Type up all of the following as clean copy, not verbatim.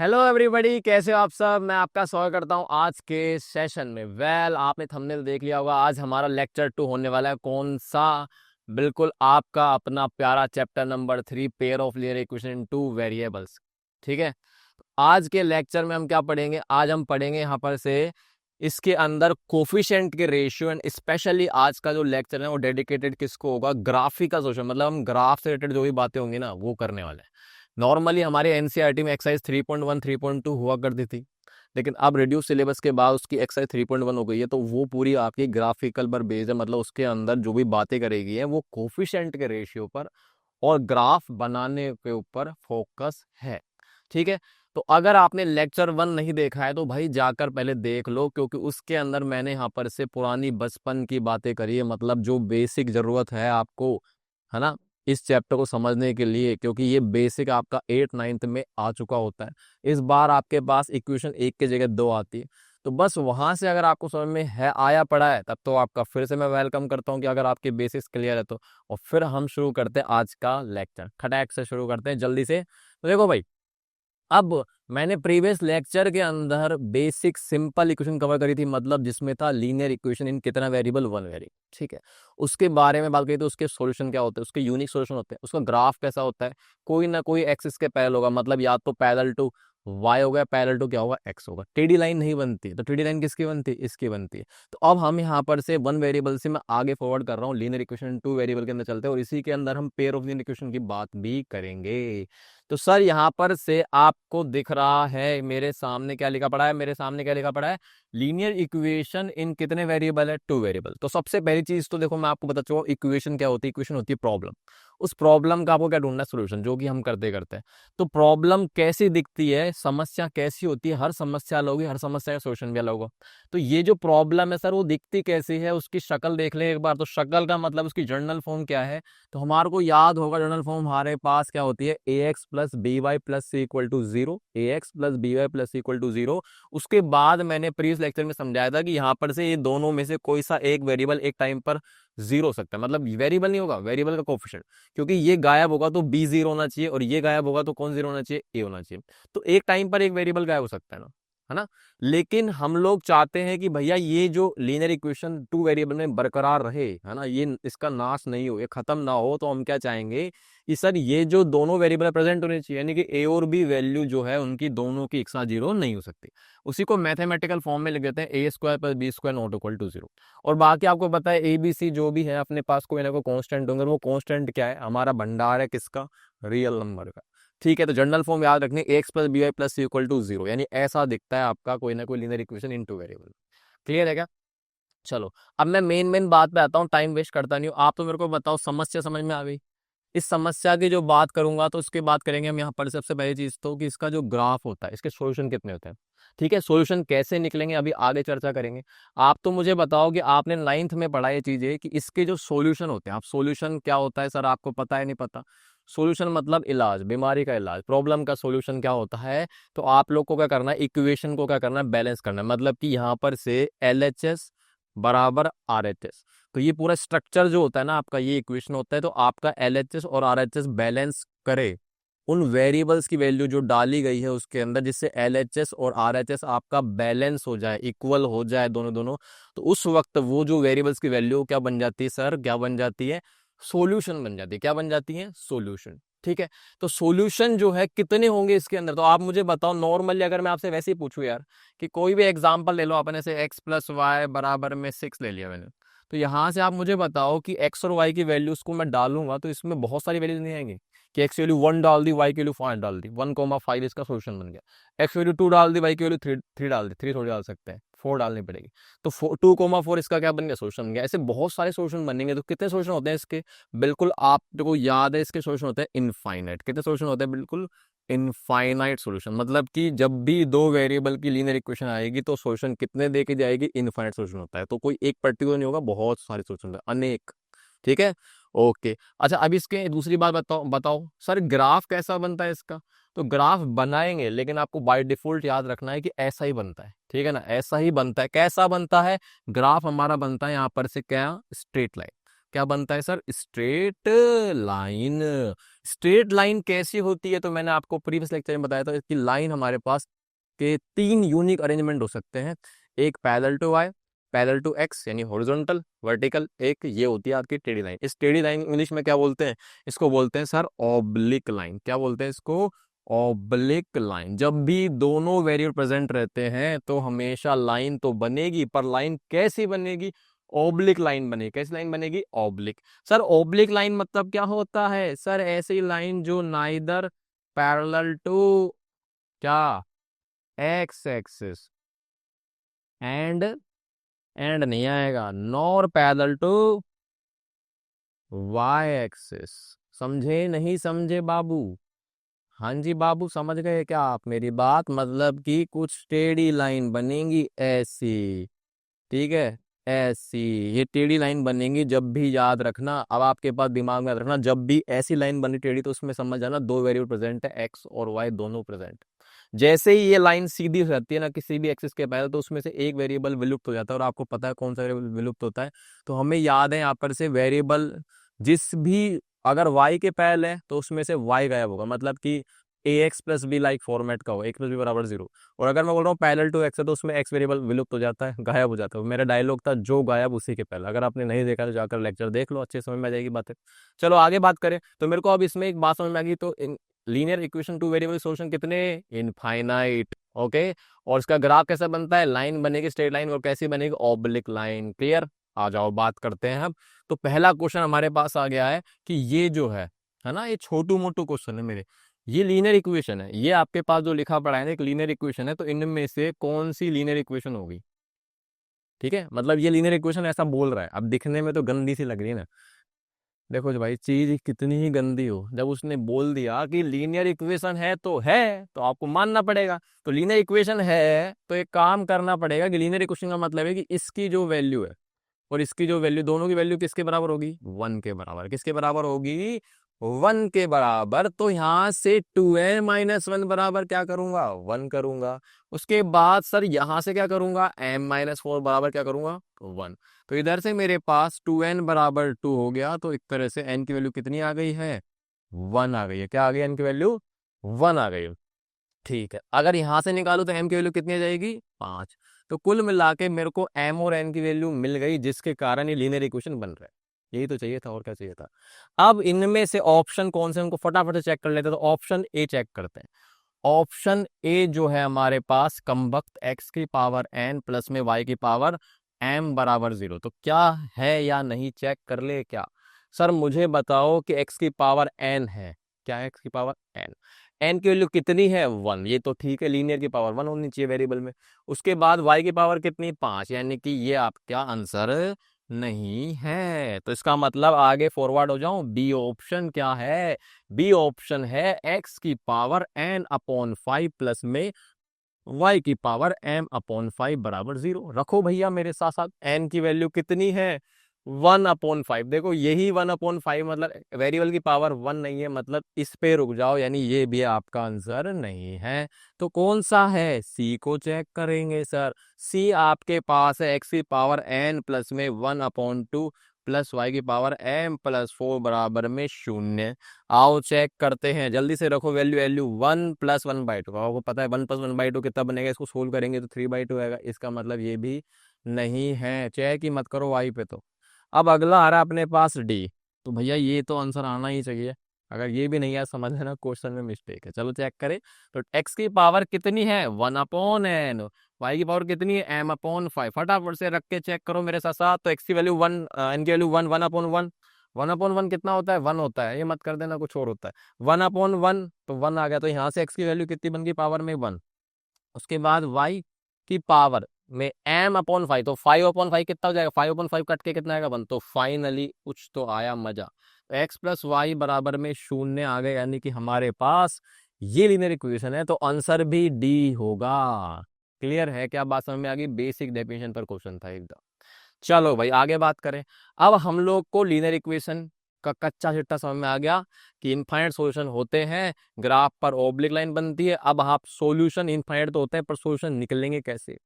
Hello everybody, कैसे हो आप सब। मैं आपका स्वागत करता हूं आज के सेशन में। आपने थंबनेल देख लिया होगा। आज हमारा लेक्चर 2 होने वाला है। कौन सा? बिल्कुल आपका अपना प्यारा chapter number 3, pair of linear equation in two variables. ठीक है, आज के लेक्चर में हम क्या पढ़ेंगे? आज हम पढ़ेंगे यहाँ पर से इसके अंदर कोफिशिएंट के रेशियो। एंड स्पेशली आज का जो लेक्चर है वो डेडिकेटेड किसको होगा? Graphical solution. मतलब हम ग्राफ से रिलेटेड जो भी बातें होंगी ना वो करने वाले हैं। नॉर्मली हमारे एनसीईआरटी में एक्सरसाइज 3.1 3.2 हुआ करती थी, लेकिन अब रिड्यूस सिलेबस के बाद उसकी एक्सरसाइज 3.1 हो गई है। तो वो पूरी आपकी ग्राफिकल पर बेस्ड है। मतलब उसके अंदर जो भी बातें करेगी है वो कोफिशिएंट के रेशियो पर और ग्राफ बनाने के ऊपर फोकस है। ठीक है, तो अगर आपने लेक्चर 1 नहीं देखा है तो भाई जाकर पहले देख लो, क्योंकि उसके अंदर मैंने यहाँ पर से पुरानी बचपन की बातें करी है। मतलब जो बेसिक जरूरत है आपको, है ना, इस चैप्टर को समझने के लिए, क्योंकि ये बेसिक आपका 8 9 में आ चुका होता है। इस बार आपके पास इक्वेशन 1 की जगह 2 आती है। तो बस वहां से अगर आपको समझ में है, आया पड़ा है, तब तो आपका फिर से मैं वेलकम करता हूँ कि अगर आपके बेसिक्स क्लियर है तो। और फिर हम शुरू करते हैं आज का लेक्चर। खटैक से शुरू करते हैं जल्दी से। तो देखो भाई, अब मैंने प्रीवियस लेक्चर के अंदर बेसिक सिंपल इक्वेशन कवर करी थी, मतलब जिसमें था लीनियर इक्वेशन इन कितना वेरिएबल? One variable. ठीक है, उसके बारे में बात करी तो उसके सॉल्यूशन क्या होते हैं, उसके यूनिक सॉल्यूशन होते हैं, उसका ग्राफ कैसा होता है, कोई ना कोई एक्सिस के पैरेलल होगा। मतलब या तो पैरेलल टू वाई होगा, पैरेलल टू क्या होगा? एक्स होगा। टेडी लाइन नहीं बनती, तो टेडी लाइन किसकी बनती है? इसकी बनती है। तो अब हम यहाँ पर से वन वेरिएबल से मैं आगे फॉरवर्ड कर रहा हूँ, लीनियर इक्वेशन टू वेरिएबल के अंदर चलते हैं और इसी के अंदर हम पेयर ऑफ लीनियर इक्वेशन की बात भी करेंगे। तो सर यहाँ पर से आपको दिख रहा है मेरे सामने क्या लिखा पड़ा है? मेरे सामने क्या लिखा पड़ा है? लीनियर इक्वेशन इन कितने वेरिएबल है? Two variable. तो सबसे पहली चीज तो देखो, मैं आपको बता चुका हूँ इक्वेशन क्या होती है। इक्वेशन होती है प्रॉब्लम। उस प्रॉब्लम का आपको क्या ढूंढना है? सोल्यूशन, जो कि हम करते करते हैं। तो प्रॉब्लम कैसी दिखती है, समस्या कैसी होती है, हर समस्या अलग होगी, हर समस्या का सोल्यूशन भी अलग होगा। तो ये जो प्रॉब्लम है सर, वो दिखती कैसी है? उसकी शक्ल देख ले एक बार। तो शक्ल का मतलब उसकी जर्नल फॉर्म क्या है? तो हमारे को याद होगा, जर्नल फॉर्म हमारे पास क्या होती है? A x plus B Y plus C equal to zero. A x plus B Y plus C equal to zero. उसके बाद मैंने प्रीवियस लेक्चर में समझाया था कि यहाँ पर से ये दोनों में से कोई सा एक वेरिएबल एक टाइम पर जीरो हो सकता है। मतलब वेरिएबल नहीं होगा, वेरिएबल का कोफिशिएंट। क्योंकि ये गायब होगा तो बी जीरो होना चाहिए, और ये गायब होगा तो कौन जीरो होना चाहिए? ए होना चाहिए। तो एक टाइम पर एक वेरिएबल गायब हो सकता है ना, है ना। लेकिन हम लोग चाहते हैं कि भैया ये जो लीनियर इक्वेशन टू वेरिएबल में बरकरार रहे, है ना, ये इसका नाश नहीं हो, ये खत्म ना हो। तो हम क्या चाहेंगे कि सर ये जो दोनों वेरिएबल प्रेजेंट होने चाहिए, यानी कि ए और बी वैल्यू जो है उनकी दोनों की एक साथ जीरो नहीं हो सकती। उसी को मैथमेटिकल फॉर्म में लिख देते हैं, a square plus b square not equal to zero. और बाकी आपको पता है ए बी सी जो भी है अपने पास कोई ना कोई कांस्टेंट होंगे। वो कांस्टेंट क्या है? हमारा भंडार है किसका? रियल नंबर का। ठीक है, तो जनरल फॉर्म याद रखनी, X plus B Y plus C equal to zero, यानी ऐसा दिखता है आपका कोई ना कोई linear equation in two variable. Clear है क्या? चलो, अब मैं मेन बात पे आता हूँ, टाइम वेस्ट करता नहीं हूँ। आप तो मेरे को बताओ, समस्या समझ में आ गई? इस समस्या की जो बात करूंगा तो उसके बात करेंगे हम यहाँ पर। सबसे पहली चीज तो कि इसका जो ग्राफ होता है, इसके सॉल्यूशन कितने होते हैं। ठीक है, सॉल्यूशन कैसे निकलेंगे अभी आगे चर्चा करेंगे। आप तो मुझे बताओ कि आपने 9th में पढ़ा ये चीजें कि इसके जो सॉल्यूशन होते हैं। आप सॉल्यूशन क्या होता है सर, आपको पता है? नहीं पता? सॉल्यूशन मतलब इलाज, बीमारी का इलाज, प्रॉब्लम का सॉल्यूशन क्या होता है? तो आप लोग को क्या करना है? इक्वेशन को क्या करना है? बैलेंस करना है। मतलब कि यहाँ पर से LHS बराबर RHS। तो ये पूरा स्ट्रक्चर जो होता है ना आपका, ये इक्वेशन होता है। तो आपका LHS और RHS बैलेंस करे उन वेरिएबल्स की वैल्यू जो डाली गई है उसके अंदर, जिससे LHS और RHS आपका बैलेंस हो जाए, इक्वल हो जाए दोनों दोनों। तो उस वक्त वो जो वेरिएबल्स की वैल्यू क्या बन जाती है सर? क्या बन जाती है? सॉल्यूशन बन जाती है। क्या बन जाती है? सॉल्यूशन। ठीक है, तो सॉल्यूशन जो है कितने होंगे इसके अंदर? तो आप मुझे बताओ, नॉर्मली अगर मैं आपसे वैसे ही पूछूं यार कि कोई भी एग्जांपल ले लो, अपने से x प्लस वाई बराबर में 6 ले लिया मैंने। तो यहाँ से आप मुझे बताओ कि x और y की वैल्यूज को मैं डालूंगा तो इसमें बहुत सारी वैल्यूज नहीं आएंगी। कि x की वैल्यू 1 डाल दी, y की वैल्यू 5 डाल दी, 1,5 इसका सोल्यूशन बन गया। x की वैल्यू 2 डाल दी, y की वैल्यू 3 डाल दी, 3 थोड़ी डाल सकते हैं, 4 डालनी पड़ेगी। तो 2,4 इसका क्या बन गया? सोल्यूशन बन गया। ऐसे बहुत सारे सोल्यूशन बनेंगे। तो कितने सोल्यूशन होते हैं इसके? बिल्कुल आपको याद है, इसके सोल्यूशन होते हैं इनफाइनाइट। कितने सोल्यूशन होते हैं? बिल्कुल इनफाइनाइट सोल्यूशन। मतलब कि जब भी दो वेरिएबल की लीनियर इक्वेशन आएगी तो सोल्यूशन कितने दे के जाएगी? इनफाइनाइट सोल्यूशन होता है। तो कोई एक पर्टिकुलर नहीं होगा, बहुत सारे सोल्यूशन होते हैं, अनेक। ठीक है, ओके। अच्छा, अब इसके दूसरी बात बताओ बताओ सर, ग्राफ कैसा बनता है इसका? तो ग्राफ बनाएंगे, लेकिन आपको बाय डिफॉल्ट याद रखना है कि ऐसा ही बनता है। ठीक है ना, ऐसा ही बनता है। कैसा बनता है? ग्राफ हमारा बनता है यहाँ पर से क्या? Straight line. क्या बनता है sir? Straight line. Straight line कैसी होती है? तो मैंने आपको प्रीवियस लेक्चर में बताया था कि लाइन हमारे पास के 3 यूनिक अरेंजमेंट हो सकते हैं। एक parallel to Y, parallel to X यानी हॉरिजॉन्टल, वर्टिकल, एक ये होती है आपकी टेढ़ी लाइन। इस टेढ़ी लाइन इंग्लिश में क्या बोलते हैं? इसको बोलते हैं सर ऑब्लिक लाइन। क्या बोलते हैं इसको? Oblique line. जब भी दोनों वेरिएबल प्रेजेंट रहते हैं तो हमेशा लाइन तो बनेगी, पर लाइन कैसी बनेगी? ऑब्लिक लाइन बनेगी। कैसी लाइन बनेगी? ऑब्लिक। सर ऑब्लिक लाइन मतलब क्या होता है? सर ऐसी लाइन जो नाइदर पैरेलल टू क्या एक्स एक्सिस एंड नहीं आएगा, nor parallel to Y axis. समझे नहीं समझे बाबू? हाँ जी बाबू, समझ गए क्या आप मेरी बात? मतलब कि कुछ टेढ़ी लाइन बनेगी ऐसी, ठीक है, ऐसी। ये टेढ़ी लाइन बनेगी जब भी, याद रखना, अब आपके पास दिमाग में रखना, जब भी ऐसी लाइन बनी टेढ़ी तो उसमें समझ जाना दो वेरिएबल प्रेजेंट है, एक्स और वाई दोनों प्रेजेंट। जैसे ही ये लाइन सीधी हो जाती है ना किसी भी एक्सिस के पैरेलल, तो उसमें से एक वेरिएबल विलुप्त हो जाता है। और आपको पता है कौन सा वेरिएबल विलुप्त होता है? तो हमें याद है यहाँ पर से वेरिएबल जिस भी, अगर y के पैरेलल है तो उसमें से y गायब होगा, मतलब कि a x plus b like format का हो, एक्स प्लस बी बराबर 0। और अगर मैं बोल रहा हूँ पैरेलल टू एक्स है तो उसमें एक्स वेरिएबल विलुप्त हो जाता है, गायब हो जाता है। मेरा डायलॉग था जो गायब उसी के पहले। अगर आपने नहीं देखा तो जाकर लेक्चर देख लो, अच्छे समझ में आ जाएगी बातें। चलो आगे बात करें तो मेरे को अब इसमें एक बात समझ में आ गई। तो linear equation two variable solution कितने? इनफाइनाइट। ओके। और इसका ग्राफ कैसा बनता है? लाइन बनेगी स्ट्रेट लाइन, और कैसी बनेगी? Oblique line. क्लियर? आ जाओ बात करते हैं अब। तो पहला क्वेश्चन हमारे पास आ गया है कि ये जो है ना, ये छोटू मोटू क्वेश्चन है मेरे। ये लीनियर इक्वेशन है, ये आपके पास जो लिखा पड़ा है ना एक लीनियर इक्वेशन है, तो इनमें से कौन सी लीनियर इक्वेशन होगी? ठीक है, मतलब ये लीनियर इक्वेशन ऐसा बोल रहा है। अब दिखने में तो गंदी सी लग रही है ना। देखो जो भाई चीज कितनी ही गंदी हो, जब उसने बोल दिया कि लीनियर इक्वेशन है तो आपको मानना पड़ेगा। तो लीनियर इक्वेशन है तो एक काम करना पड़ेगा कि लीनियर इक्वेशन का मतलब है कि इसकी जो वैल्यू है और इसकी जो वैल्यू, दोनों की वैल्यू किसके बराबर होगी? 1 के बराबर। किसके बराबर होगी? 1 के बराबर। तो यहां से 2n-1 बराबर क्या करूंगा? 1 करूंगा। उसके बाद सर यहां से क्या करूंगा? m-4 बराबर क्या करूंगा? 1। तो इधर से मेरे पास 2n बराबर 2 हो गया। तो एक तरह से n की वैल्यू कितनी आ गई है? 1 आ गई है। क्या आ गई? n की वैल्यू 1 आ गई है। ठीक है, अगर यहां से निकालू तो m की वैल्यू कितनी आ जाएगी? 5। तो कुल मिला के मेरे को m और n की वैल्यू मिल गई, जिसके कारण ये लीनियर इक्वेशन बन रहा है। यही तो चाहिए था, और क्या चाहिए था? अब इनमें से ऑप्शन कौन से, उनको फटाफट से चेक कर लेते हैं। तो ऑप्शन ए चेक करते हैं। ऑप्शन ए जो है हमारे पास, कम्बक्त x की पावर n प्लस में y की पावर m बराबर 0। तो क्या है या नहीं, चेक कर ले क्या? सर मुझे बताओ कि x की पावर n है। क्या है? x की पावर n। n की वैल्यू कितनी है? 1। ये तो ठीक है, लीनियर की पावर 1 होनी चाहिए वेरिएबल में। उसके बाद y की पावर कितनी? 5। यानी कि ये आपका आंसर नहीं है। तो इसका मतलब आगे फॉरवर्ड हो जाऊं, बी ऑप्शन क्या है? बी ऑप्शन है x की पावर n/5 प्लस में y की पावर m/5 बराबर 0। रखो भैया मेरे साथ साथ, n की वैल्यू कितनी है? 1/5। देखो यही 1/5, मतलब वेरिएबल की पावर 1 नहीं है, मतलब इस पे रुक जाओ, यानी ये भी आपका आंसर नहीं है। तो कौन सा है? सी को चेक करेंगे सर। सी आपके पास है x की पावर n प्लस में 1/2 प्लस y की पावर m+4 बराबर में 0। आओ चेक करते हैं, जल्दी से रखो वैल्यू। वैल्यू 1 + 1/2, आपको पता है 1 + 1/2 कितना बनेगा? इसको सोल्व करेंगे तो 3/2 आएगा। इसका मतलब ये भी नहीं है। चेक ही मत करो वाई पे। तो अब अगला आ रहा है अपने पास डी। तो भैया ये तो आंसर आना ही चाहिए। अगर ये भी नहीं आया समझ लेना क्वेश्चन में मिस्टेक है। चलो चेक करें। तो x की पावर कितनी है? 1/n। y की पावर कितनी है? m/5। फटाफट से रख के चेक करो मेरे साथ साथ। तो x की वैल्यू 1, n की वैल्यू 1, 1/1। 1/1 कितना होता है? 1 होता है। ये मत कर देना कुछ और होता है। 1/1 तो 1 आ गया। तो यहाँ से x की वैल्यू कितनी बन गई? पावर में 1। उसके बाद y की पावर में m/5, तो 5/5 कितना हो जाएगा? 5/5 कट के कितना आएगा? 1। तो फाइनली कुछ तो आया मजा। तो x + y बराबर में 0 आ गए, यानी कि हमारे पास ये लीनियर इक्वेशन है। तो आंसर भी डी होगा। क्लियर है क्या? बात समझ में आ गई? बेसिक डेफिनेशन पर क्वेश्चन था एकदम। चलो भाई आगे बात करें। अब हम लोग को लीनियर इक्वेशन का कच्चा चिट्ठा समझ में आ गया कि इनफाइनाइट सॉल्यूशन होते हैं, ग्राफ पर ऑब्लिक लाइन बनती है। अब आप सॉल्यूशन इनफाइनाइट तो होते हैं, पर सॉल्यूशन निकलेंगे कैसे?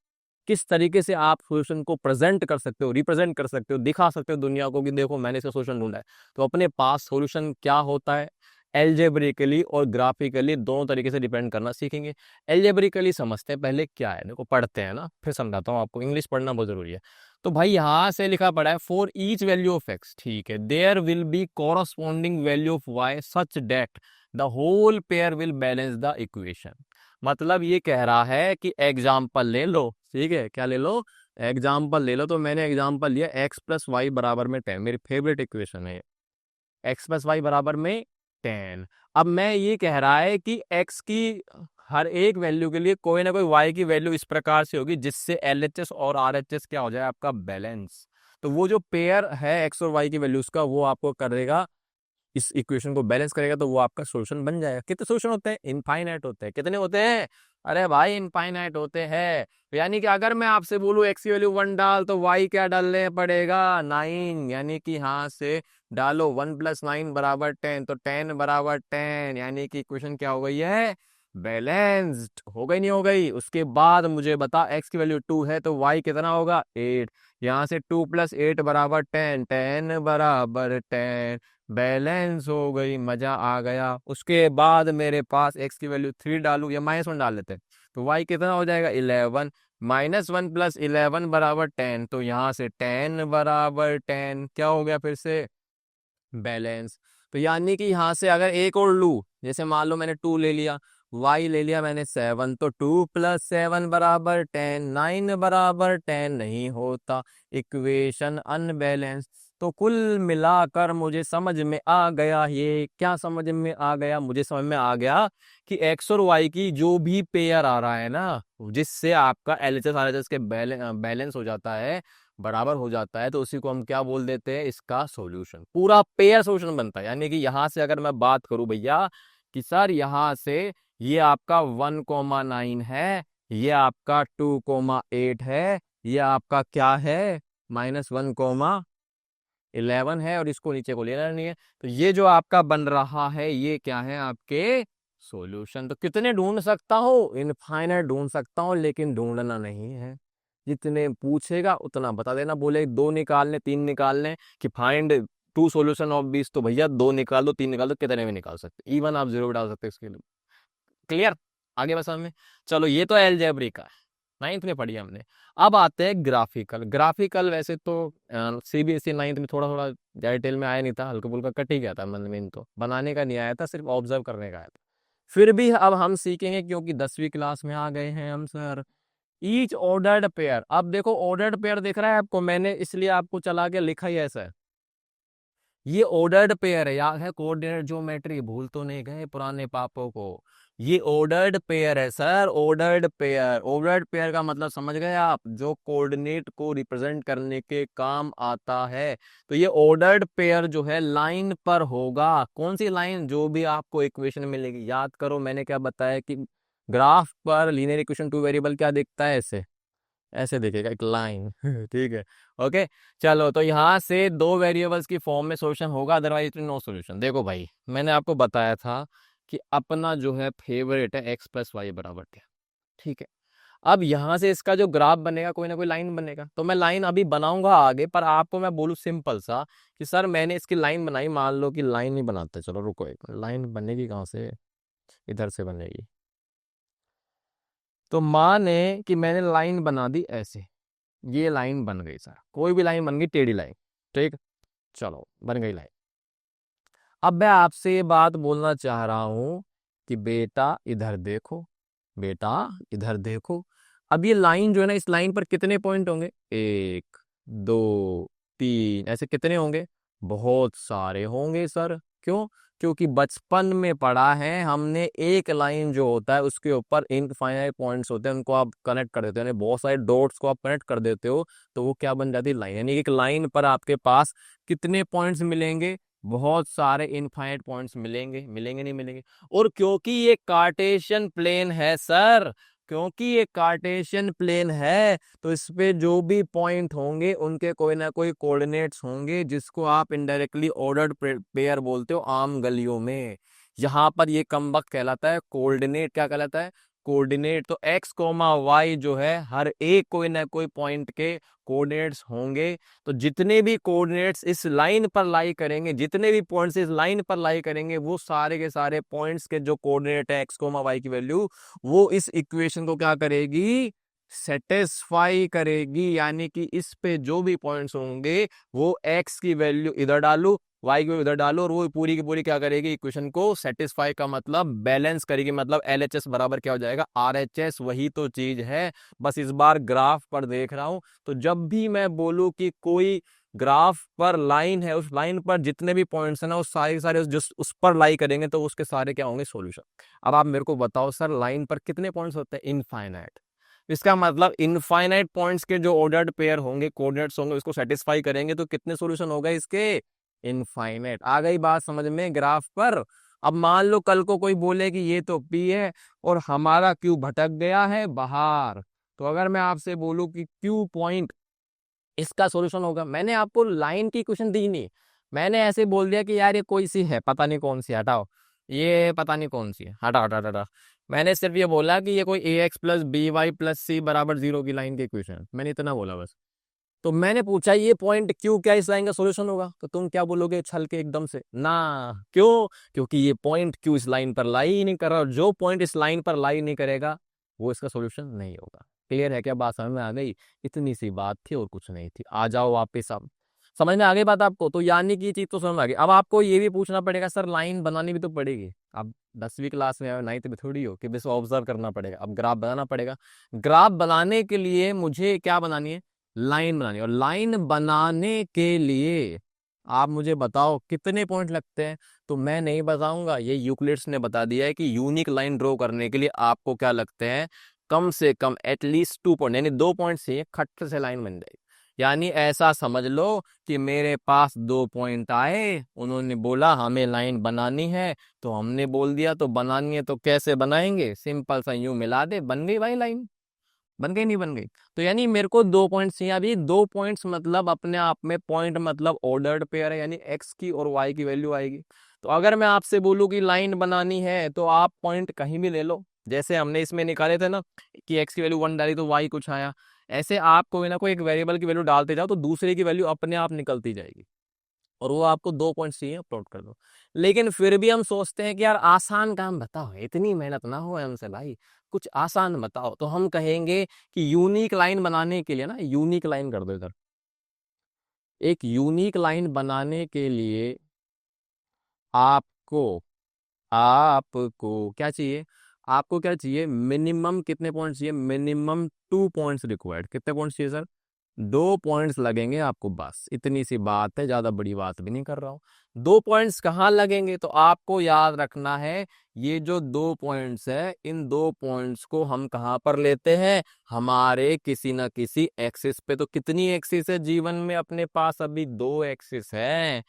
किस तरीके से आप सॉल्यूशन को प्रेजेंट कर सकते हो, रिप्रेजेंट कर सकते हो, दिखा सकते हो दुनिया को कि देखो मैंने इसका सॉल्यूशन ढूंढा है। तो अपने पास सॉल्यूशन क्या होता है, एल्जेब्रिकली और ग्राफिकली दोनों तरीके से डिपेंड करना सीखेंगे। एल्जेब्रिकली समझते हैं पहले क्या है, देखो पढ़ते हैं ना, फिर समझाता हूँ आपको, इंग्लिश पढ़ना बहुत जरूरी है। तो भाई यहाँ से लिखा पड़ा है for each value of X, ठीक है, there will be corresponding value of Y such that the whole pair will balance the equation. मतलब ये कह रहा है कि एग्जाम्पल ले लो, ठीक है, क्या ले लो, एग्जाम्पल ले लो। तो मैंने एग्जाम्पल लिया एक्स प्लस वाई बराबर में 10, मेरी फेवरेट इक्वेशन है एक्स प्लस वाई बराबर में 10। अब मैं ये कह रहा है कि एक्स की हर एक वैल्यू के लिए कोई ना कोई वाई की वैल्यू इस प्रकार से होगी जिससे एलएचएस और आरएचएस क्या हो जाए, आपका बैलेंस। तो वो जो पेयर है एक्स और वाई की वैल्यूज का, वो आपको करेगा, इस इक्वेशन को बैलेंस करेगा, तो वो आपका सोल्यूशन बन जाएगा। कितने सोल्यूशन होते हैं, इनफाइनाइट होते हैं। कितने होते हैं, अरे भाई इनफाइनाइट होते हैं। यानी कि अगर मैं आपसे बोलूं एक्स की वैल्यू 1 डाल, तो वाई क्या डालने पड़ेगा, 9। यानी कि यहाँ से डालो 1 + 9 बराबर 10, तो 10 बराबर 10, यानी कि इक्वेशन क्या हो गई है, बैलेंस्ड हो गई, नहीं हो गई। उसके बाद मुझे बता एक्स की वैल्यू 2 है तो वाई कितना होगा, 8। यहाँ से 2 + 8 बराबर 10, 10 बराबर 10, बैलेंस हो गई, मजा आ गया। उसके बाद मेरे पास एक्स की वैल्यू 3 डालू या -1 डाल लेते हैं, तो वाई कितना हो जाएगा, 11। -1 + 11 बराबर 10, तो यहाँ से 10 बराबर 10 क्या हो गया, फिर से बैलेंस। तो यानी कि यहाँ से अगर एक और लू, जैसे मान लो मैंने 2 ले लिया, y ले लिया मैंने 7, तो 2 + 7 बराबर 10, 9 बराबर 10 नहीं होता, इक्वेशन अनबैलेंस। तो कुल मिलाकर मुझे समझ में आ गया, ये क्या समझ में आ गया, मुझे समझ में आ गया कि एक्स और वाई की जो भी पेयर आ रहा है ना, जिससे आपका एलएचएस आरएचएस के बैलेंस हो जाता है, बराबर हो जाता है, तो उसी को हम क्या बोल देते हैं, इसका सॉल्यूशन। पूरा पेयर सॉल्यूशन बनता है। यानी कि यहां से अगर मैं बात करूं भैया कि सर यहां से ये आपका 1,9 है, ये आपका 2,8 है, ये आपका क्या है, -1,11 है, और इसको नीचे को लेना नहीं है, तो ये जो आपका बन रहा है ये क्या है, आपके सॉल्यूशन। तो कितने ढूंढ सकता हूँ, इनफाइनाइट ढूंढ सकता हूँ, लेकिन ढूंढना नहीं है, जितने पूछेगा उतना बता देना। बोले 2 निकालने 3 निकालने कि फाइंड 2 सॉल्यूशन ऑफ 20, तो भैया 2 निकाल दो 3 निकाल दो, कितने में निकाल सकते, इवन आप 0 भी डाल सकते इसके लिए। क्लियर, आगे बस हमें, चलो ये तो एलजेब्रिक का 9th में पढ़ी हमने। अब आते हैं ग्राफिकल। ग्राफिकल वैसे तो सीबीएसई 9th में थोड़ा थोड़ा ज्यादा डिटेल में आया नहीं था, हल्का फुल्का कट ही गया था, मन में तो बनाने का नहीं आया था, सिर्फ ऑब्जर्व करने का आया था। फिर भी अब हम सीखेंगे क्योंकि 10वीं क्लास में आ गए हैं हम सर। ईच ऑर्डर्ड पेयर, अब देखो ऑर्डर्ड पेयर दिख रहा है आपको, मैंने इसलिए आपको चला के लिखा ही ऐसा है, ये ऑर्डर्ड पेयर है, याद है कोऑर्डिनेट ज्योमेट्री, भूल तो नहीं गए पुराने पापों को। ये ऑर्डर्ड पेयर है sir, ordered pair. Ordered pair का मतलब समझ गए आप, जो कोऑर्डिनेट को रिप्रेजेंट करने के काम आता है। तो ये ऑर्डर्ड पेयर जो है लाइन पर होगा। कौन सी लाइन, जो भी आपको इक्वेशन मिलेगी, याद करो मैंने क्या बताया कि ग्राफ पर लीनियर इक्वेशन 2 वेरिएबल क्या दिखता है, ऐसे ऐसे दिखेगा एक लाइन ठीक है, ओके। चलो तो यहाँ से 2 वेरिएबल्स की फॉर्म में सॉल्यूशन होगा, अदरवाइज नो सॉल्यूशन। देखो भाई मैंने आपको बताया था कि अपना जो है फेवरेट है एक्स प्लस वाई बराबर 10, ठीक है। अब यहाँ से इसका जो ग्राफ बनेगा, कोई ना कोई लाइन बनेगा, तो मैं लाइन अभी बनाऊंगा आगे, पर आपको मैं बोलूँ सिंपल सा कि सर मैंने इसकी लाइन बनाई, मान लो कि लाइन नहीं बनाते, चलो रुको, एक लाइन बनेगी कहाँ से, इधर से बनेगी। तो माने कि मैंने लाइन बना दी ऐसे, ये लाइन बन गई सर, कोई भी लाइन बन गई, टेढ़ी लाइन, ठीक। चलो बन गई लाइन। अब मैं आपसे ये बात बोलना चाह रहा हूं कि बेटा इधर देखो, बेटा इधर देखो। अब ये लाइन जो है ना, इस लाइन पर कितने पॉइंट होंगे, 1 2 3, ऐसे कितने होंगे, बहुत सारे होंगे सर। क्यों, क्योंकि बचपन में पढ़ा है हमने, एक लाइन जो होता है उसके ऊपर इनफाइनाइट पॉइंट्स होते हैं, उनको आप कनेक्ट कर देते हो, यानी बहुत सारे डॉट्स को आप कनेक्ट कर देते हो, तो वो क्या बन जाती है, लाइन। यानी एक लाइन पर आपके पास कितने पॉइंट्स मिलेंगे, बहुत सारे इनफाइनाइट पॉइंट्स मिलेंगे, मिलेंगे नहीं मिलेंगे। और क्योंकि ये कार्टेशियन प्लेन है सर, क्योंकि ये कार्टेशियन प्लेन है, तो इस पे जो भी पॉइंट होंगे उनके कोई ना कोई कोऑर्डिनेट्स होंगे, जिसको आप इनडायरेक्टली ऑर्डर्ड पेयर बोलते हो आम गलियों में। यहाँ पर ये कमबख्त कहलाता है कोऑर्डिनेट, क्या कहलाता है, कोऑर्डिनेट, तो एक्स कोमा वाई जो है हर एक कोई ना कोई पॉइंट के कोऑर्डिनेट्स होंगे। तो जितने भी कोऑर्डिनेट्स इस लाइन पर लाई करेंगे, जितने भी पॉइंट्स इस लाइन पर लाई करेंगे, वो सारे के सारे पॉइंट्स के जो कोऑर्डिनेट है एक्स कोमा वाई की वैल्यू, वो इस इक्वेशन को क्या करेगी, सेटिस्फाई करेगी। यानी कि इस पे जो भी पॉइंट्स होंगे वो एक्स की वैल्यू इधर डालो, वाई की वैल्यू इधर डालो, और वो पूरी की पूरी क्या करेगी, इक्वेशन को सेटिस्फाई का मतलब बैलेंस करेगी। मतलब LHS बराबर क्या हो जाएगा, RHS। वही तो चीज है, बस इस बार ग्राफ पर देख रहा हूं। तो जब भी मैं बोलूं कि कोई ग्राफ पर लाइन है, उस लाइन पर जितने भी पॉइंट्स है ना, वो सारे सारे उस पर लाई करेंगे तो उसके सारे क्या होंगे, सॉल्यूशन। अब आप मेरे को बताओ सर, लाइन पर कितने पॉइंट्स होते हैं, इनफाइनाइट। इसका मतलब इनफाइनाइट पॉइंट्स के जो ऑर्डर्ड पेयर होंगे, कोऑर्डिनेट्स होंगे, उसको सेटिस्फाई करेंगे तो कितने सॉल्यूशन होगा इसके, इनफाइनाइट। आ गई बात समझ में ग्राफ पर। अब मान लो कल को कोई बोले कि ये तो P है और हमारा Q भटक गया है बाहर, तो अगर मैं आपसे बोलूं कि Q पॉइंट इसका सॉल्यूशन होगा, मैंने आपको लाइन की क्वेश्चन दी नहीं, मैंने ऐसे बोल दिया कि यार ये कोई सी है, पता नहीं कौन सी, हटाओ, ये पता नहीं कौन सी है, हटा हटा हटा। मैंने सिर्फ ये बोला कि ये कोई AX प्लस BY+C बराबर 0 की लाइन की इक्वेशन है, मैंने इतना बोला बस। तो मैंने पूछा ये पॉइंट क्यू क्या इस लाइन का सॉल्यूशन होगा, तो तुम क्या बोलोगे छल के एकदम से ना, क्यों, क्योंकि ये पॉइंट क्यू इस लाइन पर लाई ही नहीं कर रहा, और जो पॉइंट इस लाइन पर लाई नहीं करेगा वो इसका सॉल्यूशन नहीं होगा। क्लियर है क्या, बात समझ में आ गई, इतनी सी बात थी और कुछ नहीं थी। आ जाओ वापिस, अब समझ में आ गई बात आपको, तो यानी कि ये चीज तो समझ में आ गई। अब आपको ये भी पूछना पड़ेगा सर लाइन बनानी भी तो पड़ेगी, अब 10वीं क्लास में 9th में थोड़ी हो कि बस ऑब्जर्व करना पड़ेगा, अब ग्राफ बनाना पड़ेगा। ग्राफ बनाने के लिए मुझे क्या बनानी है, लाइन बनानी है, और लाइन बनाने के लिए आप मुझे बताओ कितने पॉइंट लगते हैं। तो मैं नहीं बताऊंगा, ये यूक्लिड्स ने बता दिया है कि यूनिक लाइन ड्रॉ करने के लिए आपको क्या लगते हैं, कम से कम एटलीस्ट 2 पॉइंट, यानी 2 पॉइंट से खट से लाइन बन जाएगी। यानी ऐसा समझ लो कि मेरे पास 2 पॉइंट आए, उन्होंने बोला हमें लाइन बनानी है, तो हमने बोल दिया तो बनानी है, तो कैसे बनाएंगे, सिंपल सा यूं मिला दे, बन गई भाई लाइन, बन गई नहीं बन गई। तो यानी मेरे को 2 पॉइंट्स चाहिए। अभी 2 पॉइंट्स मतलब अपने आप में पॉइंट मतलब ऑर्डर्ड पेयर है, यानी एक्स की और वाई की वैल्यू आएगी। तो अगर मैं आपसे बोलूं कि लाइन बनानी है तो आप पॉइंट कहीं भी ले लो, जैसे हमने इसमें निकाले थे ना कि एक्स की वैल्यू 1 डाली तो वाई कुछ आया, ऐसे आप कोई ना कोई एक वेरिएबल की वैल्यू डालते जाओ तो दूसरे की वैल्यू अपने आप निकलती जाएगी, और वो आपको 2 पॉइंट चाहिए, अपलोड कर दो। लेकिन फिर भी हम सोचते हैं कि यार आसान काम बताओ, इतनी मेहनत ना हो हमसे भाई, कुछ आसान बताओ। तो हम कहेंगे कि यूनिक लाइन बनाने के लिए ना, यूनिक लाइन कर दो इधर, एक यूनिक लाइन बनाने के लिए आपको आपको क्या चाहिए, आपको क्या चाहिए, मिनिमम कितने पॉइंट्स चाहिए, मिनिमम 2 पॉइंट्स रिक्वायर्ड। कितने पॉइंट्स चाहिए सर, 2 पॉइंट्स लगेंगे आपको, बस इतनी सी बात है, ज्यादा बड़ी बात भी नहीं कर रहा हूं। 2 पॉइंट्स कहाँ लगेंगे, तो आपको याद रखना है ये जो 2 पॉइंट्स है, इन 2 पॉइंट्स को हम कहाँ पर लेते हैं, हमारे किसी ना किसी एक्सिस पे। तो कितनी एक्सिस है जीवन में अपने पास, अभी 2 एक्सिस है।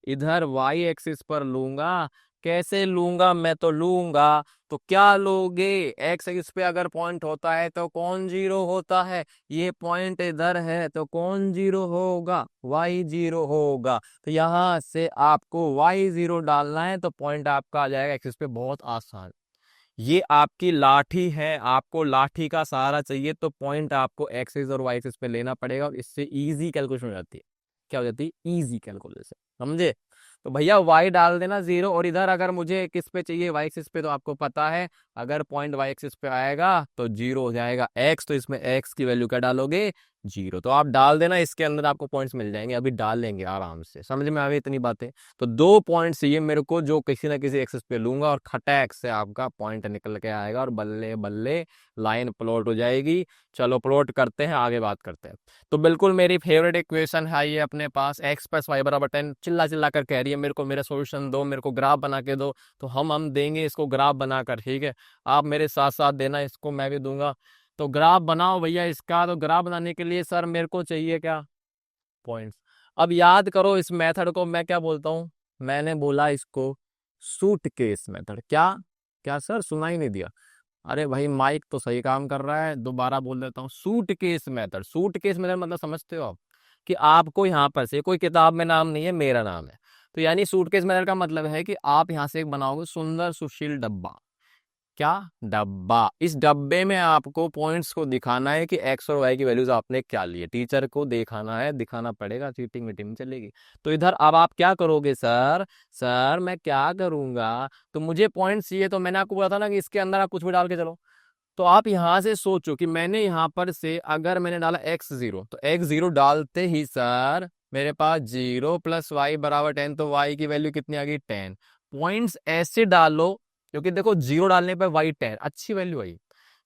इधर वाई एक्सिस पर लूंगा, कैसे लूंगा, मैं तो लूंगा, तो क्या लोगे, एक्स एक्सिस पे अगर पॉइंट होता है तो कौन जीरो होता है, ये पॉइंट इधर है तो कौन जीरो होगा, वाई जीरो होगा। तो यहां से आपको वाई जीरो डालना है तो पॉइंट आपका आ जाएगा एक्सिस पे, बहुत आसान। ये आपकी लाठी है, आपको लाठी का सहारा चाहिए, तो पॉइंट आपको एक्सिस और वाई एक्सिस पे लेना पड़ेगा, और इससे इजी कैलकुलेशन हो जाती है। क्या हो जाती है, इजी कैलकुलेशन, समझे। तो भैया वाई डाल देना 0, और इधर अगर मुझे किस पे चाहिए, वाई एक्सिस पे, तो आपको पता है अगर पॉइंट वाई एक्सिस पे आएगा तो 0 हो जाएगा एक्स, तो इसमें एक्स की वैल्यू क्या डालोगे, 0। तो आप डाल देना, इसके अंदर आपको पॉइंट्स मिल जाएंगे, अभी डाल लेंगे आराम से, समझ में आ गई इतनी बातें। तो 2 पॉइंट्स ये मेरे को जो किसी ना किसी एक्सिस पे लूंगा, और खटैक से आपका पॉइंट निकल के आएगा, और बल्ले बल्ले लाइन प्लॉट हो जाएगी। चलो प्लॉट करते हैं, आगे बात करते हैं। तो बिल्कुल मेरी फेवरेट इक्वेशन है ये अपने पास, एक्स प्लस वाई बराबर 10, चिल्ला चिल्ला कर कह रही है मेरे को मेरा सॉल्यूशन दो, मेरे को ग्राफ बना के दो। तो हम देंगे इसको ग्राफ बनाकर, ठीक है, आप मेरे साथ साथ देना, इसको मैं भी दूंगा। तो ग्राफ बनाओ भैया इसका। तो ग्राफ बनाने के लिए सर मेरे को चाहिए क्या, पॉइंट्स। अब याद करो इस मेथड को मैं क्या बोलता हूँ, मैंने बोला इसको सूटकेस मेथड। क्या क्या सर, सुना ही नहीं दिया, अरे भाई माइक तो सही काम कर रहा है, दोबारा बोल देता हूँ, सूटकेस मेथड। सूटकेस मेथड मतलब समझते हो आप, कि आपको यहाँ पर से, कोई किताब में नाम नहीं है, मेरा नाम है। तो यानी सूटकेस मेथड का मतलब है कि आप यहाँ से एक बनाओगे सुंदर सुशील डब्बा, क्या? डब्बा। इस डब्बे में आपको पॉइंट्स को दिखाना है कि एक्स और वाई की वैल्यूज आपने क्या ली है, टीचर को दिखाना है, दिखाना पड़ेगा, चीटिंग मीटिंग चलेगी। तो इधर अब आप क्या करोगे? सर सर मैं क्या करूंगा, तो मुझे पॉइंट्स चाहिए, तो मैंने आपको बोला था ना कि इसके अंदर आप कुछ भी डाल के चलो। तो आप यहां से सोचो कि मैंने यहां पर से अगर मैंने डाला x0, तो x0 डालते ही सर मेरे पास 0 + y = 10, तो y की वैल्यू कितनी आ गई? 10। पॉइंट्स ऐसे डालो, क्योंकि देखो 0 डालने पर y 10 अच्छी वैल्यू आई,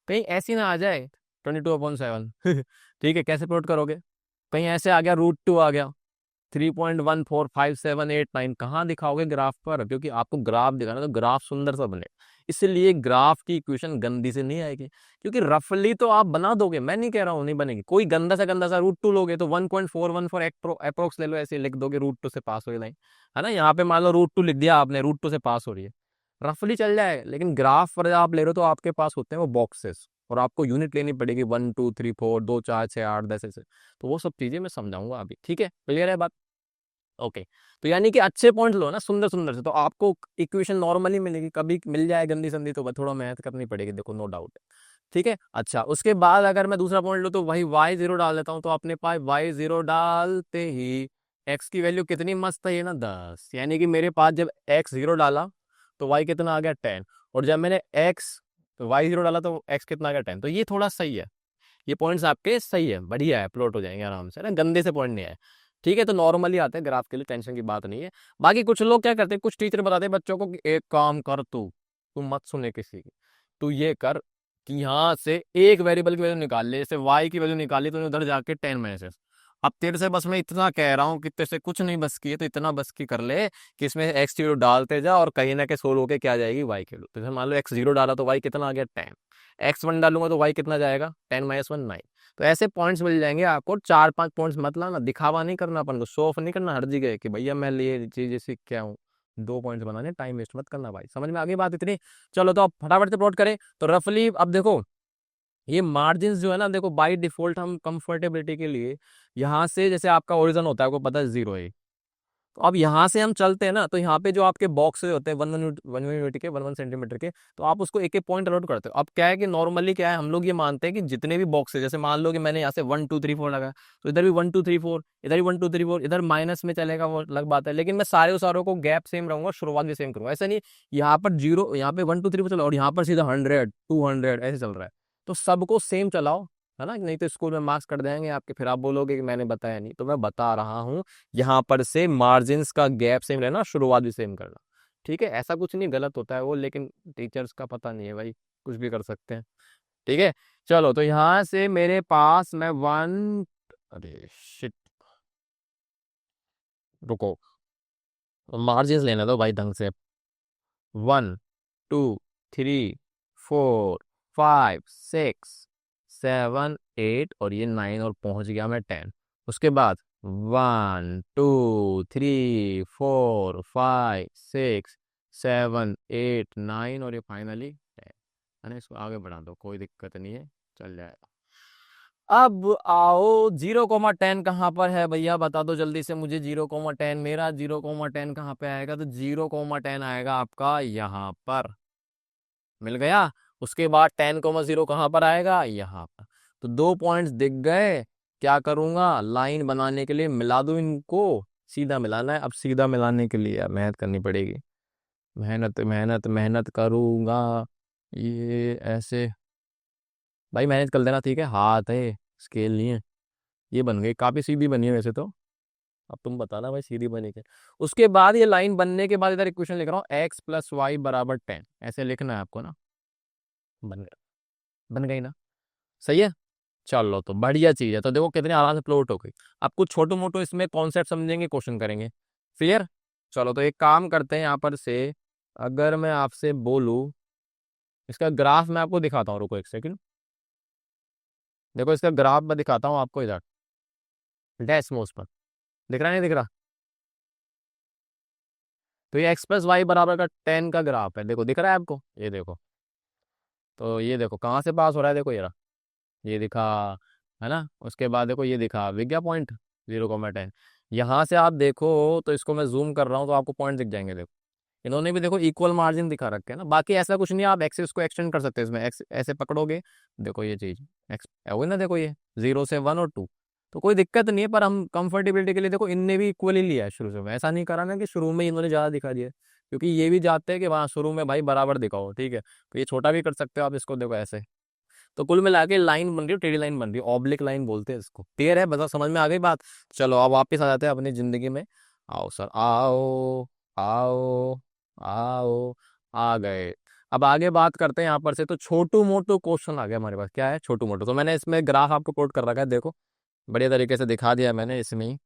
कहीं ऐसी ना आ जाए 22/7। ठीक है, कैसे प्लॉट करोगे? कहीं ऐसे आ गया √2 आ गया, 3.145789, कहाँ दिखाओगे? ग्राफ पर, क्योंकि आपको ग्राफ दिखाना, तो ग्राफ सुंदर सा बने। इसलिए ग्राफ की इक्वेशन गंदी से नहीं आएगी, क्योंकि रफली तो आप बना दोगे, मैं नहीं कह रहा हूं नहीं बनेगी। कोई गंदा सा √2 लोगे तो 1.414 अप्रोक्स ले लो, ऐसे लिख दोगे, √2 से पास हो लाइन, है ना। यहाँ पे मान लो √2 लिख दिया आपने, √2 से पास हो रही है, रफली चल जाए। लेकिन ग्राफ पर जब आप ले रहे हो तो आपके पास होते हैं वो बॉक्सेस, और आपको यूनिट लेनी पड़ेगी, 1 2 3 4 2 4 6 8 10 ऐसे। तो वो सब चीजें मैं समझाऊंगा अभी, ठीक है? क्लियर है बात? ओके। तो यानी कि अच्छे पॉइंट लो ना, सुंदर सुंदर से, तो आपको इक्वेशन नॉर्मली मिलेगी। कभी मिल जाए गंदी संदी तो थोड़ा मेहनत करनी पड़ेगी, देखो, नो डाउट है। ठीक है, अच्छा, उसके बाद अगर मैं दूसरा पॉइंट लूँ तो वही y0 डाल देता हूँ, तो अपने पास y0 डालते ही x की वैल्यू कितनी मस्त है, ये ना 10। यानी कि मेरे पास जब x0 डाला तो y कितना आ गया? 10। और जब मैंने x तो y0 डाला तो x कितना आ गया? 10। तो ये थोड़ा सही है, ये पॉइंट्स आपके सही है, बढ़िया है, प्लॉट हो जाएंगे आराम से ना, गंदे से पॉइंट नहीं है। ठीक है, तो नॉर्मली आते हैं ग्राफ के लिए, टेंशन की बात नहीं है। बाकी कुछ लोग क्या करते हैं, कुछ टीचर बताते हैं बच्चों को कि एक काम कर, तू मत सुने किसी की, तू ये कर कि यहाँ से एक वेरिएबल की वैल्यू निकाल ले, जैसे वाई की वैल्यू निकाली तो उधर जाके 10 - अब तेरे से बस मैं इतना कह रहा हूँ कि तेरे से कुछ नहीं बस की है, तो इतना बस की कर ले कि इसमें एक्स जीरो डालते जा, और कहीं ना कहीं सोल्व होके क्या जाएगी? वाई की वैल्यू। तो जैसे मान लो x0 डाला तो वाई कितना आ गया? 10। x1 डालूंगा तो वाई कितना जाएगा? 10 - 1 9। तो ऐसे पॉइंट्स मिल जाएंगे आपको, 4 5 पॉइंट्स मत लाना, दिखावा नहीं करना, अपन को शो ऑफ नहीं करना हर जगह कि भैया मैं ये चीज सीख के आऊँ। 2 पॉइंट्स बनाने, टाइम वेस्ट मत करना भाई, समझ में आ गई बात इतनी? चलो तो अब फटाफट से प्लॉट करें। तो रफली अब देखो, ये मार्जिन जो है ना, देखो बाय डिफॉल्ट हम कंफर्टेबिलिटी के लिए यहाँ से, जैसे आपका ओरिजिन होता है, आपको पता है 0 है, तो अब यहाँ से हम चलते हैं ना, तो यहाँ पे जो आपके बॉक्स होते हैं 1 1 यूनिट के, 1 1 सेंटीमीटर के, तो आप उसको एक एक पॉइंट अलॉट करते हो। अब क्या है कि नॉर्मली क्या है, हम लोग ये मानते हैं कि जितने भी बॉक्स है, जैसे मान लो कि मैंने यहाँ से 1 2 3 4 लगा, तो इधर भी 1 2 3 4, इधर भी 1 2 3 4, इधर माइनस में चलेगा, वो अलग बात है। लेकिन मैं सारों को गैप सेम रहूंगा, शुरुआत भी सेम करूंगा, ऐसा नहीं यहाँ पर 0, यहाँ पे 1 2 3 4 चला और यहाँ पर सीधा 100 200 ऐसे चल रहा है। तो सबको सेम चलाओ, है ना, नहीं तो स्कूल में मार्क्स कट जाएंगे आपके, फिर आप बोलोगे कि मैंने बताया नहीं। तो मैं बता रहा हूँ, यहाँ पर से मार्जिन का गैप सेम रहना, शुरुआत भी सेम करना। ठीक है, ऐसा कुछ नहीं गलत होता है वो, लेकिन टीचर्स का पता नहीं है भाई, कुछ भी कर सकते हैं। ठीक है, चलो तो यहाँ से मेरे पास मैं अरे शिट, रुको, मार्जिन लेने दो भाई ढंग से। 1 2 3 4 5 6 7 8 और ये 9, और पहुंच गया मैं 10। उसके बाद 1 2 3 4 5 6 7 8 9 और ये फाइनली 10, है ना। इसको आगे बढ़ा दो, कोई दिक्कत नहीं है, चल जाएगा। अब आओ, 0 10 कहाँ पर है भैया, बता दो जल्दी से मुझे। 0 10, मेरा 0 10 कहाँ पे आएगा? तो 0 10 आएगा आपका यहाँ पर, मिल गया। उसके बाद 10 0 कहाँ पर आएगा? यहाँ पर। तो 2 पॉइंट्स दिख गए। क्या करूंगा? लाइन बनाने के लिए मिला दूं इनको, सीधा मिलाना है। अब सीधा मिलाने के लिए यार मेहनत करनी पड़ेगी, मेहनत मेहनत मेहनत करूंगा। ये ऐसे, भाई मैनेज कर देना, ठीक है, हाथ है, स्केल नहीं है। ये बन गई, काफी सीधी बनी है वैसे तो। अब तुम बताना भाई सीधी बनी क्या। उसके बाद ये लाइन बनने के बाद इधर इक्वेशन लिख रहा हूँ, x + y = 10, ऐसे लिखना है आपको ना। बन गया, बन गई ना, सही है। चलो तो बढ़िया चीज है, तो देखो कितने आराम से प्लॉट हो गई। अब कुछ छोटो मोटो इसमें कॉन्सेप्ट समझेंगे, क्वेश्चन करेंगे, क्लियर। चलो तो एक काम करते हैं, यहाँ पर से अगर मैं आपसे बोलूं, इसका ग्राफ मैं आपको दिखाता हूँ, रुको एक सेकंड। देखो इसका ग्राफ मैं दिखाता हूँ आपको, इधर डैश मोस पर दिख रहा, नहीं दिख रहा? तो ये x + y = 10 का ग्राफ है, देखो दिख रहा है आपको, ये देखो। तो ये देखो कहाँ से पास हो रहा है, देखो ये दिखा, है ना। उसके बाद देखो ये दिखा विज्ञा पॉइंट, 0 10। यहाँ से आप देखो, तो इसको मैं जूम कर रहा हूँ तो आपको पॉइंट दिख जाएंगे, देखो इन्होंने भी देखो इक्वल मार्जिन दिखा रखे हैं ना, बाकी ऐसा कुछ नहीं है, आप एक्सिस को एक्सटेंड कर सकते हैं इसमें, एक्स ऐसे पकड़ोगे, देखो ये चीज एक्स वही ना, देखो ये 0 से 1 और 2, तो कोई दिक्कत नहीं है। पर हम कंफर्टेबिलिटी के लिए देखो इनने भी इक्वली लिया है शुरू से, ऐसा नहीं करा ना कि शुरू में इन्होंने ज्यादा दिखा दिया, क्योंकि ये भी चाहते हैं कि वहाँ शुरू में भाई बराबर दिखाओ, ठीक है, तो ये छोटा भी कर सकते हो आप इसको, देखो ऐसे। तो कुल मिला के लाइन बन रही है, टेढ़ी लाइन बन रही है, ऑब्लिक लाइन बोलते हैं इसको। क्लियर है, बता समझ में आ गई बात। चलो अब वापिस आ जाते हैं अपनी जिंदगी में। आओ सर आओ, आओ, आओ, आ गए। अब आगे बात करते हैं यहाँ पर से, तो छोटू मोटू क्वेश्चन आ गया हमारे पास। क्या है छोटू मोटू? तो मैंने इसमें ग्राफ आपको कोट कर रखा है, देखो बढ़िया तरीके से दिखा दिया मैंने इसमें ही।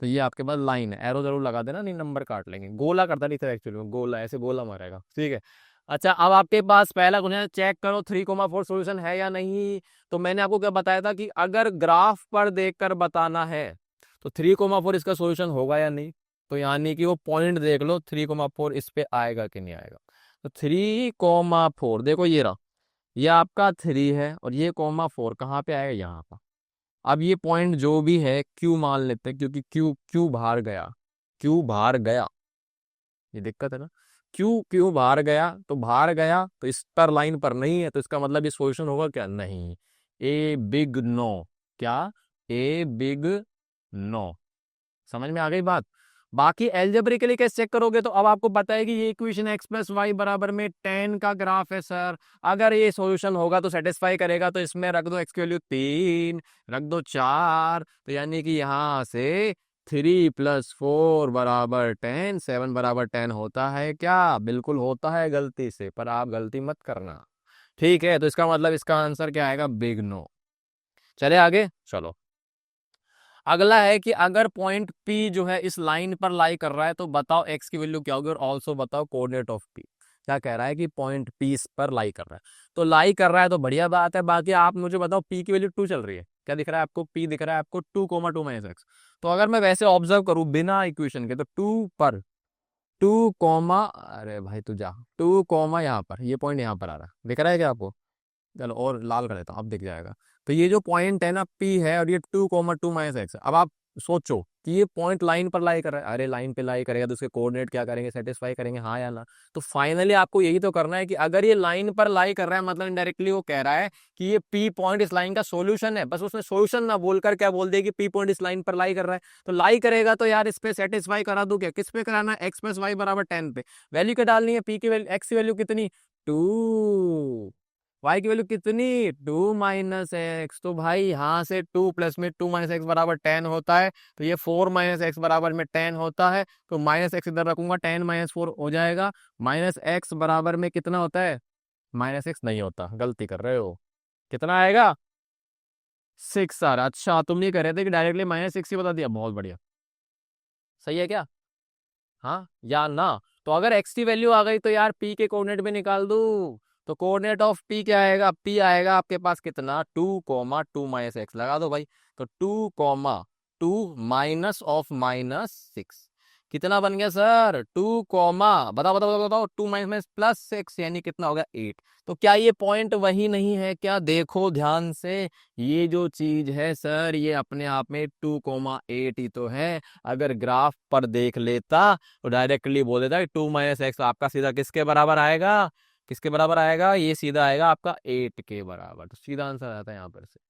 तो ये आपके पास लाइन है, एरो जरूर लगा देना, नहीं नंबर काट लेंगे। गोला करता नहीं था एक्चुअली में, गोला ऐसे गोला मारेगा, ठीक है। अच्छा अब आपके पास पहला क्वेश्चन, चेक करो 3,4 सॉल्यूशन है या नहीं। तो मैंने आपको क्या बताया था कि अगर ग्राफ पर देखकर बताना है तो 3,4 इसका सॉल्यूशन होगा या नहीं। तो यानी कि वो पॉइंट देख लो 3,4 इस पे आएगा कि नहीं आएगा। तो 3,4 देखो ये रहा, ये आपका 3 है और ये कॉमा 4 कहाँ पे आएगा, यहाँ पर। अब ये पॉइंट जो भी है क्यू मान लेते हैं, क्योंकि क्यू क्यू बाहर गया, क्यू बाहर गया, ये दिक्कत है ना। क्यू क्यू बाहर गया, तो बाहर गया तो इस पर लाइन पर नहीं है, तो इसका मतलब ये सॉल्यूशन होगा क्या, नहीं। ए बिग नो, क्या, ए बिग नो। समझ में आ गई बात। बाकी एल्जेब्रिकली कैसे चेक करोगे, तो अब आपको पता है कि ये इक्वेशन एक्स प्लस वाई बराबर में 10 का ग्राफ है सर। अगर ये सॉल्यूशन होगा तो सेटिस्फाई करेगा, तो इसमें रख दो एक्स की वैल्यू 3, रख दो 4, तो यानी कि यहाँ से 3+4 बराबर 10, 7 बराबर 10 होता है क्या? बिल्कुल होता है गलती से, पर आप गलती मत करना, ठीक है। तो इसका मतलब इसका आंसर क्या आएगा, बिग नो। चले आगे, चलो। अगला है कि अगर पॉइंट P जो है इस लाइन पर लाई कर रहा है, तो बताओ x की वैल्यू क्या होगी, और ऑल्सो बताओ कोऑर्डिनेट ऑफ P। क्या कह रहा है कि पॉइंट P इस पर लाई कर रहा है, तो लाई कर रहा है तो बढ़िया बात है। बाकी आप मुझे बताओ P की वैल्यू 2 चल रही है, क्या दिख रहा है आपको, P दिख रहा है आपको 2,2 - x। तो अगर मैं वैसे ऑब्जर्व करूं बिना इक्वेशन के, तो 2 पर 2 कॉमा, अरे भाई तू जा, 2 कॉमा यहाँ पर, ये पॉइंट यहाँ पर आ रहा है, दिख रहा है क्या आपको? चलो और लाल कर देता हूँ, अब दिख जाएगा। तो ये जो पॉइंट है ना P है, और ये 2,2 - x। अब आप सोचो कि ये पॉइंट लाइन पर लाई कर रहा है, अरे लाइन पे लाई करेगा तो उसके कोऑर्डिनेट क्या करेंगे, सेटिस्फाई करेंगे, हाँ या ना। तो फाइनली आपको यही तो करना है कि अगर ये लाइन पर लाई कर रहा है, मतलब इनडायरेक्टली वो कह रहा है कि ये P पॉइंट इस लाइन का सोल्यूशन है। बस उसने सोल्यूशन ना बोलकर क्या बोल दिया कि P पॉइंट इस लाइन पर लाई कर रहा है, तो लाई करेगा तो यार इस पे सेटिस्फाई करा दूं क्या, किस पे कराना है, x प्लस वाई बराबर 10 पे। वैल्यू क्या डालनी है, P की वैल्यू, x की वैल्यू कितनी, 2, y की वैल्यू कितनी, 2 - x। तो भाई यहाँ से 2 प्लस में 2 - x बराबर 10 होता है, तो ये 4 - x बराबर में 10 होता है। तो -x इधर रखूंगा, 10 - 4 हो जाएगा। -x बराबर में कितना होता है, -x नहीं होता, गलती कर रहे हो। कितना आएगा, 6 आ रहा। अच्छा तुम ये कह रहे थे कि डायरेक्टली -6 ही बता दिया, बहुत बढ़िया, सही है क्या, हाँ या ना। तो अगर x की वैल्यू आ गई तो यार p के कोऑर्डिनेट भी निकाल दूं। तो कोऑर्डिनेट ऑफ p क्या आएगा, p आएगा आपके पास कितना, 2,2 - x लगा दो भाई। तो 2,2 माइनस ऑफ -6 कितना बन गया सर, 2, बताओ बताओ बताओ बताओ, 2 माइनस प्लस 6 यानी कितना हो गया, 8। तो क्या ये पॉइंट वही नहीं है क्या, देखो ध्यान से। ये जो चीज है सर, ये अपने आप में 2,8 ही तो है। अगर ग्राफ पर देख लेता तो डायरेक्टली बोल देता कि 2 - x आपका सीधा किसके बराबर आएगा, किसके बराबर आएगा, ये सीधा आएगा आपका 8 के बराबर। तो सीधा आंसर आता है यहाँ पर से।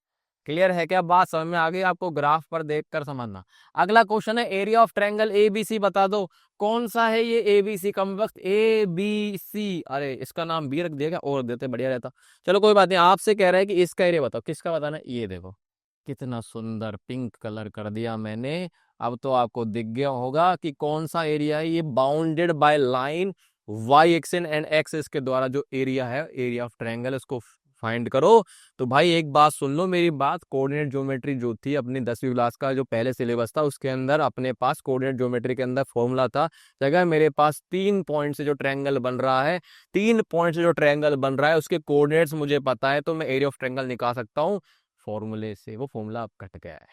क्लियर है क्या बात, समझ में आ गई आपको, ग्राफ पर देखकर समझना। अगला क्वेश्चन है, एरिया ऑफ ट्रायंगल एबीसी बता दो। कौन सा है ये एबीसी, कम वक्त एबीसी, अरे इसका नाम बी रख दिया क्या, और देते बढ़िया रहता। चलो कोई बात नहीं, आपसे कह रहा है कि इसका एरिया बताओ, किसका बताना है, ये देखो कितना सुंदर पिंक कलर कर दिया मैंने। अब तो आपको दिख गया होगा कि कौन सा एरिया है, ये bounded by line Y axis and axis के द्वारा जो एरिया है, एरिया ऑफ ट्रायंगल, इसको फाइंड करो। तो भाई एक बात सुन लो मेरी बात, कोऑर्डिनेट ज्योमेट्री जो थी अपनी 10वीं क्लास का जो पहले सिलेबस था, उसके अंदर अपने पास कोऑर्डिनेट ज्योमेट्री के अंदर फॉर्मूला था। जगह मेरे पास 3 पॉइंट से जो ट्रायंगल बन रहा है, 3 पॉइंट से जो ट्रायंगल बन रहा है उसके कोऑर्डिनेट्स मुझे पता है, तो मैं एरिया ऑफ ट्रायंगल निकाल सकता हूँ फॉर्मूले से। वो फॉर्मूला अब कट गया है,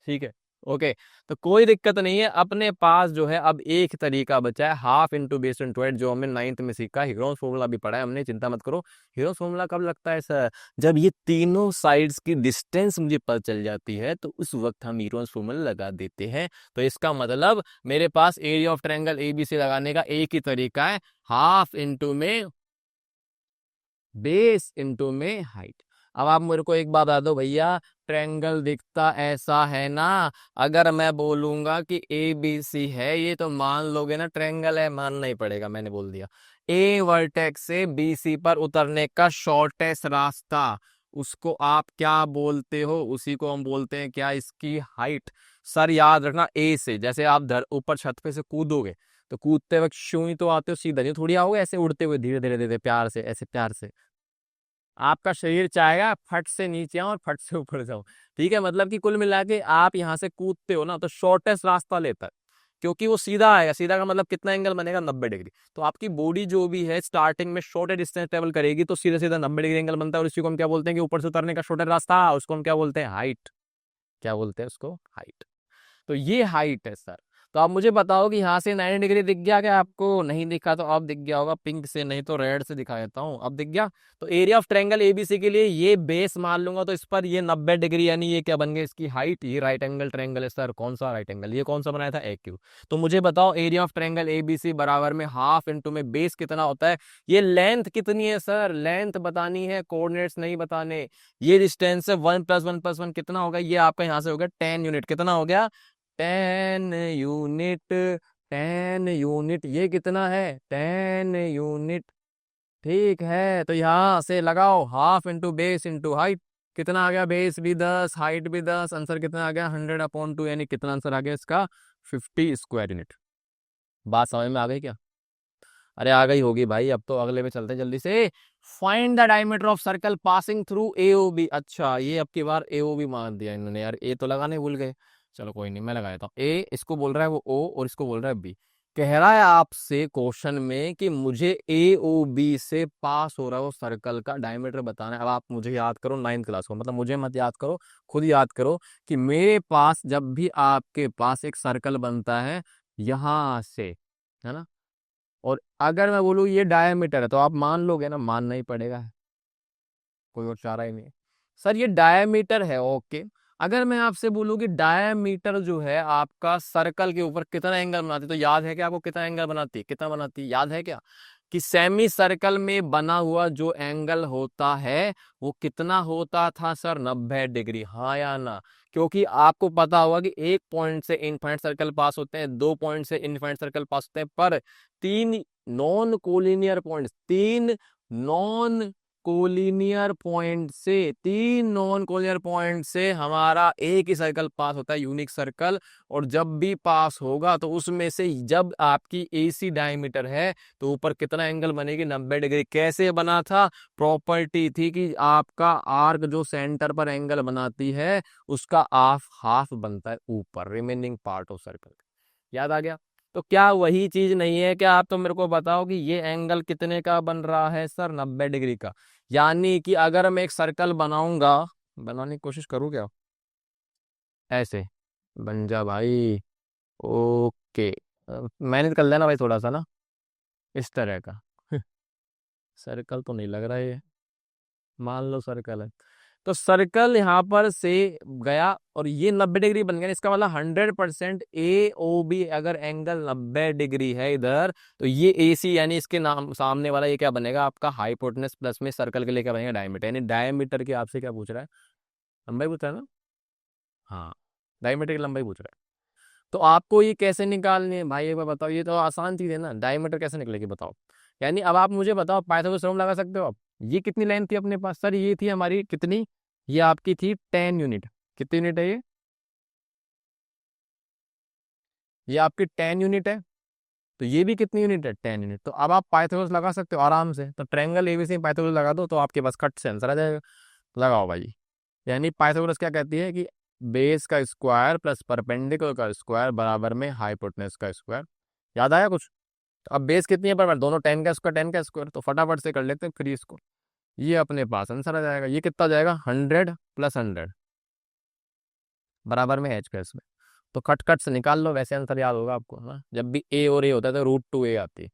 ठीक है। ओके, तो कोई दिक्कत नहीं है। अपने पास जो है अब एक तरीका बचा है, half into base into height, जो हमने 9th में सीखा। हीरोस फॉर्मूला भी पढ़ा है हमने, चिंता मत करो। हीरोस फॉर्मूला कब लगता है सर? जब ये तीनों साइड्स की डिस्टेंस मुझे पता चल जाती है, तो उस वक्त हम हीरोस फॉर्मूला लगा देते हैं। तो इसका मतलब मेरे पास एरिया ऑफ ट्रायंगल एबीसी लगाने का एक ही तरीका है, हाफ इंटू में बेस इंटू में हाइट। अब आप मेरे को एक बात बता दो भैया, ट्रायंगल दिखता ऐसा है ना? अगर मैं बोलूंगा कि ए बी सी है ये, तो मान लोगे ना ट्रायंगल है? मानना ही पड़ेगा, मैंने बोल दिया। ए वर्टेक्स से बी सी पर उतरने का शॉर्टेस्ट रास्ता, उसको आप क्या बोलते हो? उसी को हम बोलते हैं क्या? इसकी हाइट। सर याद रखना, ए से जैसे आप ऊपर छत पे से कूदोगे, तो कूदते वक्त शू ही तो आते हो, सीधा नहीं थोड़ी आओगे, ऐसे उड़ते हुए धीरे धीरे धीरे प्यार से, ऐसे प्यार से। आपका शरीर चाहेगा फट से नीचे आऊं और फट से ऊपर जाऊं। ठीक है, मतलब कि कुल मिला के आप यहाँ से कूदते हो ना, तो शॉर्टेस्ट रास्ता लेता है, क्योंकि वो सीधा आएगा। सीधा का मतलब कितना एंगल बनेगा? 90 डिग्री। तो आपकी बॉडी जो भी है स्टार्टिंग में शॉर्टेस्ट डिस्टेंस ट्रेवल करेगी, तो सीधा सीधा 90 डिग्री एंगल बनता है। और इसी को हम क्या बोलते हैं? कि ऊपर से उतरने का शॉर्टेस्ट रास्ता, उसको हम क्या बोलते हैं? हाइट। क्या बोलते हैं उसको? हाइट। तो ये हाइट है सर। तो आप मुझे बताओ कि यहाँ से 90 डिग्री दिख गया क्या आपको? नहीं दिखा तो अब दिख गया होगा पिंक से, नहीं तो रेड से दिखा देता हूँ। अब दिख गया। तो एरिया ऑफ ट्रायंगल एबीसी के लिए ये बेस मान लूंगा, तो इस पर ये 90 डिग्री, यानी ये क्या बन गया? इसकी हाइट। ये राइट एंगल ट्रायंगल है सर। कौन सा राइट एंगल? ये कौन सा बनाया था? ए क्यू। तो मुझे बताओ एरिया ऑफ ट्रायंगल एबीसी बराबर में हाफ इंटू में बेस कितना होता है? ये लेंथ कितनी है सर? लेंथ बतानी है, कोऑर्डिनेट्स नहीं बताने। ये डिस्टेंस है 1 + 1 + 1 कितना होगा? ये आपका यहाँ से हो गया 10 यूनिट। कितना हो गया? 10 यूनिट। 10 यूनिट, ये कितना है? 10 यूनिट। ठीक है, तो यहां से लगाओ half into base into height. कितना आ गया? बेस भी 10, हाइट भी 10, आंसर कितना आ गया? 100/2, यानी कितना आंसर आ गया इसका? 50 स्क्वायर यूनिट। बात समझ में आ गई क्या? अरे आ गई होगी भाई। अब तो अगले पे चलते हैं जल्दी से। Find the diameter of circle passing through AOB. अच्छा, ये अब की बार एओबी मान दिया इन्होंने यार, ए तो लगाने भूल गए। चलो कोई नहीं, मैं लगा देता हूँ। ए इसको बोल रहा है वो ओ, और इसको बोल रहा है बी। कह रहा है आपसे क्वेश्चन में कि मुझे ए ओ बी से पास हो रहा है वो सर्कल का डायमीटर बताना है। अब आप मुझे याद करो 9th क्लास को, मतलब मुझे मत याद करो, खुद याद करो कि मेरे पास जब भी आपके पास एक सर्कल बनता है यहां से, है ना, और अगर मैं बोलूँ ये डायमीटर है, तो आप मान लोगे ना? मानना ही पड़ेगा, कोई और चारा ही नहीं है। सर ये डायमीटर है, ओके। अगर मैं आपसे बोलूँ कि डायमीटर जो है आपका सर्कल के ऊपर कितना एंगल बनाती है, तो याद है कि आपको कितना एंगल बनाती है? कितना बनाती है याद है क्या? कि सेमी सर्कल में बना हुआ जो एंगल होता है वो कितना होता था सर? 90 डिग्री। हाँ या ना? क्योंकि आपको पता होगा कि एक पॉइंट से इनफाइनाइट सर्कल पास होते हैं, 2 पॉइंट से इनफाइनाइट सर्कल पास होते हैं, पर तीन नॉन कोलिनियर पॉइंट से, 3 नॉन कोलिनियर पॉइंट से हमारा एक ही सर्कल पास होता है, यूनिक सर्कल। और जब भी पास होगा तो उसमें से जब आपकी एसी डायमीटर है, तो ऊपर कितना एंगल बनेगी? 90 डिग्री। कैसे बना था? प्रॉपर्टी थी कि आपका आर्क जो सेंटर पर एंगल बनाती है, उसका हाफ हाफ बनता है ऊपर, रिमेनिंग पार्ट ऑफ सर्कल। याद आ गया? तो क्या वही चीज नहीं है? क्या आप तो मेरे को बताओ कि ये एंगल कितने का बन रहा है सर? 90 डिग्री का। यानी कि अगर मैं एक सर्कल बनाऊंगा, बनाने की कोशिश करूँ क्या? ऐसे बन जा भाई। ओके, मैनेज कर लेना भाई थोड़ा सा ना, इस तरह का। सर्कल तो नहीं लग रहा है ये, मान लो सर्कल है। तो सर्कल यहाँ पर से गया और ये 90 डिग्री बन गया। इसका मतलब 100% ए ओ बी अगर एंगल 90 डिग्री है इधर, तो ये ए सी, यानी इसके नाम सामने वाला ये क्या बनेगा? आपका हाइपोटेनस प्लस में सर्कल के लिए क्या बनेगा? डायमीटर। यानी डायमीटर की आपसे क्या पूछ रहा है? लंबाई पूछ रहा है ना? हाँ, डायमीटर की लंबाई पूछ रहा है। तो आपको ये कैसे निकालनी है भाई? एक बार बताओ, ये तो आसान चीज है ना। डायमीटर कैसे निकलेगी बताओ? यानी अब आप मुझे बताओ, पाइथागोरस थ्योरम लगा सकते हो आप? ये कितनी लेंथ थी अपने पास सर? ये थी हमारी कितनी? ये आपकी थी 10 यूनिट। कितनी यूनिट है ये? ये आपकी 10 यूनिट है। तो ये भी कितनी यूनिट है? 10 यूनिट। तो अब आप पाइथागोरस लगा सकते हो आराम से। तो ट्रायंगल एबीसी में पाइथागोरस लगा दो, तो आपके पास खट से आंसर आ जाएगा। लगाओ भाई। यानी पाइथागोरस क्या कहती है कि बेस का स्क्वायर प्लस परपेंडिकुलर का स्क्वायर बराबर में हाइपोटेनस का स्क्वायर। याद आया कुछ? तो अब बेस कितनी है पर दोनों 10 का स्क्वायर 10 का स्क्वायर, तो फटाफट से कर लेते हैं फिर इसको। ये अपने पास आंसर आ जाएगा। ये कितना जाएगा? 100 + 100 बराबर में एच का इसमें। तो खट खट से निकाल लो, वैसे आंसर याद होगा आपको ना। जब भी ए और ए होता है तो √2a आती है।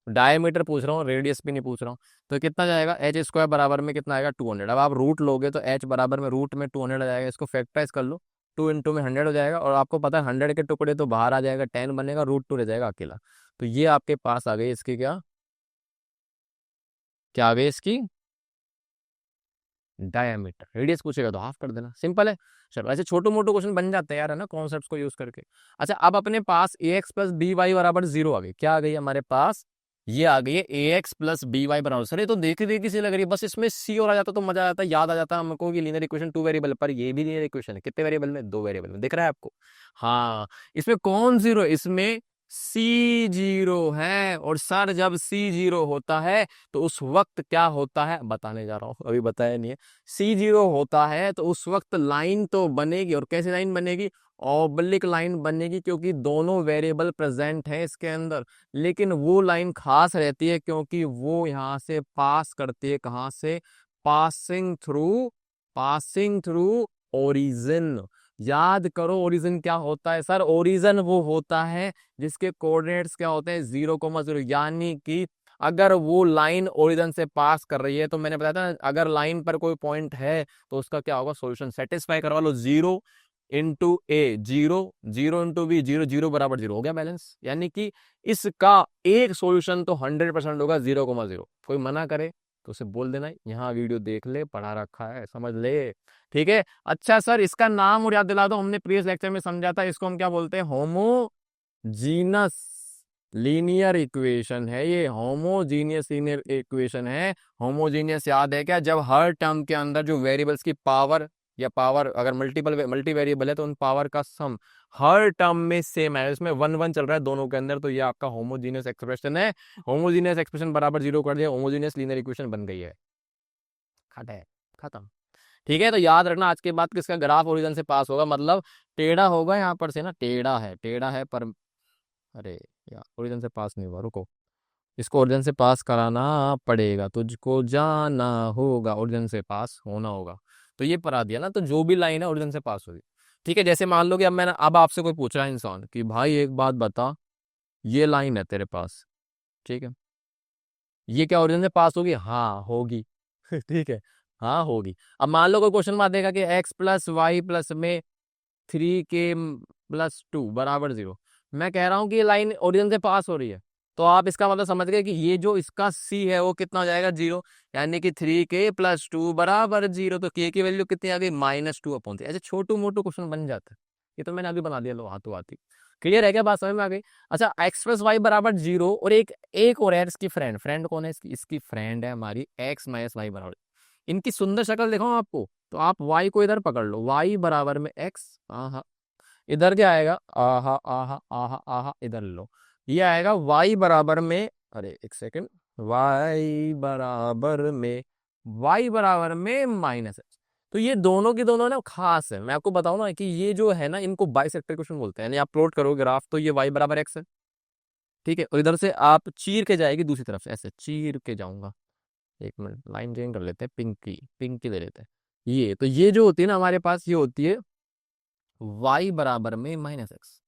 डायमीटर पूछ रहा हूँ, रेडियस भी नहीं पूछ रहा हूँ। तो कितना जाएगा, एच स्क्वायर बराबर में कितना आएगा 200। अब आप रूट लोगे तो एच बराबर में रूट में 200 आ जाएगा, इसको फैक्टराइज कर लो, 2 × में 100 हो जाएगा, और आपको पता है 100 के टुकड़े तो बाहर आ जाएगा, 10 बनेगा, √2 रह जाएगा अकेला। तो ये आपके पास आ गई इसकी क्या क्या आ गई इसकी डायमीटर। रेडियस पूछेगा तो हाफ कर देना, सिंपल है। चलो ऐसे छोटे मोटे क्वेश्चन बन जाते हैं यार, है ना, कॉन्सेप्ट्स को यूज करके। अच्छा, अब अपने पास ax + by बराबर 0 आ गई। क्या आ गई हमारे पास, ये आ गई है ax + by बराबर। सर ये तो देखी देखी सी लग रही है, बस इसमें c और आ जाता तो मजा आ जाता, याद आ जाता हमको कि लीनियर इक्वेशन 2 वेरिएबल। पर ये भी लीनियर इक्वेशन है, कितने वेरिएबल में, 2 वेरिएबल में, दिख रहा है आपको। हाँ, इसमें कौन जीरो है, इसमें c0 है। और सर जब c0 होता है तो उस वक्त क्या होता है बताने जा रहा हूं, अभी बताया नहीं है। c0 होता है तो उस वक्त लाइन तो बनेगी, और कैसी लाइन बनेगी, ऑब्लिक लाइन बनेगी, क्योंकि दोनों वेरिएबल प्रेजेंट हैं इसके अंदर। लेकिन वो लाइन खास रहती है क्योंकि वो यहां से पास करती है, कहां से, पासिंग थ्रू ओरिजिन। याद करो ओरिजिन क्या होता है सर, ओरिजिन वो होता है जिसके कोऑर्डिनेट्स क्या होते हैं 0,0, यानी कि अगर वो लाइन ओरिजिन से पास कर रही है, तो मैंने बताया था अगर लाइन पर कोई पॉइंट है तो उसका क्या होगा, सॉल्यूशन सेटिस्फाई करवा लो। 0 × a 0, 0 × b 0, 0 बराबर 0 हो गया बैलेंस। यानी कि इसका एक सॉल्यूशन तो 100% होगा 0,0। कोई मना करे तो उसे बोल देना यहाँ वीडियो देख ले, पढ़ा रखा है, समझ ले। ठीक है। अच्छा सर, इसका नाम और याद दिला दो, हमने प्रीवियस लेक्चर में समझा था, इसको हम क्या बोलते हैं, होमोजीनस लीनियर इक्वेशन है ये, होमोजीनियस लीनियर इक्वेशन है। होमोजीनियस याद है क्या, जब हर टर्म के अंदर जो वेरिएबल्स की पावर, या पावर अगर मल्टी वेरिएबल है तो उन पावर का सम हर टर्म में सेम है, इसमें 1 1 चल रहा है दोनों के अंदर, तो ये आपका होमोजीनियस एक्सप्रेशन है। होमोजीनियस एक्सप्रेशन बराबर 0 कर दिया, होमोजीनियस लीनियर इक्वेशन बन गई है, खट है, खत्म। ठीक है, तो याद रखना आज के बाद किसका ग्राफ ओरिजिन से पास होगा, मतलब टेढ़ा होगा यहाँ पर से ना, टेढ़ा है पर, अरे यार ओरिजिन से पास नहीं हुआ, रुको, इसको ओरिजिन से पास कराना पड़ेगा, तुझको जाना होगा, ओरिजिन से पास होना होगा। तो ये पढ़ा दिया ना, तो जो भी लाइन है ओरिजिन से पास होगी। ठीक है, जैसे मान लो कि अब आपसे कोई पूछ रहा है इंसान कि भाई एक बात बता, ये लाइन है तेरे पास, ठीक है, ये क्या ओरिजिन से पास होगी, हाँ होगी। ठीक है, हाँ होगी। अब मान लो कोई क्वेश्चन में देगा कि x + y+ में 3k + 2 बराबर 0, मैं कह रहा हूं कि ये लाइन ओरिजिन से पास हो रही है, तो आप इसका मतलब समझ गए कि ये जो इसका c है वो कितना हो जाएगा, 0, यानी कि 3k + 2 बराबर 0। तो k की वैल्यू कितनी आ गई, -2/3। ऐसे छोटू मोटू क्वेश्चन बन जाता है, ये तो मैंने अभी बना दिया, लो हाथों हाथी। क्लियर है क्या, बात समझ में आ गई। अच्छा, x + y बराबर 0, और एक और है इसकी फ्रेंड कौन है, इसकी फ्रेंड है हमारी x - y बराबर। इनकी सुंदर शक्ल दिखाऊं आपको, तो आप y को इधर पकड़ लो, y बराबर में x, आहा, इधर क्या आएगा, आहा आहा आहा आहा, इधर लो, ये आएगा y बराबर में, अरे एक सेकंड, y बराबर में -x। तो ये दोनों की दोनों ना खास है, मैं आपको बताऊं ना कि ये जो है ना, इनको बाइसेक्टर क्वेश्चन बोलते हैं। यानी आप प्लॉट करोगे ग्राफ, तो ये y बराबर x है, ठीक है, और इधर से आप चीर के जाएगी दूसरी तरफ से, ऐसे चीर के जाऊंगा, एक मिनट लाइन चेंज कर लेते हैं, पिंकी ले लेते हैं। ये तो ये जो होती है ना हमारे पास, ये होती है y बराबर में -x।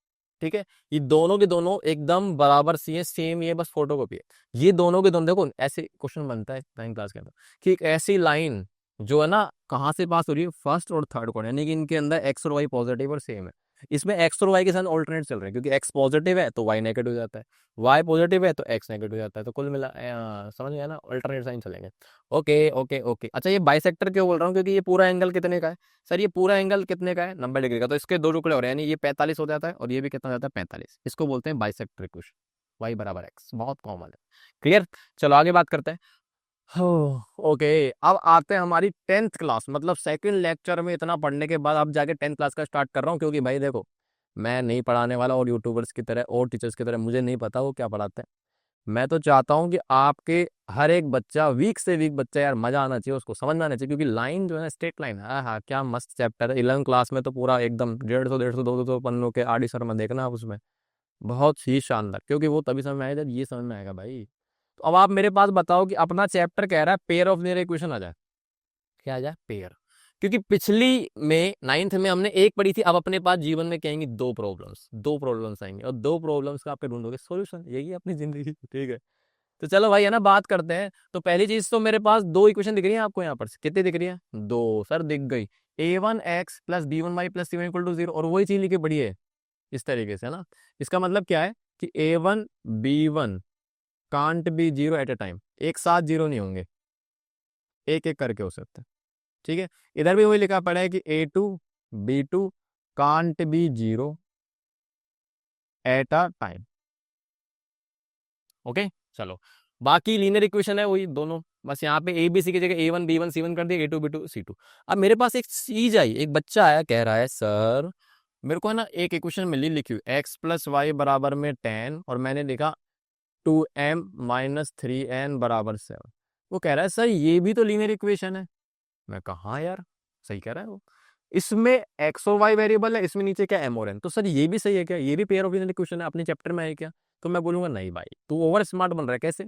ठीक है, ये दोनों के दोनों एकदम बराबर सी है, सेम, ये बस फोटो कॉपी है। ये दोनों के दोनों, देखो ऐसे क्वेश्चन बनता है 9th क्लास के अंदर कि एक ऐसी लाइन जो है ना कहाँ से पास हो रही है, फर्स्ट और थर्ड कोण, यानी कि इनके अंदर x और y पॉजिटिव और सेम है। इसमें x और y के साथ ऑल्टरनेट चल रहे हैं, क्योंकि x पॉजिटिव है तो y नेगेटिव हो जाता है, y पॉजिटिव है तो x नेगेटिव हो जाता है, तो कुल मिला समझ गया ना, अल्टरनेट साइन चलेंगे। Okay okay okay. अच्छा, ये बाइसेक्टर क्यों बोल रहा हूँ, क्योंकि ये पूरा एंगल कितने का है, सर ये पूरा एंगल कितने का है, 90 डिग्री का, तो इसके दो टुकड़े हो रहे हैं, यानी ये 45 हो जाता है और ये भी कितना हो जाता है, 45। इसको बोलते हैं बाइसेक्टर इक्वेशन, y बराबर x, बहुत कॉमन है। क्लियर, चलो आगे बात करते हैं। हो, ओके, अब आते हैं हमारी 10th क्लास, मतलब सेकंड लेक्चर में इतना पढ़ने के बाद अब जाके 10th क्लास का स्टार्ट कर रहा हूँ, क्योंकि भाई देखो मैं नहीं पढ़ाने वाला, और यूट्यूबर्स की तरह और टीचर्स की तरह मुझे नहीं पता वो क्या पढ़ाते हैं। मैं तो चाहता हूँ कि आपके हर एक बच्चा, वीक से वीक बच्चा, यार मजा आना चाहिए, उसको समझ में आना चाहिए, क्योंकि लाइन जो है स्ट्रेट लाइन, हाँ हाँ क्या मस्त चैप्टर है। 11th क्लास में तो पूरा एकदम 150 200 पन्नों के आड़ी शर्मा देखना आप उसमें, बहुत ही शानदार, क्योंकि वो तभी समझ में आएगा जब ये समझ में आएगा भाई। तो अब आप मेरे पास बताओ कि अपना चैप्टर कह रहा है पेयर ऑफ लीनियर इक्वेशन आ जाए, क्या आ जाए, पेयर। क्योंकि पिछली में 9th में हमने एक पढ़ी थी, अब अपने पास जीवन में कहेंगे दो प्रॉब्लम्स आएंगे और दो प्रॉब्लम्स का आपके ढूंढोगे सॉल्यूशन। यही है अपनी जिंदगी, ठीक है। तो चलो भाई है ना, बात करते हैं। तो पहली चीज तो मेरे पास दो इक्वेशन दिख रही है आपको यहाँ पर, कितनी दिख रही है? दो सर, दिख गई। a1x plus b1y plus c1 equal to 0, और वही चीज लिखी पड़ी है इस तरीके से, है ना। इसका मतलब क्या है कि a1 b1 can't be zero at a time, एक साथ जीरो नहीं होंगे, एक एक करके हो सकते हैं, ठीक है। इधर भी वही लिखा पड़ा है कि a2 b2 can't be zero at a time. Okay, चलो। बाकी लीनियर इक्वेशन है वही दोनों, बस यहाँ पे ए बी सी की जगह a1 b1 c1 कर दिया, a2 b2 c2। अब मेरे पास एक चीज आई, एक बच्चा आया, कह रहा है सर मेरे को है ना एक इक्वेशन मिली, लिखी हुई x प्लस वाई बराबर में 10 और मैंने लिखा 2m माइनस 3n बराबर 7। वो कह रहा है सर ये भी तो लीनियर इक्वेशन है। मैं कहा हाँ यार, सही कह रहा है वो, इसमें एक्स और वाई वेरिएबल है, इसमें नीचे क्या एम और एन, तो सर ये भी सही है क्या, ये भी पेयर ऑफ लीनियर इक्वेशन है, अपने चैप्टर में है क्या? तो मैं बोलूंगा नहीं भाई, तू ओवर स्मार्ट बन रहा है। कैसे?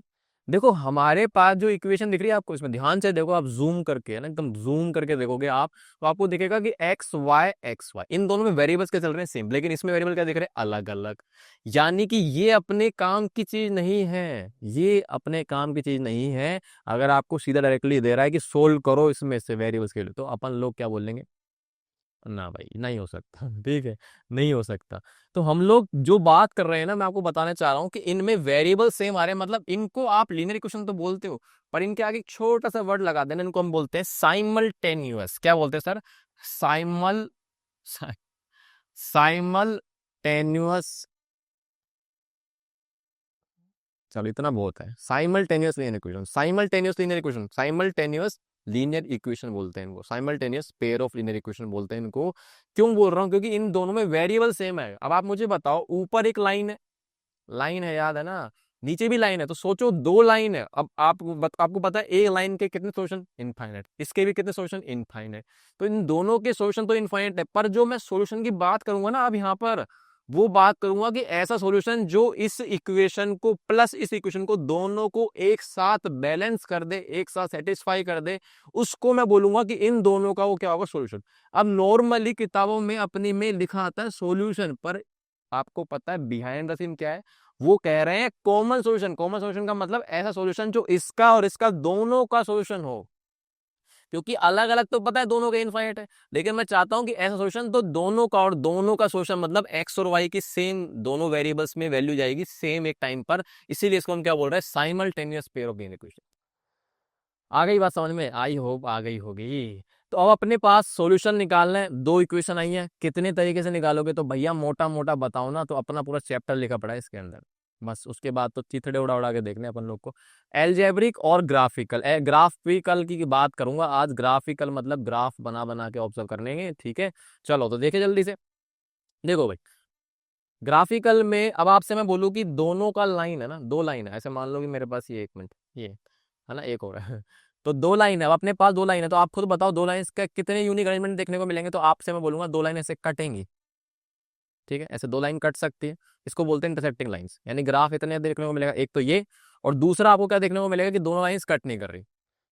देखो हमारे पास जो इक्वेशन दिख रही है आपको, इसमें ध्यान से देखो, आप जूम करके, है ना, एकदम जूम करके देखोगे आप, तो आपको दिखेगा कि एक्स वाई इन दोनों में वेरिएबल्स क्या चल रहे हैं सेम, लेकिन इसमें वेरिएबल क्या दिख रहे हैं अलग अलग। यानी कि ये अपने काम की चीज नहीं है, ये अपने काम की चीज नहीं है। अगर आपको सीधा डायरेक्टली दे रहा है कि सोल्व करो इसमें से वेरिएबल्स के लिए, तो अपन लोग क्या बोलेंगे? ना भाई, नहीं हो सकता। ठीक है, नहीं हो सकता। तो हम लोग जो बात कर रहे हैं ना, मैं आपको बताना चाह रहा हूं कि इनमें वेरिएबल सेम आ रहे हैं, मतलब इनको आप लीनियर इक्वेशन तो बोलते हो, पर इनके आगे एक छोटा सा वर्ड लगा देना, इनको हम बोलते हैं साइमल्टेनियस। क्या बोलते हैं सर? साइमल साइमल्टेनियस। चलो इतना बहुत है। Simultaneous linear equation, simultaneous linear equation, simultaneous linear equation बोलते हैं इनको, simultaneous pair of linear equation बोलते हैं इनको। क्यों बोल रहा हूँ? क्योंकि इन दोनों में वेरिएबल सेम है। अब आप मुझे बताओ, ऊपर एक लाइन है, लाइन है याद है ना, नीचे भी लाइन है, तो सोचो दो लाइन है। अब आपको पता है एक लाइन के कितने सोल्यूशन? इनफाइनाइट। इसके भी कितने सोल्यूशन? इनफाइनाइट। तो इन दोनों के सोल्यूशन तो इनफाइनाइट है, पर जो मैं सोल्यूशन की बात करूंगा ना अब यहाँ पर, वो बात करूंगा कि ऐसा सॉल्यूशन जो इस इक्वेशन को प्लस इस इक्वेशन को दोनों को एक साथ बैलेंस कर दे, एक साथ सेटिस्फाई कर दे, उसको मैं बोलूंगा कि इन दोनों का वो क्या होगा? सॉल्यूशन। अब नॉर्मली किताबों में अपनी में लिखा आता है सॉल्यूशन, पर आपको पता है बिहाइंड द सीन क्या है? वो कह रहे हैं कॉमन सॉल्यूशन। कॉमन सॉल्यूशन का मतलब ऐसा सॉल्यूशन जो इसका और इसका दोनों का सॉल्यूशन हो, क्योंकि अलग अलग तो पता है दोनों के इनफाइनाइट है, लेकिन मैं चाहता हूं कि ऐसा सॉल्यूशन तो दोनों का, और दोनों का सॉल्यूशन मतलब एक्स और वाई की सेम दोनों वेरिएबल्स में वैल्यू जाएगी सेम एक टाइम पर, इसीलिए इसको हम क्या बोल रहे हैं? Simultaneous pair of linear equation. आ गई बात समझ में? आई होप आ गई होगी। तो अब अपने पास सॉल्यूशन निकालना है, दो इक्वेशन आई है, कितने तरीके से निकालोगे? तो भैया मोटा मोटा बताओ ना, तो अपना पूरा चैप्टर लिखा पड़ा है इसके अंदर, बस उसके बाद तो चिथड़े उड़ा उड़ा के देखने अपन लोग को। एल्जेब्रिक और ग्राफिकल, ग्राफिकल की बात करूंगा आज, ग्राफिकल मतलब ग्राफ बना बना के ऑब्जर्व करने के, ठीक है। चलो तो देखे जल्दी से, देखो भाई ग्राफिकल में अब आपसे मैं बोलूँ कि दोनों का लाइन है ना, दो लाइन है, ऐसे मान लो कि मेरे पास ये, एक मिनट, ये है ना, एक और है। तो दो लाइन है, अब अपने पास दो लाइन है, तो आप खुद बताओ दो लाइन का कितने यूनिक अरेंजमेंट देखने को मिलेंगे? तो आपसे मैं बोलूंगा दो लाइन ऐसे कटेंगी, ठीक है, ऐसे दो लाइन कट सकती है, इसको बोलते हैं इंटरसेक्टिंग लाइंस। यानी ग्राफ इतने देखने को मिलेगा, एक तो ये, और दूसरा आपको क्या देखने को मिलेगा कि दोनों लाइंस कट नहीं कर रही,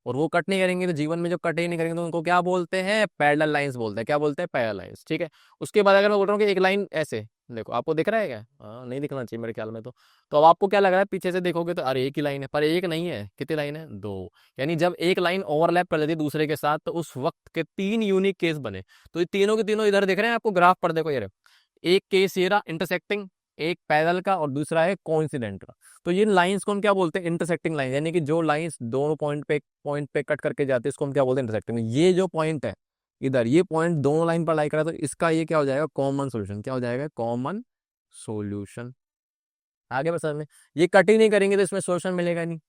और वो कट नहीं करेंगे तो जीवन में जो कट ही नहीं करेंगे तो उनको क्या बोलते हैं? पैरेलल लाइंस बोलते हैं। क्या बोलते हैं? पैरेलल लाइंस, ठीक है। उसके बाद अगर मैं बोल रहा हूँ कि एक लाइन ऐसे, देखो आपको दिख रहा है क्या? हाँ, नहीं दिखना चाहिए मेरे ख्याल में तो अब आपको क्या लग रहा है? पीछे से देखोगे तो अरे एक ही लाइन है, पर एक नहीं है, कितनी लाइन है? दो। यानी जब एक लाइन ओवरलैप कर लेती है दूसरे के साथ, तो उस वक्त के तीन यूनिक केस बने। तो ये तीनों के तीनों इधर दिख रहे हैं आपको ग्राफ पर, देखो ये एक केस ये रहा इंटरसेक्टिंग, एक पैरेलल का, और दूसरा है कोइंसिडेंट का। तो ये लाइंस को हम क्या बोलते हैं? Intersecting line. यानी कि जो लाइंस दोनों पॉइंट पे कट करके जाती है, इसको हम क्या बोलते हैं? इंटरसेक्टिंग। ये जो पॉइंट है इधर, ये पॉइंट दोनों लाइन पर लाई करा, तो इसका ये क्या हो जाएगा? Common solution. क्या हो जाएगा? Common solution. आगे बस में ये कट ही नहीं करेंगे तो इसमें सोल्यूशन मिलेगा नहीं।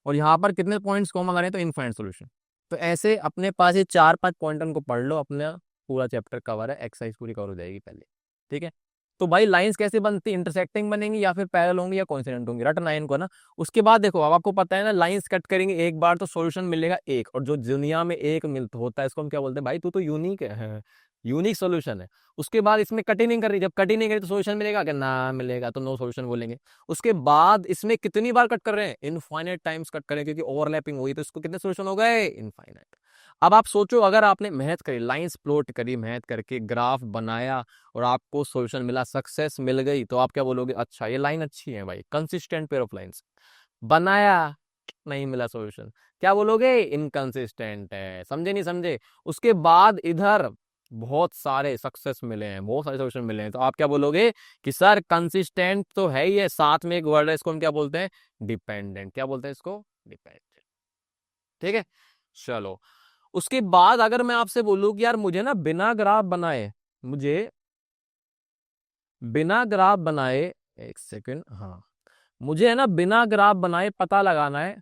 और यहाँ पर कितने पॉइंट्स कॉमन आ रहे हैं? तो इनफाइनाइट सोल्यूशन। तो ऐसे अपने पास ये चार पांच पॉइंट उनको पढ़ लो, अपना पूरा चैप्टर कवर है, एक्सरसाइज पूरी कवर हो जाएगी पहले, ठीक है। तो भाई लाइंस कैसे बनती? इंटरसेक्टिंग बनेंगी या फिर पैरेलल होंगी या कोइंसिडेंट होंगी, रटना है इनको ना। उसके बाद देखो, अब आपको पता है ना, लाइंस कट करेंगे एक बार तो सॉल्यूशन मिलेगा एक, और जो दुनिया में एक मिलता होता है इसको हम क्या बोलते हैं? भाई तू तो यूनिक है, यूनिक सॉल्यूशन है। उसके बाद इसमें कट ही नहीं कर रही, जब कट ही नहीं करी तो सॉल्यूशन मिलेगा क्या? ना मिलेगा, तो नो सॉल्यूशन बोलेंगे। उसके बाद इसमें कितनी बार कट कर रहे हैं? इनफाइनाइट टाइम्स कट करें, क्योंकि ओवरलैपिंग हुई, तो इसको कितने सॉल्यूशन हो गए? इनफाइनाइट। अब आप सोचो, अगर आपने मेहनत करी, लाइंस प्लॉट करी, मेहनत करके ग्राफ बनाया और आपको सॉल्यूशन मिला, सक्सेस मिल गई, तो आप क्या बोलोगे? अच्छा ये लाइन अच्छी है भाई, कंसिस्टेंट पेयर ऑफ लाइंस। बनाया, नहीं मिला सॉल्यूशन, क्या बोलोगे? इनकंसिस्टेंट है। समझे नहीं समझे? उसके बाद इधर बहुत सारे सक्सेस मिले हैं, बहुत सारे सॉल्यूशन मिले हैं, तो आप क्या बोलोगे कि सर कंसिस्टेंट तो है ही है, साथ में एक वर्ड है, इसको हम क्या बोलते हैं? डिपेंडेंट। क्या बोलते हैं इसको? डिपेंडेंट। ठीक है, चलो। उसके बाद अगर मैं आपसे बोलूं कि यार मुझे ना बिना ग्राफ बनाए, मुझे बिना ग्राफ बनाए, एक सेकंड, हाँ, मुझे है ना बिना ग्राफ बनाए पता लगाना है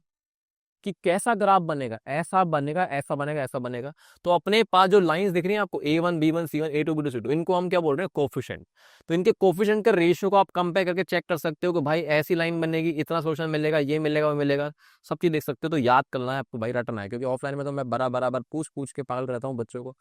कि कैसा ग्राफ बनेगा, ऐसा बनेगा, ऐसा बनेगा, ऐसा बनेगा। तो अपने पास जो लाइंस दिख रही हैं आपको, A1 B1 C1 A2 B2 C2, इनको हम क्या बोल रहे हैं? कोफिशिएंट। तो इनके कोफिशिएंट का रेशियो को आप कंपेयर करके चेक कर सकते हो कि भाई ऐसी लाइन बनेगी, इतना सोल्यूशन मिलेगा, ये मिलेगा, वो मिलेगा, सब चीज देख सकते हो। तो याद करना है आपको भाई, रटना है, क्योंकि ऑफलाइन में तो मैं बराबर पूछ पूछ के पागल रहता हूँ बच्चों को,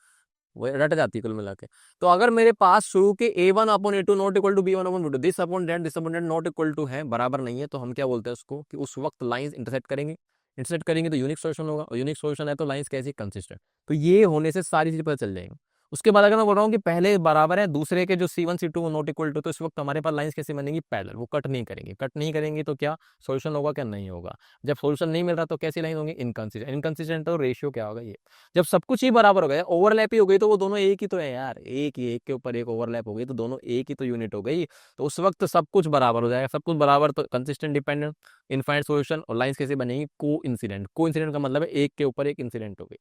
वो रट जाती है कुल मिला के। तो अगर मेरे पास शुरू के A1/A2 not equal to B1/B2, this upon that not equal to है, बराबर नहीं है, तो हम क्या बोलते हैं उसको? कि उस वक्त लाइंस इंटरसेक्ट करेंगे, इंटरसेक्ट करेंगे तो यूनिक सॉल्यूशन होगा, और यूनिक सॉल्यूशन है तो लाइंस कैसी? कंसिस्टेंट। तो ये होने से सारी चीजें पता चल जाएंगी। उसके बाद अगर मैं बोल रहा हूँ कि पहले बराबर है, दूसरे के जो C1 C2 not equal to, तो इस वक्त हमारे पास लाइंस कैसे बनेंगी? पैरेलल। वो कट नहीं करेंगे, कट नहीं करेंगे तो क्या सॉल्यूशन होगा? क्या नहीं होगा? जब सॉल्यूशन नहीं मिल रहा तो कैसी लाइन होंगी? इनकंसिस्टेंट। इनकंसिस्टेंट तो रेशियो क्या होगा? ये। जब सब कुछ ही बराबर हो गया, ओवरलैप ही हो गई, तो वो दोनों एक ही तो है यार, एक ही, एक के ऊपर एक ओवरलैप हो गई, तो दोनों एक ही तो यूनिट हो गई। तो उस वक्त सब कुछ बराबर हो जाएगा, सब कुछ बराबर, तो कंसिस्टेंट, डिपेंडेंट, इनफाइनाइट सॉल्यूशन। और लाइंस कैसे बनेगी? को इंसिडेंट। को इंसिडेंट का मतलब है एक के ऊपर एक इंसिडेंट हो गई।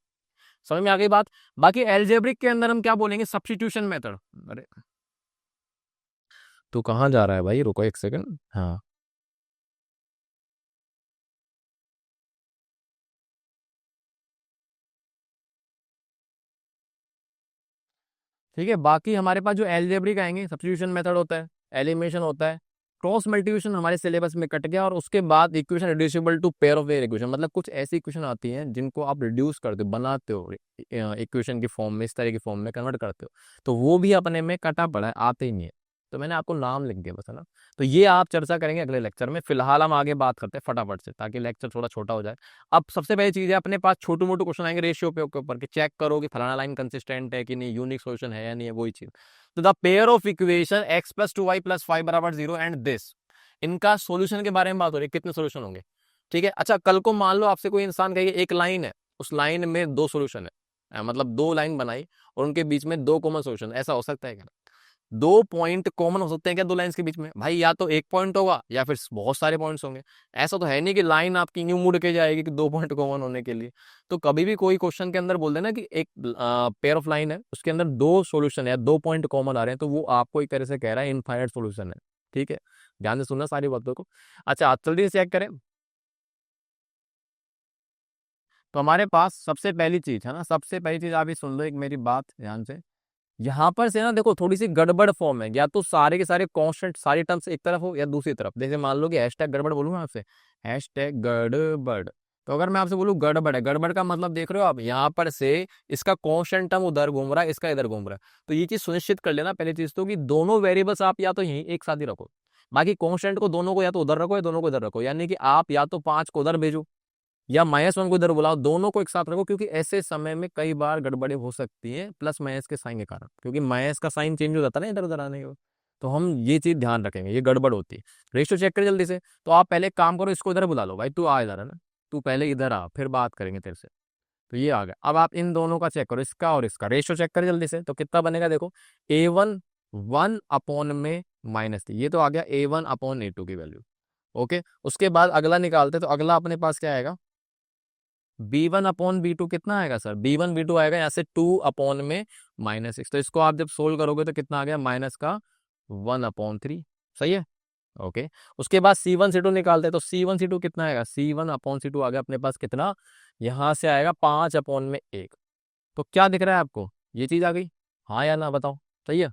समझ में आ गई बात? बाकी एल्जेब्रिक के अंदर हम क्या बोलेंगे? Substitution method. अरे तू कहाँ जा रहा है भाई? रुको एक सेकंड, हाँ। ठीक है, बाकी हमारे पास जो एल्जेब्रिक आएंगे, सब्स्टिट्यूशन मेथड होता है, एलिमिनेशन होता है, क्रॉस मल्टीप्लिकेशन हमारे सिलेबस में कट गया, और उसके बाद equation reducible to pair of where equation, मतलब कुछ ऐसी इक्वेशन आती हैं जिनको आप रिड्यूस करते हो, बनाते हो इक्वेशन की फॉर्म में, इस तरह की फॉर्म में कन्वर्ट करते हो, तो वो भी अपने में कटा पड़ा है, आते ही नहीं है। तो मैंने आपको नाम लिख दिया बस, है ना। तो ये आप चर्चा करेंगे अगले लेक्चर में, फिलहाल हम आगे बात करते हैं फटाफट से, ताकि लेक्चर थोड़ा छोटा हो जाए। अब सबसे पहली चीज है, अपने पास छोटू मोटू क्वेश्चन आएंगे रेशियो पे के ऊपर, कि चेक करो कि फलाना लाइन कंसिस्टेंट है कि नहीं, यूनिक सॉल्यूशन है या नहीं है, वही चीज। तो the pair of equation x+2y+5 बराबर 0 एंड दिस, इनका सॉल्यूशन के बारे में बात हो रही है, कितने सॉल्यूशन होंगे? ठीक है, अच्छा, कल को मान लो आपसे कोई इंसान कहे एक लाइन है, उस लाइन में दो सॉल्यूशन है, मतलब दो लाइन बनाई और उनके बीच में दो कॉमन सॉल्यूशन, ऐसा हो सकता है क्या? दो पॉइंट कॉमन हो सकते हैं क्या दो लाइंस के बीच में? भाई या तो एक पॉइंट होगा या फिर बहुत सारे पॉइंट्स होंगे। ऐसा तो है नहीं कि लाइन आपकी यूं मुड़ के जाएगी कि दो पॉइंट कॉमन होने के लिए। तो कभी भी कोई क्वेश्चन के अंदर बोल देना कि एक पेयर ऑफ लाइन है, उसके अंदर दो सॉल्यूशन है, दो पॉइंट कॉमन आ रहे हैं, तो वो आपको एक तरह से कह रहा है इनफाइनाइट सॉल्यूशन है। ठीक है, ध्यान से सुनना सारी बातों को। अच्छा, आप जल्दी से चेक करें। तो हमारे पास सबसे पहली चीज है ना, सबसे पहली चीज आप ही सुन लो एक मेरी बात ध्यान से। यहाँ पर से ना देखो, थोड़ी सी गड़बड़ फॉर्म है, या तो सारे के सारे कांस्टेंट, सारी टर्म्स एक तरफ हो या दूसरी तरफ। जैसे मान लो कि हैशटैग गड़बड़ बोलूंगा आपसे, हैशटैग गड़बड़, तो अगर मैं आपसे बोलूँ गड़बड़ है, गड़बड़ का मतलब देख रहे हो आप, यहाँ पर से इसका कांस्टेंट टर्म उधर घूम रहा है, इसका इधर घूम रहा है। तो ये चीज सुनिश्चित कर लेना पहली चीज तो, कि दोनों वेरिएबल्स आप या तो यहीं एक साथ ही रखो, बाकी कांस्टेंट को दोनों को या तो उधर रखो या दोनों को इधर रखो, यानी कि आप या तो 5 को उधर भेजो या -1 को इधर बुलाओ, दोनों को एक साथ रखो, क्योंकि ऐसे समय में कई बार गड़बड़े हो सकती है प्लस माइनस के साइन के कारण, क्योंकि माइनस का साइन चेंज हो जाता है ना इधर उधर आने के बाद। तो हम ये चीज ध्यान रखेंगे, ये गड़बड़ होती है। रेशियो चेक करें जल्दी से। तो आप पहले एक काम करो, इसको इधर बुला लो, भाई तू आ इधर, है ना, तू पहले इधर आ, फिर बात करेंगे तेरे से। तो ये आ गया। अब आप इन दोनों का चेक करो, इसका और इसका रेशियो चेक करें जल्दी से, तो कितना बनेगा देखो, A1 1 अपॉन में -3, ये तो आ गया A1/A2 की वैल्यू। ओके, उसके बाद अगला निकालते, तो अगला अपने पास क्या आएगा? B1/B2 कितना आएगा सर? B1 B2 आएगा यहाँ से 2/में -6, तो इसको आप जब सोल्व करोगे तो कितना आ गया? माइनस का 1/3। सही है, ओके। उसके बाद C1 C2 निकालते हैं, तो C1 C2 कितना आएगा? C1/C2 आ गया अपने पास कितना? यहाँ से आएगा 5/1। तो क्या दिख रहा है आपको? ये चीज आ गई, हाँ या ना बताओ? सही है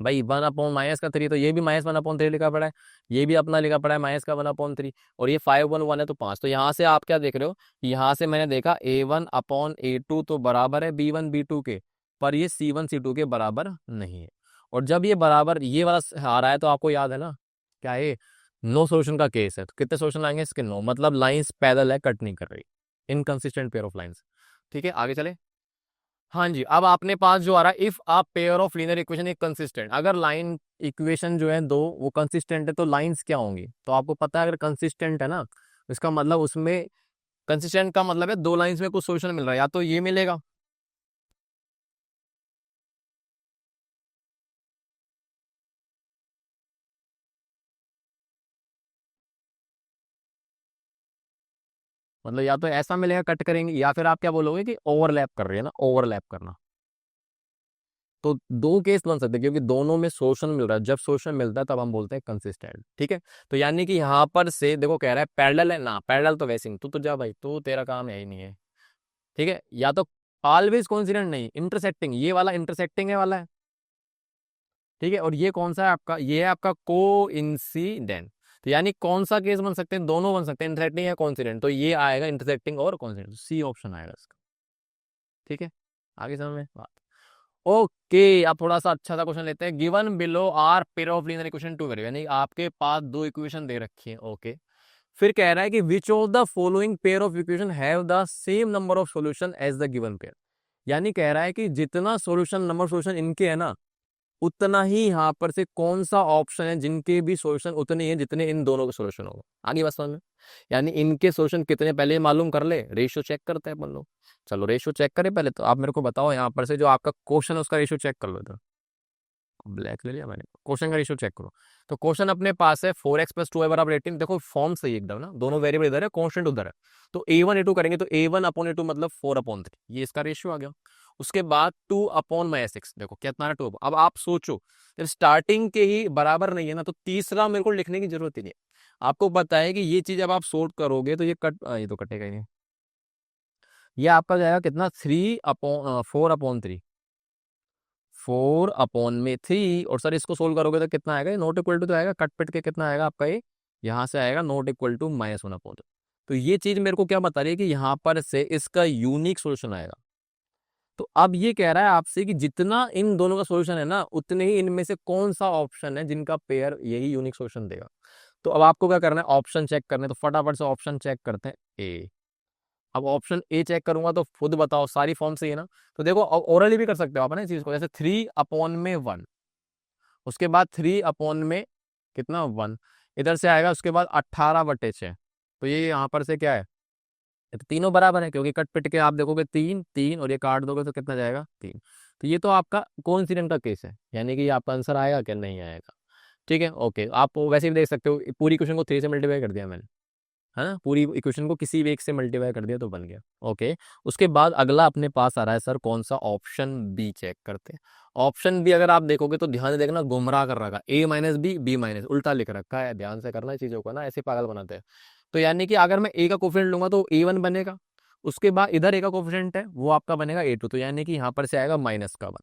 भाई, 1/-3, तो ये भी -1/3 लिखा पड़ा है, ये भी अपना लिखा पड़ा है -1/3, और ये 5/1 है तो 5। तो यहाँ से आप क्या देख रहे हो? यहाँ से मैंने देखा A1/A2 तो बराबर है B1 B2 के, पर ये C1 C2 के बराबर नहीं है। और जब ये बराबर ये वाला आ रहा है, तो आपको याद है ना क्या, ये नो सॉल्यूशन का केस है। तो कितने सॉल्यूशन आएंगे इसके? नो, मतलब लाइंस पैरेलल है, कट नहीं कर रही, इनकंसिस्टेंट पेयर ऑफ लाइंस। ठीक है, आगे चले। हाँ जी, अब आपने पास जो आ रहा है, if a pair of linear equation एक कंसिस्टेंट, अगर लाइन इक्वेशन जो है दो वो कंसिस्टेंट है तो लाइंस क्या होंगी, तो आपको पता है अगर कंसिस्टेंट है ना, इसका मतलब उसमें, कंसिस्टेंट का मतलब है दो लाइंस में कुछ सॉल्यूशन मिल रहा है, या तो ये मिलेगा, मतलब या तो ऐसा मिलेगा कट करेंगे, या फिर आप क्या बोलोगे कि ओवरलैप कर रही है ना, ओवरलैप करना। तो दो केस बन सकते हैं क्योंकि दोनों में शोषण मिल रहा है, जब शोषण मिलता है तब हम बोलते हैं कंसिस्टेंट, ठीक है। तो यानी कि यहाँ पर से देखो कह रहा है पैरेलल है ना, पैरेलल तो वैसे ही तू तो जा भाई, तू तेरा काम है ही नहीं है, ठीक है। या तो ऑलवेज कोइंसिडेंट नहीं, इंटरसेक्टिंग, ये वाला इंटरसेक्टिंग है वाला है, ठीक है। और ये कौन सा है आपका, ये है आपका को इंसिडेंट। तो यानी कौन सा केस बन सकते हैं, दोनों बन सकते हैं, इंटरसेक्टिंग या कॉन्सिडेंट, तो ये आएगा इंटरसेक्टिंग और कॉन्सिडेंट, सी ऑप्शन आएगा इसका, ठीक है। आगे समझ में बात। ओके, अब थोड़ा सा अच्छा सा क्वेश्चन लेते हैं। Given below are pair of linear equation two very, यानी आपके पास दो इक्वेशन दे रखी है, ओके। फिर कह रहा है कि which of the following pair of equation have the same number of solution as the given pair, यानी कह रहा है कि जितना सॉल्यूशन, नंबर सॉल्यूशन इनके है ना, उतना ही यहाँ पर से कौन सा ऑप्शन है जिनके भी सॉल्यूशन उतने ही हैं जितने इन दोनों के सॉल्यूशन होगा। आगे बात समझ में, यानी इनके सॉल्यूशन कितने पहले मालूम कर ले, रेशियो चेक करते हैं अपन लोग। चलो रेशियो चेक करें पहले, तो आप मेरे को बताओ यहाँ पर से जो आपका क्वेश्चन है उसका रेशियो चेक कर लो इधर। ब्लैक ले लिया मैंने, क्वेश्चन का रेशियो चेक करो। तो क्वेश्चन अपने पास है 4x+2y बराबर 18, देखो फॉर्म सही एकदम ना, दोनों वेरिएबल इधर है, कांस्टेंट उधर है। तो a1 a2 करेंगे तो a1/a2 मतलब 4/3, ये इसका रेशियो आ गया। उसके बाद 2/6, देखो कितना है 2, अब आप सोचो जब स्टार्टिंग के ही बराबर नहीं है ना, तो तीसरा मेरे को लिखने की जरूरत ही नहीं है। आपको पता है कि ये चीज जब आप सोल्व करोगे तो ये ये तो कटेगा ही नहीं, ये आपका जाएगा कितना, 4/3, 4/3। और सर इसको सोल्व करोगे तो कितना आएगा, नॉट इक्वल टू तो आएगा, कट पिट के कितना आएगा आपका ये, यहाँ से आएगा नॉट इक्वल टू -1/3। तो ये चीज मेरे को क्या बता रही है कि यहाँ पर से इसका यूनिक सोल्यूशन आएगा। तो अब ये कह रहा है आपसे कि जितना इन दोनों का सोल्यूशन है ना, उतने ही इनमें से कौन सा ऑप्शन है जिनका पेयर यही यूनिक सोल्यूशन देगा। तो अब आपको क्या करना है, ऑप्शन चेक करने, तो फटाफट से ऑप्शन चेक करते हैं ए। अब ऑप्शन ए चेक करूंगा तो खुद बताओ सारी फॉर्म सही है ना। तो देखो ओरली भी कर सकते हो आप ना इस चीज को, जैसे 3/1, उसके बाद 3/, कितना 1, इधर से आएगा, उसके बाद 18/6। तो ये यहाँ पर से क्या है, ये तो तीनों बराबर है क्योंकि कट पिट के आप देखोगे 3 3 और ये काट दोगे तो कितना जाएगा 3। तो ये तो आपका कोइंसिडेंट का केस है, यानी कि आपका आंसर आएगा क्या, नहीं आएगा, ठीक है। ओके, आप वैसे भी देख सकते हो, पूरी क्वेश्चन को 3 से मल्टीप्लाई कर दिया मैंने, है ना, पूरी इक्वेशन को किसी भी एक से मल्टीप्लाई कर दिया तो बन गया, ओके। उसके बाद अगला अपने पास आ रहा है सर कौन सा, ऑप्शन बी चेक करते हैं। ऑप्शन बी अगर आप देखोगे तो ध्यान से देखना, गुमराह कर रखा, a-b, b-, उल्टा लिख रखा है, ध्यान से करना चीजों को ना, ऐसे पागल बनाते हैं। तो यानी कि अगर मैं ए का कोफिशिएंट लूंगा तो a1 बनेगा, उसके बाद इधर ए का कोफिशिएंट है वो आपका बनेगा a2, तो यानी कि यहाँ पर से आएगा -1।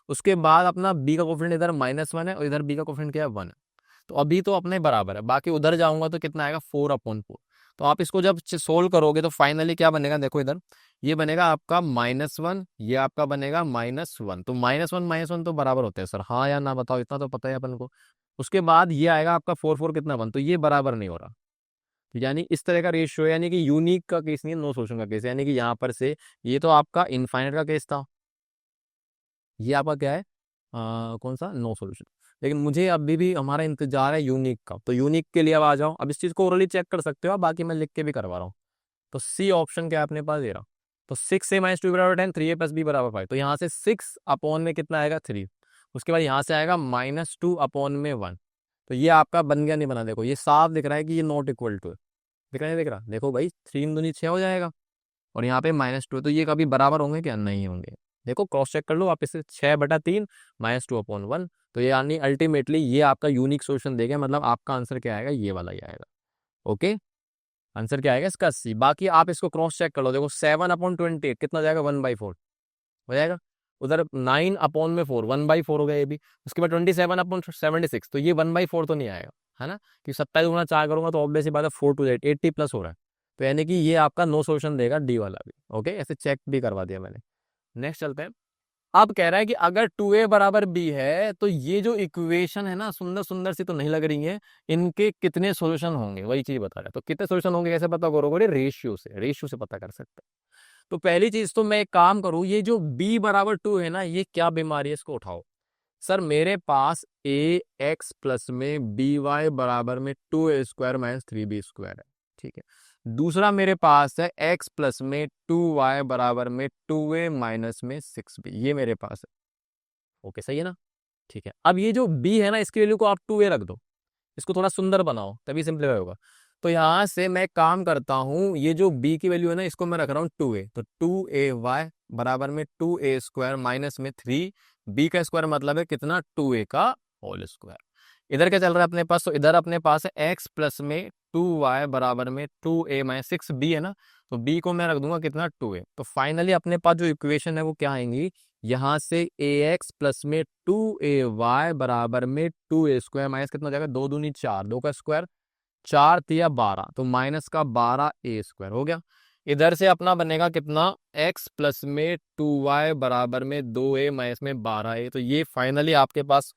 उसके बाद अपना बी का कोफिशिएंट इधर -1 है और इधर बी का कोफिशिएंट क्या है 1 है। तो अभी तो अपने बराबर है, बाकी उधर जाऊंगा तो कितना आएगा 4/4। तो आप इसको जब सोल्व करोगे तो फाइनली क्या बनेगा, देखो इधर ये बनेगा आपका -1, ये आपका बनेगा -1। तो -1 तो बराबर होते हैं सर, हाँ या ना बताओ, इतना तो पता है अपन को। उसके बाद ये आएगा आपका 4 4 कितना 1, तो ये बराबर नहीं हो रहा। तो यानी इस तरह का रेशियो है, यानी कि यूनिक का केस नहीं है, नो सोल्यूशन का केस है, यानी कि यहाँ पर से ये तो आपका इनफाइनाइट का केस था, ये आपका क्या है, कौन सा, नो सॉल्यूशन। लेकिन मुझे अभी भी हमारा इंतजार है यूनिक का, तो यूनिक के लिए अब आ जाओ, अब इस चीज को ओरली चेक कर सकते हो आप, बाकी मैं लिख के भी करवा रहा हूँ। तो सी ऑप्शन क्या है अपने पास, ये रहा। तो 6a-2 = 10, 3a+b = 5, तो यहाँ से 6/, में कितना आएगा 3, उसके बाद यहाँ से आएगा -2/1। तो ये आपका बन गया नहीं बना, देखो ये साफ दिख रहा है कि ये नॉट इक्वल टू है, दिख रहा है, दिख रहा, देखो भाई 3×2 = 6 हो जाएगा, और यहाँ पे -2, तो ये कभी बराबर होंगे क्या, नहीं होंगे। देखो क्रॉस चेक कर लो आप इसे, 6/3 -2/1। तो ये यानी अल्टीमेटली ये आपका यूनिक सोल्यूशन देगा, मतलब आपका आंसर क्या आएगा, ये वाला ही आएगा, ओके। आंसर क्या आएगा इसका सी। बाकी आप इसको क्रॉस चेक कर लो, देखो 7/28 कितना जाएगा 1/4 हो जाएगा, उधर 9/4 1/4 हो गया ये भी। उसके बाद 27/76, तो ये 1/4 तो नहीं आएगा, है ना, कि 27 × 4 करूंगा तो ऑब्वियसली बात है 4 2 8 80+ हो रहा है। तो यानी कि ये आपका नो सोल्यूशन देगा डी वाला भी, ओके, ऐसे चेक भी करवा दिया मैंने। नेक्स्ट चलते हैं। अब कह रहा है कि अगर 2a = b है तो ये जो इक्वेशन है ना, सुंदर सुंदर सी तो नहीं लग रही है, इनके कितने सॉल्यूशन होंगे, वही चीज बता रहा है। तो कितने सॉल्यूशन होंगे कैसे पता करोगे, रेशियो से, रेशियो से पता कर सकते हैं। तो पहली चीज तो मैं एक काम करूं, ये जो b बराबर 2 है ना, ये क्या बीमारी है, इसको उठाओ। सर मेरे पास ए एक्स प्लस में बी वाई बराबर में 2a² माइनस 3b² है, ठीक है। दूसरा मेरे पास है एक्स प्लस में 2y बराबर में 2a माइनस में 6b, ये मेरे पास है। ओके सही है ना, ठीक है। अब ये जो b है ना, इसकी वैल्यू को आप 2a रख दो, इसको थोड़ा सुंदर बनाओ तभी सिंपलीफाई होगा। तो यहां से मैं काम करता हूं, ये जो b की वैल्यू है ना, इसको मैं रख रहा हूं 2a, तो 2ay बराबर में 2a² माइनस में 3b का स्क्वायर, मतलब है कितना, 2a का होल स्क्वायर। इधर क्या चल रहा है अपने पास, तो इधर अपने पास है x प्लस में 2y बराबर में 2a माइनस 6b है ना, तो b को मैं रख दूंगा कितना, 2a। तो फाइनली अपने पास जो इक्वेशन है वो क्या आएंगी, यहां से ax प्लस में 2ay बराबर में 2a² माइनस कितना हो जाएगा, 2 दूनी 4, 2 का स्क्वायर 4 तिया 12, तो माइनस का 12a² हो गया। इधर से अपना बनेगा कितना, x प्लस में 2y बराबर में 2a माइनस में 12a, तो ये फाइनली आपके पास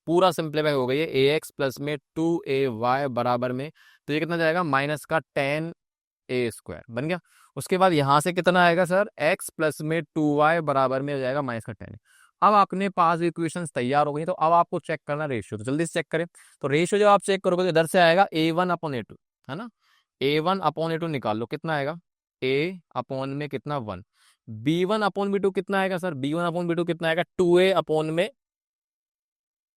पूरा सिंप्लीफाई हो गई है। ax प्लस में 2ay बराबर में, तो ये कितना जाएगा, माइनस का 10a² बन गया। उसके बाद यहां से कितना आएगा सर, x प्लस में 2y बराबर में हो जाएगा माइनस का 10। अब अपने पास इक्वेशंस तैयार हो गई, तो अब आपको चेक करना रेशियो, तो जल्दी से चेक करें। तो रेशियो जब आप चेक करोगे तो इधर से आएगा a1/a2, है ना, a1/a2 निकाल लो, कितना आएगा, a अपॉन में कितना 1, b1/b2 कितना आएगा सर, b1/b2 कितना आएगा, 2a अपॉन में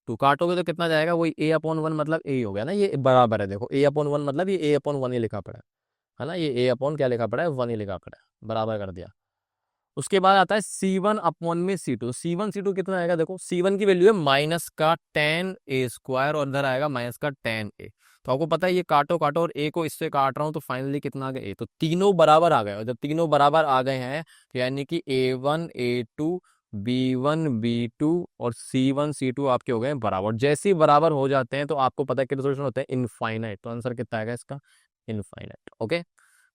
2 काटोगे तो कितना जाएगा, वही a/1 मतलब a हो गया ना, ये बराबर है, देखो a/1 मतलब ये a/1 ही लिखा पड़ा है ना, ये a/ क्या लिखा पड़ा है, 1 ही लिखा पड़ा है, बराबर कर दिया। उसके बाद आता है C1 में C2, C1 C2 कितना आएगा, देखो C1 की वैल्यू है माइनस का 10a² और इधर आएगा माइनस का 10a। तो आपको पता है ये काटो काटो और a को इससे काट रहा हूं, तो फाइनली कितना आ गया a, तो तीनों बराबर आ गए, और जब तीनों बराबर आ गए हैं तो यानी कि a1 a2 b1 b2 और C1 C2 आपके हो गए बराबर। जैसे ही बराबर हो जाते हैं तो आपको पता है कितने सॉल्यूशन होते हैं, इनफाइनाइट। तो आंसर कितना आएगा इसका, इनफाइनाइट। ओके,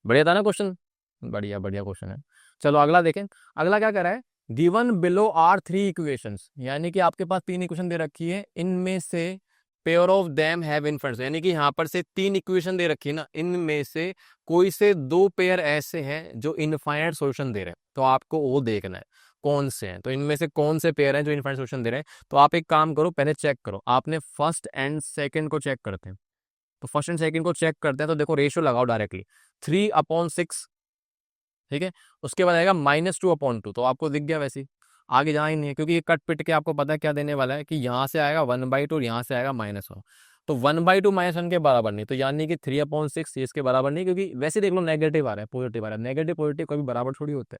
बढ़िया था ना क्वेश्चन, बढ़िया बढ़िया क्वेश्चन है। चलो अगला देखें। अगला क्या कर रहा है, गिवन बिलो आर 3 इक्वेशंस, यानी कि आपके पास 3 इक्वेशन दे रखी है, इनमें से पेयर ऑफ देम हैव इनफिनिट्स, यानी कि यहाँ पर से 3 इक्वेशन दे रखी है ना, इनमें से कोई से 2 पेयर ऐसे हैं जो इनफाइनाइट सॉल्यूशन दे रहे हैं, तो आपको वो देखना है कौन से हैं। तो इनमें से कौन से पेयर हैं जो इनफाइनाइट सॉल्यूशन दे रहे हैं, तो आप एक काम करो, पहले चेक करो, आपने फर्स्ट एंड सेकंड को चेक करते हैं। तो फर्स्ट एंड सेकंड को चेक करते हैं, तो देखो रेशियो लगाओ डायरेक्टली, 3/6, ठीक है। उसके बाद आएगा -2/2, तो आपको दिख गया, वैसे ही आगे जाना ही नहीं है, क्योंकि ये कट पिट के आपको पता है क्या देने वाला है, कि यहाँ से आएगा 1/2 और यहाँ से आएगा -1, तो 1/2 -1 के बराबर नहीं, तो यानी कि 3/6 ये इसके बराबर नहीं, क्योंकि वैसे देख लो नेगेटिव आ रहा है पॉजिटिव आ रहा है, नेगेटिव पॉजिटिव कभी बराबर थोड़ी होता है।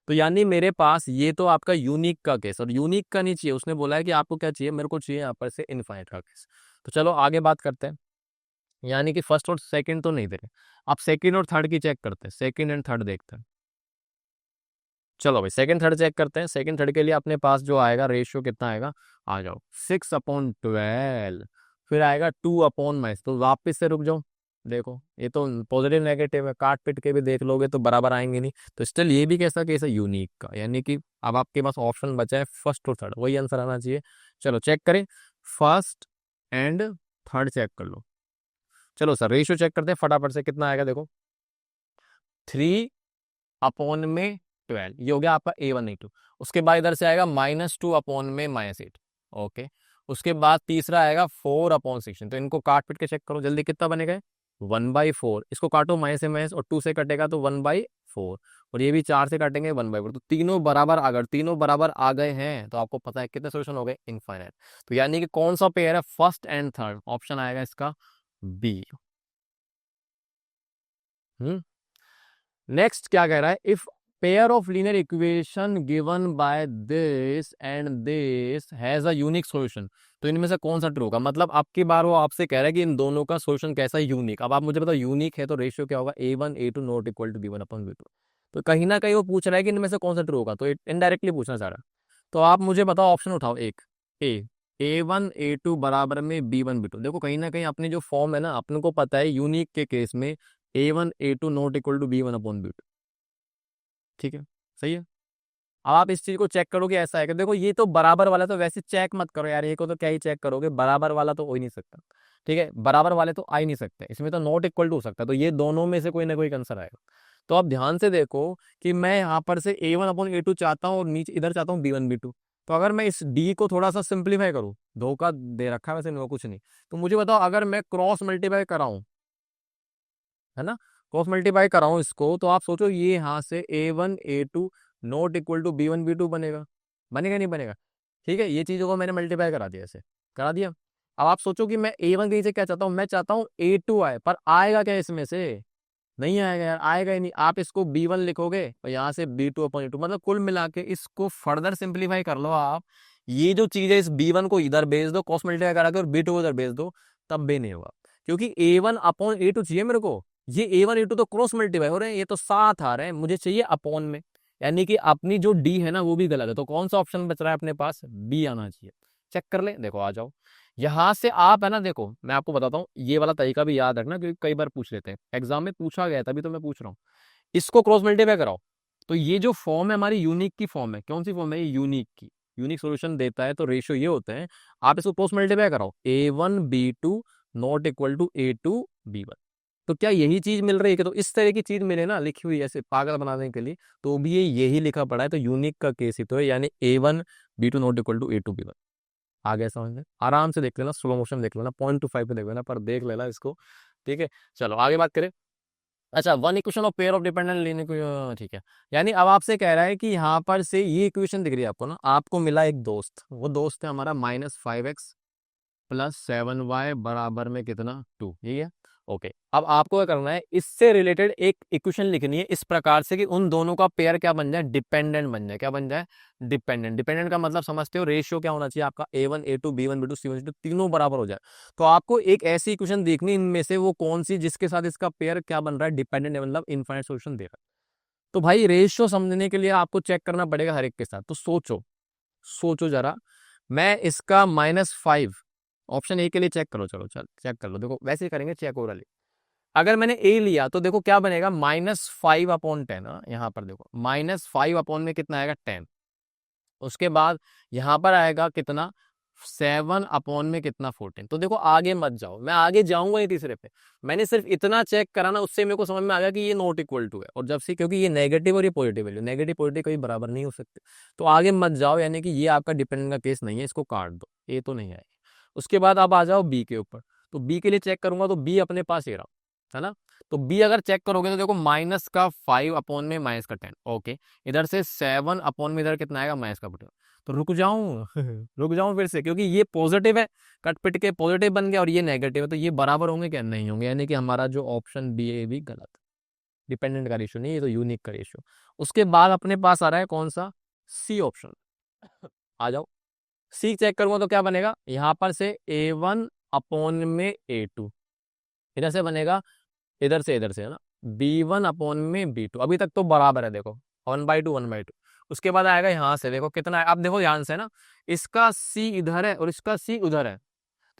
तो यानी मेरे पास ये तो आपका यूनिक का केस, और यूनिक का नहीं चाहिए, उसने बोला है कि आपको क्या चाहिए, मेरे को चाहिए यहाँ पर से इनफाइनाइट का केस। तो चलो आगे बात करते हैं, यानी कि फर्स्ट और सेकंड तो नहीं दे रहे, आप सेकंड और थर्ड की चेक करते हैं, सेकंड एंड थर्ड देखते हैं। चलो भाई सेकंड थर्ड चेक करते हैं। सेकंड थर्ड के लिए अपने पास जो आएगा रेशियो कितना आएगा, आ जाओ, 6/12, फिर आएगा 2/, तो वापिस से रुक जाओ, देखो ये तो पॉजिटिव नेगेटिव है, काट पिट के भी देख लोगे तो बराबर आएंगे नहीं, तो स्टिल ये भी कैसा केस है, यूनिक का, यानी कि अब आपके पास ऑप्शन बचा है फर्स्ट और थर्ड, वही आंसर आना चाहिए। चलो चेक करें, फर्स्ट एंड थर्ड चेक कर लो। चलो सर रेशियो चेक करते हैं फटाफट से, कितना आएगा देखो, 3/12, ये हो गया आपका A1 A2। उसके बाद इधर से आएगा -2/-8, ओके। उसके बाद तीसरा आएगा 4/16, तो इनको काट पिट के चेक करो जल्दी, कितना बनेगा, 1/4, इसको काटो माइनस से माइनस, और 2 से कटेगा तो 1/4, और ये भी 4 से काटेंगे 1/4, तो तीनों बराबर, अगर तीनों बराबर आ गए हैं तो आपको पता है कितने सोल्यूशन हो गए, इनफाइनाइट। तो यानी कि कौन सा पेयर है, फर्स्ट एंड थर्ड, ऑप्शन आएगा इसका बी। नेक्स्ट क्या कह रहा है, if pair of linear equation given by this and this has a unique solution, तो इनमें से कौन सा ट्रू होगा, मतलब आपकी बार वो आपसे कह रहा है कि इन दोनों का सॉल्यूशन कैसा है, यूनिक। अब आप मुझे बताओ यूनिक है तो रेशियो क्या होगा, A1 A2 not equal to B1/B2, तो कहीं ना कहीं वो पूछ रहा है कि इनमें से कौन सा ट्रू होगा, तो इनडायरेक्टली पूछना चाह रहा है। तो आप मुझे बताओ, ऑप्शन उठाओ, एक ए A1 A2 बराबर में B1 B2, देखो कहीं ना कहीं अपनी जो फॉर्म है ना, अपने को पता है यूनिक के केस में A1 A2 not equal to B1/B2, ठीक है, सही है। अब आप इस चीज को चेक करोगे, ऐसा है कि देखो ये तो बराबर वाला, तो वैसे चेक मत करो यार, ये को तो क्या ही चेक करोगे, बराबर वाला तो हो ही नहीं सकता। ठीक है, बराबर वाले तो आ ही नहीं सकते, इसमें तो नॉट इक्वल टू हो सकता है, तो ये दोनों में से कोई ना कोई आंसर आएगा। तो आप ध्यान से देखो कि मैं यहाँ पर से A1/A2 चाहता हूँ और नीचे इधर चाहता हूँ B1/B2। तो अगर मैं इस डी को थोड़ा सा सिंप्लीफाई करूँ, धोखा दे रखा है वैसे इनको कुछ नहीं, तो मुझे बताओ अगर मैं क्रॉस मल्टीप्लाई कराऊं, है ना, क्रॉस मल्टीप्लाई कराऊं इसको, तो आप सोचो ये यहाँ से A1/A2 not equal to B1/B2 बनेगा, बनेगा नहीं बनेगा? ठीक है, ये चीजों को मैंने मल्टीप्लाई करा दिया, ऐसे करा दिया। अब आप सोचो कि मैं A1 के नीचे क्या चाहता हूँ, मैं चाहता हूँ A2 आए, पर आएगा क्या इसमें से? नहीं आएगा यार, आएगा ही नहीं। आप इसको B1 लिखोगे और यहाँ से B2/A2, मतलब कुल मिला के इसको फर्दर सिंप्लीफाई कर लो आप, ये जो चीज है इस B1 को इधर भेज दो क्रॉस मल्टीप्लाई करा के, और B2 को इधर भेज दो, तब भी नहीं होगा, क्योंकि A1/A2 चाहिए मेरे को। ये A1/A2 तो क्रॉस मल्टीप्लाई हो रहे हैं, ये तो साथ आ रहे हैं, मुझे चाहिए अपॉन में, यानी कि अपनी जो डी है ना वो भी गलत है। तो कौन सा ऑप्शन बच रहा है अपने पास? बी आना चाहिए। चेक कर ले, देखो आ जाओ यहां से आप, है ना, देखो मैं आपको बताता हूँ, ये वाला तरीका भी याद रखना, क्योंकि कई बार पूछ लेते हैं एग्जाम में, पूछा गया है, तभी तो मैं पूछ रहा हूँ। इसको क्रॉस मल्टीप्लाई कराओ, तो ये जो फॉर्म है हमारी यूनिक की फॉर्म है, कौन सी फॉर्म है ये? यूनिक की। यूनिक सॉल्यूशन देता है तो रेशियो ये होते हैं, आप इसको क्रॉस मल्टीप्लाई कराओ, A1/B2 not equal to A2/B1। तो क्या यही चीज मिल रही है? कि तो इस तरह की चीज मिले ना लिखी हुई ऐसे पागल बनाने के लिए, तो भी ये यही लिखा पड़ा है, तो यूनिक का केस ही तो है, यानी A1/B2 not equal to A2/B1। आ गया समझ में? आराम से देख लेना, स्लो मोशन देख लेना, 0.25 पे देख लेना, पर देख लेना इसको। ठीक है, चलो आगे बात करें। अच्छा, one equation of pair of dependent linear equation, ठीक है। यानी अब आपसे कह रहा है कि यहाँ पर से ये इक्वेशन दिख रही है आपको ना, आपको मिला एक दोस्त, वो दोस्त है हमारा -5x + 7y बराबर में कितना? 2, यही है। ओके, अब आपको क्या करना है, इससे रिलेटेड एक इक्वेशन लिखनी है इस प्रकार से कि उन दोनों का पेयर क्या बन जाए? डिपेंडेंट बन जाए। क्या बन जाए? डिपेंडेंट। डिपेंडेंट का मतलब समझते हो, रेशियो क्या होना चाहिए आपका? A1/A2 B1/B2 C1/C2 तीनों बराबर हो जाए। तो आपको एक ऐसी इक्वेशन देखनी, इनमें से वो कौन सी जिसके साथ इसका पेयर क्या बन रहा है? डिपेंडेंट, मतलब इनफाइनाइट सोल्यूशन दे रहा है। तो भाई रेशियो समझने के लिए आपको चेक करना पड़ेगा हर एक के साथ, तो सोचो, सोचो जरा। मैं इसका -5, ऑप्शन ए के लिए चेक करो, चलो चल चेक कर लो, देखो वैसे ही करेंगे चेक ओरली। अगर मैंने ए लिया तो देखो क्या बनेगा, -5/10। यहाँ पर देखो -5 अपॉन में कितना आएगा? 10। उसके बाद यहाँ पर आएगा कितना? 7 अपॉन में कितना? 14। तो देखो आगे मत जाओ, मैं आगे जाऊंगा ही तीसरे पे, मैंने सिर्फ इतना चेक करा ना, उससे मेरे को समझ में आ गया कि ये नॉट इक्वल टू है। और जब से, क्योंकि ये नेगेटिव और ये पॉजिटिव वैल्यू, नेगेटिव पॉजिटिव कभी बराबर नहीं हो सकते, तो आगे मत जाओ, यानी कि ये आपका डिपेंडेंट का केस नहीं है, इसको काट दो, ये तो नहीं आएगा। उसके बाद आप आ जाओ बी के ऊपर, तो बी के लिए चेक करूंगा, तो बी अपने पास ये रहा, है ना। तो बी अगर चेक करोगे तो देखो -5 अपॉन में -10। ओके, इधर से 7 अपॉन में इधर कितना आएगा? -14। तो रुक जाऊं रुक जाऊं फिर से, क्योंकि ये पॉजिटिव है, कट पिट के पॉजिटिव बन गया, और ये नेगेटिव है, तो ये बराबर होंगे क्या? नहीं होंगे, यानी कि हमारा जो ऑप्शन बी है भी गलत। डिपेंडेंट का रेशियो नहीं, ये तो यूनिक का रेशियो। उसके बाद अपने पास आ रहा है कौन सा? C option. आ जाओ, सी चेक करूंगा तो क्या बनेगा यहाँ पर से? A1/A2, इधर से बनेगा, इधर से, है ना, B1/B2। अभी तक तो बराबर है, देखो 1/2 1/2। उसके बाद आएगा यहाँ से, देखो कितना है, अब देखो ध्यान से ना, इसका सी इधर है और इसका सी उधर है,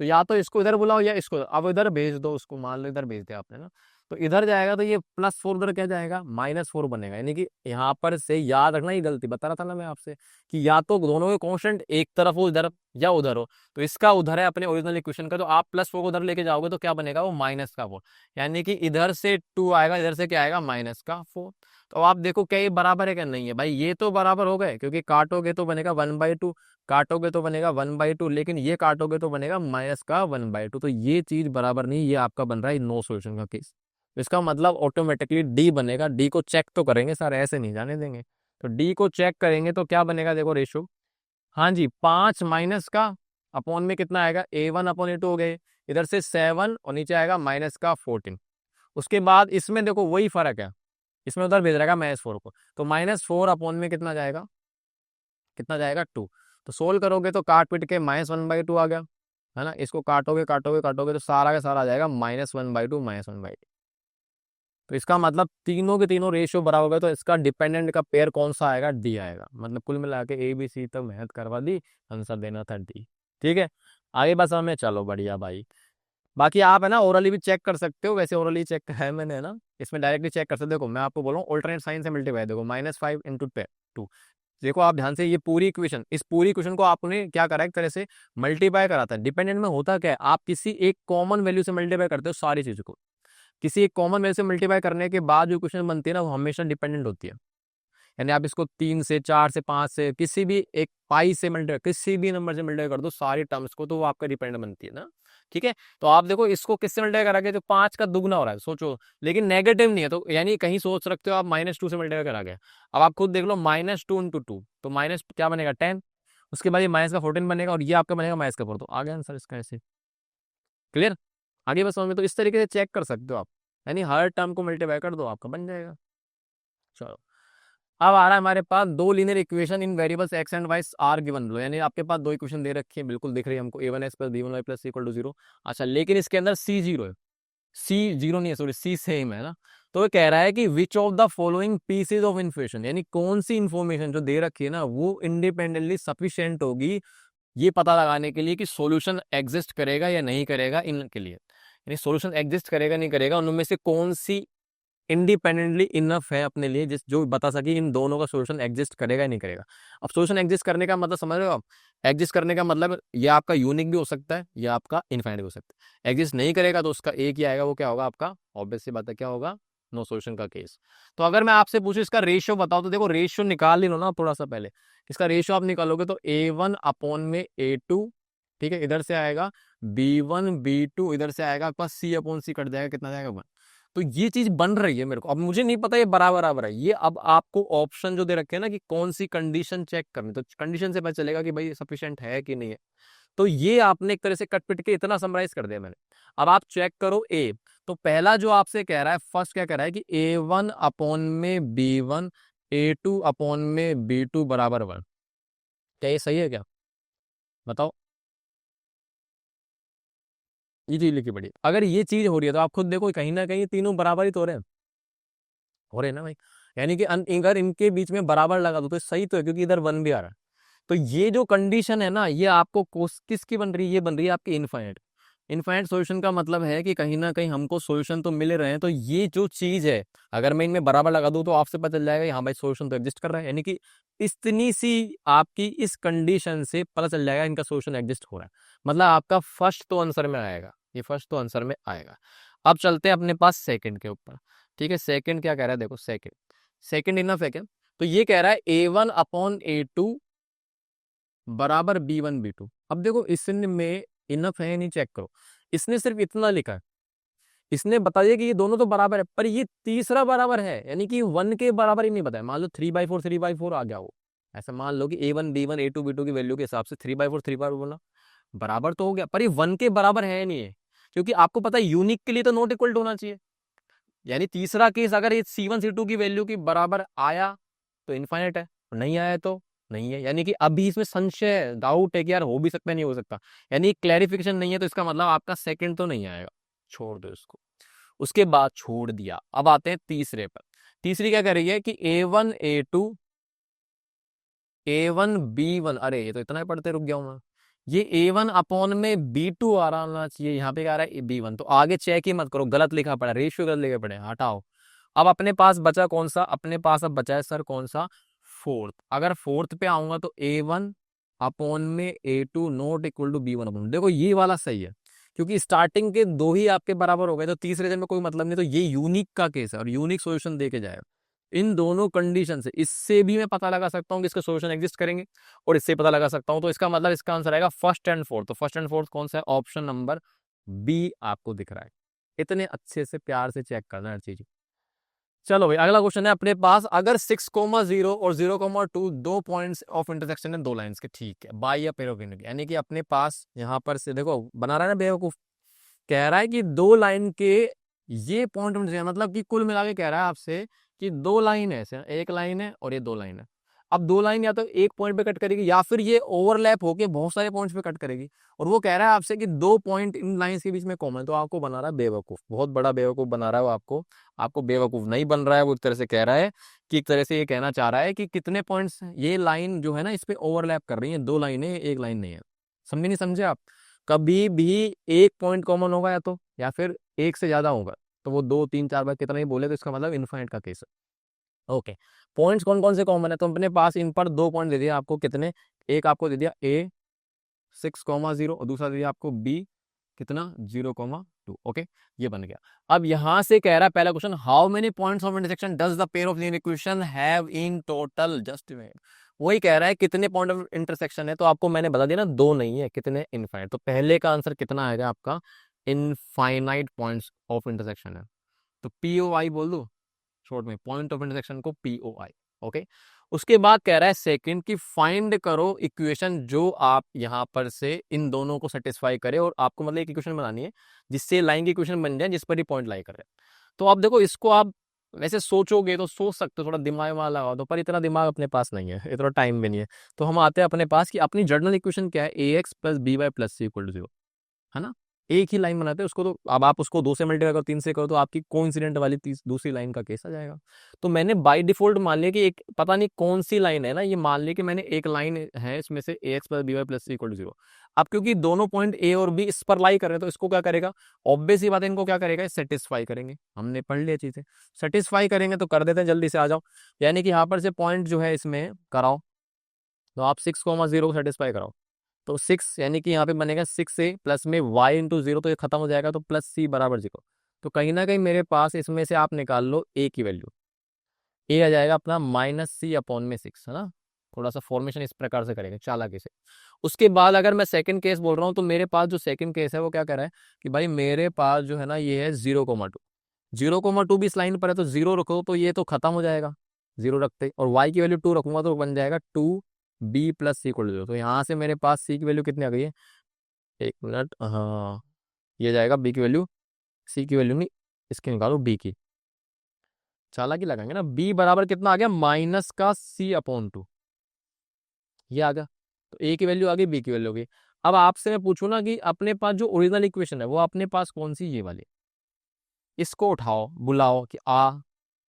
तो या तो इसको इधर बुलाओ या इसको, अब इधर भेज दो उसको, मान लो इधर भेज दिया आपने ना, तो इधर जाएगा, तो ये +4 उधर क्या जाएगा? -4 बनेगा। यानी कि यहाँ पर से याद रखना, ये गलती बता रहा था ना मैं आपसे, कि या तो दोनों के कांस्टेंट एक तरफ हो इधर या उधर हो, तो इसका उधर है अपने ओरिजिनल इक्वेशन का, तो आप +4 को उधर लेके जाओगे तो क्या बनेगा? वो -4। यानी कि इधर से 2 आएगा, इधर से क्या आएगा? -4। तो आप देखो क्या ये बराबर है क्या? नहीं है भाई, ये तो बराबर हो गए, क्योंकि काटोगे तो बनेगा 1/2, काटोगे तो बनेगा 1/2, लेकिन ये काटोगे तो बनेगा -1/2। तो ये चीज बराबर नहीं, ये आपका बन रहा है नो सॉल्यूशन का केस। तो इसका मतलब ऑटोमेटिकली डी बनेगा। डी को चेक तो करेंगे सर, ऐसे नहीं जाने देंगे, तो डी को चेक करेंगे तो क्या बनेगा? देखो रेशो, हाँ जी, 5 माइनस का अपॉन में कितना आएगा? A1/A2 हो गए, इधर से 7 और नीचे आएगा -14। उसके बाद इसमें देखो वही फर्क है, इसमें उधर भेज रहेगा -4 को, तो -4 अपॉन में कितना जाएगा? कितना जाएगा? 2। तो सोल्व करोगे तो काट पीट के -1/2 आ गया, है ना। इसको काटोगे काटोगे काटोगे तो सारा का सारा आ जाएगा -1/2 -1/2। तो इसका मतलब तीनों के तीनों रेशियो बराबर हो गए, तो इसका डिपेंडेंट का पेयर कौन सा आएगा? डी आएगा। मतलब कुल मिला के ABC तक मेहनत करवा दी, आंसर देना था डी। ठीक है, आगे बस हमें, चलो बढ़िया भाई। बाकी आप है ना ओरली भी चेक कर सकते हो, वैसे ओरली चेक है मैंने, है ना, इसमें डायरेक्टली चेक कर सकते हो। देखो मैं आपको बोल रहा हूँ ऑल्टरनेट साइन से मल्टीप्लाई, देखो -5 × 2, देखो आप ध्यान से, ये पूरी इक्वेशन, इस पूरी इक्वेशन को आपने क्या करा, एक तरह से मल्टीप्लाई करा था। डिपेंडेंट में होता क्या है, आप किसी एक कॉमन वैल्यू से मल्टीप्लाई करते हो सारी चीजों को। किसी एक कॉमन वैल्यू से मल्टीप्लाई करने के बाद जो क्वेश्चन बनती है ना, वो हमेशा डिपेंडेंट होती है। यानी आप इसको 3 से, 4 से, 5 से, किसी भी एक पाई से मल्टीप्लाई, किसी भी नंबर से मल्टीप्लाई कर दो सारी टर्म्स को, तो वो आपका डिपेंडेंट बनती है ना। ठीक है, तो आप देखो इसको किससे मल्टीप्लाई करा के, तो 5 का दुगना हो रहा है, सोचो। लेकिन नेगेटिव नहीं है, तो यानी कहीं सोच सकते हो आप -2 से मल्टीप्लाई करा गया। अब आप खुद देख लो, -2 × 2, तो माइनस क्या बनेगा 10, उसके बाद ये माइनस का 14 बनेगा, और ये आपका बनेगा -4। तो आ गया आंसर इसका ऐसे। क्लियर, आगे बस समझ में। तो इस तरीके से चेक कर सकते हो आप, यानी हर टर्म को मल्टीप्लाई कर दो, आपका बन जाएगा। चलो, अब आ रहा है हमारे पास दो linear equation in variables X and Y are given below. यानी आपके पास दो इक्वेशन दे रखी है, बिल्कुल दिख रही है हमको, a1x + b1y + c = 0। अच्छा, लेकिन इसके अंदर c 0 है, c 0 नहीं है, सॉरी, c सेम है ना। तो ये कह रहा है कि which of the following pieces of information, यानी कौन सी इन्फॉर्मेशन जो दे रखी है ना, वो इंडिपेंडेंटली सफिशिएंट होगी ये पता लगाने के लिए कि सॉल्यूशन एग्जिस्ट करेगा या नहीं करेगा इनके लिए। यानी सॉल्यूशन एग्जिस्ट करेगा नहीं करेगा, उनमें से कौन सी इंडिपेंडेंटली इनफ है अपने लिए, जिस जो बता सके इन दोनों का सॉल्यूशन एग्जिस्ट करेगा या नहीं करेगा। अब सॉल्यूशन एग्जिस्ट करने का मतलब समझ रहे हो आप, एग्जिस्ट करने का मतलब ये आपका यूनिक भी हो सकता है या आपका इनफाइनाइट भी हो सकता है। एग्जिस्ट नहीं करेगा तो उसका एक ही आएगा, वो क्या होगा आपका, ऑब्वियस सी बात है, क्या होगा, नो सॉल्यूशन का केस। तो अगर मैं आपसे पूछूं इसका रेशियो बताओ, तो देखो रेशियो निकाल ही लो ना थोड़ा सा पहले। इसका रेशियो आप निकालोगे तो a1/a2, ठीक है, इधर से आएगा b1 b2, इधर से आएगा आपका c/c, कट जाएगा, कितना जाएगा 1। तो ये चीज बन रही है मेरे को, अब मुझे नहीं पता ये बराबर बराबर है ये। अब आपको ऑप्शन जो दे रखे हैं ना कि कौन सी कंडीशन चेक करनी, तो कंडीशन से पता चलेगा कि भाई सफिशिएंट है कि नहीं है। तो ये आपने एक तरह से कट पिट के इतना समराइज कर दिया मैंने। अब आप चेक करो ए, तो पहला जो आपसे कह रहा है, फर्स्ट क्या कह रहा है कि a1/b1 a2/b2 = 1। क्या ये सही है क्या, बताओ। ये चीज लिखी पड़ी, अगर ये चीज हो रही है तो आप खुद देखो कहीं ना कहीं तीनों बराबर ही तो हो रहे हैं ना भाई। यानी कि अगर इनके बीच में बराबर लगा दो तो सही तो है, क्योंकि इधर 1 भी आ रहा है। तो ये जो कंडीशन है ना, ये आपको किसकी बन रही है, ये बन रही है आपकी इनफाइनाइट। इनफाइनाइट सॉल्यूशन का मतलब है कि कहीं ना कहीं हमको सॉल्यूशन तो मिल रहे हैं। तो ये जो चीज है, अगर मैं इनमें बराबर लगा दूं तो आपसे पता चल जाएगा हाँ भाई सॉल्यूशन तो एग्जिस्ट कर रहा है। यानी कि इतनी सी आपकी इस कंडीशन से पता चल जाएगा इनका सॉल्यूशन एग्जिस्ट हो रहा है। मतलब आपका फर्स्ट तो आंसर में आएगा, ये फर्स्ट तो आंसर में आएगा। अब चलते हैं अपने पास सेकंड के ऊपर। ठीक है, सेकंड क्या कह रहा है, देखो सेकंड, सेकंड इनफ है क्या। तो ये कह रहा है a1/a2 = b1/b2। अब देखो इसमें इनफ है नहीं, चेक करो। इसने सिर्फ इतना लिखा है, इसने बता दिया कि ये दोनों तो बराबर है, पर ये तीसरा बराबर है, यानी कि 1 के बराबर ही नहीं बताया। मान लो 3/4 3/4 आ गया हो, ऐसा मान लो कि a1 b1 a2 b2 की वैल्यू के हिसाब से 3/4 3/4 बोला, बराबर तो हो गया, पर ये 1 के बराबर है नहीं है। क्योंकि आपको पता है यूनिक के लिए तो नॉट इक्वल टू होना चाहिए। यानी तीसरा केस, अगर ये C1 C2 की वैल्यू की बराबर आया तो इनफाइनाइट है, नहीं आया तो नहीं है। यानी कि अभी इसमें संशय, डाउट है कि यार हो भी सकता है नहीं हो सकता, यानी क्लैरिफिकेशन नहीं है, तो इसका मतलब आपका सेकंड तो नहीं आएगा, छोड़ दो इसको। उसके बाद छोड़ दिया, अब आते हैं तीसरे पर। तीसरी क्या कर रही है कि a1 a2 a1 b1, अरे ये तो इतना ही पढ़ते रुक गया हूं मैं। ये a1/b2 आ रहा चाहिए, यहाँ पे क्या आ रहा है b1। तो आगे चेक ही मत करो, गलत लिखा पड़ा, रेशियो गलत लिखा पड़े, हटाओ। अब अपने पास बचा कौन सा, अपने पास अब बचा है सर कौन सा, फोर्थ। अगर फोर्थ पे आऊंगा तो a1/a2 not equal to b1/, देखो ये वाला सही है, क्योंकि स्टार्टिंग के दो ही आपके बराबर हो गए, तो तीसरे जन में कोई मतलब नहीं। तो ये यूनिक का केस है और यूनिक सॉल्यूशन देके जाएगा। इन दोनों कंडीशन से, इससे भी मैं पता लगा सकता हूँ कि इसके सॉल्यूशन एग्जिस्ट करेंगे, और इससे पता लगा सकता हूँ। तो इसका मतलब इसका आंसर आएगा फर्स्ट एंड फोर्थ। तो फर्स्ट एंड फोर्थ कौन सा है, ऑप्शन नंबर बी आपको दिख रहा है। इतने अच्छे से प्यार से चेक करना हर चीज। चलो भाई, अगला क्वेश्चन है अपने पास, अगर 6,0 और 0,2 दो पॉइंट्स ऑफ इंटरसेक्शन है दो लाइंस के, ठीक है, बाई या पेरोकिन, यानी कि अपने पास यहाँ पर से देखो बना रहा है ना बेवकूफ, कह रहा है कि दो लाइन के ये पॉइंट, मतलब कि कुल मिला के कह रहा है आपसे कि दो लाइन है, ऐसे एक लाइन है और ये दो लाइन है। अब दो लाइन या तो एक पॉइंट पे कट करेगी या फिर ये ओवरलैप होके बहुत सारे पॉइंट्स पे कट करेगी, और वो कह रहा है आपसे कि दो पॉइंट इन लाइंस के बीच में कॉमन है। तो आपको बना रहा है बेवकूफ, बहुत बड़ा बेवकूफ बना रहा है वो आपको। आपको बेवकूफ नहीं बन रहा है, वो एक तरह से कह रहा है कि एक तरह से ये कहना चाह रहा है कि कितने पॉइंट्स ये लाइन जो है ना इस पे ओवरलैप कर रही है, दो लाइनें एक लाइन नहीं है। समझे नहीं समझे आप, कभी भी एक पॉइंट कॉमन होगा या फिर एक से ज्यादा होगा, तो वो 2 3 4 बार कितना ही बोले तो इसका मतलब इनफाइनाइट का केस है। ओके, पॉइंट्स कौन कौन से कॉमन है, तो अपने पास इन पर 2 पॉइंट दे दिया आपको, कितने, एक आपको दे दिया ए 6,0 और दूसरा दे दिया आपको बी कितना 0,2। ओके, ये बन गया। अब यहां से कह रहा है पहला question, how many points of intersection does the pair of linear equation have in total, just वही कह रहा है कितने पॉइंट ऑफ इंटरसेक्शन है, तो आपको मैंने बता दिया ना, 2 नहीं है, कितने, इनफाइनाइट। तो पहले का आंसर कितना आएगा आपका, इनफाइनाइट पॉइंट्स ऑफ इंटरसेक्शन है, तो पीओआई बोल दो शॉर्ट में, पॉइंट ऑफ इंटरसेक्शन को पीओआई। ओके, उसके बाद कह रहा है सेकंड की फाइंड करो इक्वेशन जो आप यहां पर से इन दोनों को सेटिस्फाई करे, और आपको मतलब एक इक्वेशन बनानी है जिससे लाइन की इक्वेशन बन जाए जिस पर ही पॉइंट लाई करे। तो आप देखो इसको आप वैसे सोचोगे तो सोच सकते हो, थोड़ा दिमाग वहां लगा दो, पर इतना दिमाग अपने पास नहीं है, इतना टाइम भी नहीं है। तो हम आते हैं अपने पास कि अपनी जर्नल इक्वेशन क्या है, a x plus B Y plus C equal to 0, है ना। एक ही लाइन बनाते हैं उसको, तो अब आप उसको 2 से मल्टीप्लाई करो, 3 से करो, तो आपकी कोइंसिडेंट वाली दूसरी लाइन का केस आ जाएगा। तो मैंने बाय डिफॉल्ट मान लिया कि एक पता नहीं कौन सी लाइन है ना, ये मान लिया कि मैंने एक लाइन है इसमें से a x plus B Y plus C equal to 0। अब क्योंकि दोनों पॉइंट ए और बी इस पर लाई कर रहे हैं, तो इसको क्या करेगा, ऑब्वियस ही बात है, इनको क्या करेगा, सेटिस्फाई करेंगे। हमने पढ़ लिया चीजें, सेटिस्फाई करेंगे तो कर देते हैं, जल्दी से आ जाओ। यानी कि यहाँ पर से पॉइंट जो है इसमें कराओ, तो आप 6,0 को सेटिस्फाई कराओ, तो 6 यानी कि यहाँ पे बनेगा 6a प्लस में y इंटू 0, तो ये खत्म हो जाएगा, तो प्लस c बराबर 0। तो कहीं ना कहीं मेरे पास इसमें से आप निकाल लो a की वैल्यू, a आ जाएगा अपना -c/6, है ना। थोड़ा सा फॉर्मेशन इस प्रकार से करेंगे चालाकी से। उसके बाद अगर मैं सेकंड केस बोल रहा हूँ, तो मेरे पास जो सेकंड केस है वो क्या कह रहा है कि भाई मेरे पास जो है ना ये है 0,2, 0,2 भी इस लाइन पर है, तो 0 रखो तो ये तो खत्म हो जाएगा 0 रखते, और y की वैल्यू 2 रखूंगा तो बन जाएगा 2b plus C equal to 0। तो यहाँ से मेरे पास c की वैल्यू कितनी आ गई है, 1 मिनट, हाँ, ये जाएगा b की वैल्यू, c की वैल्यू नहीं, इसकी निकालो b की, चालाकी लगाएंगे ना, b बराबर कितना आ गया, -c/2, ये आ गया। तो a की वैल्यू आ गई, b की वैल्यू हो गई। अब आपसे मैं पूछूं ना कि अपने पास जो ओरिजिनल इक्वेशन है वो अपने पास कौन सी, ये वाली, इसको उठाओ, बुलाओ कि आ,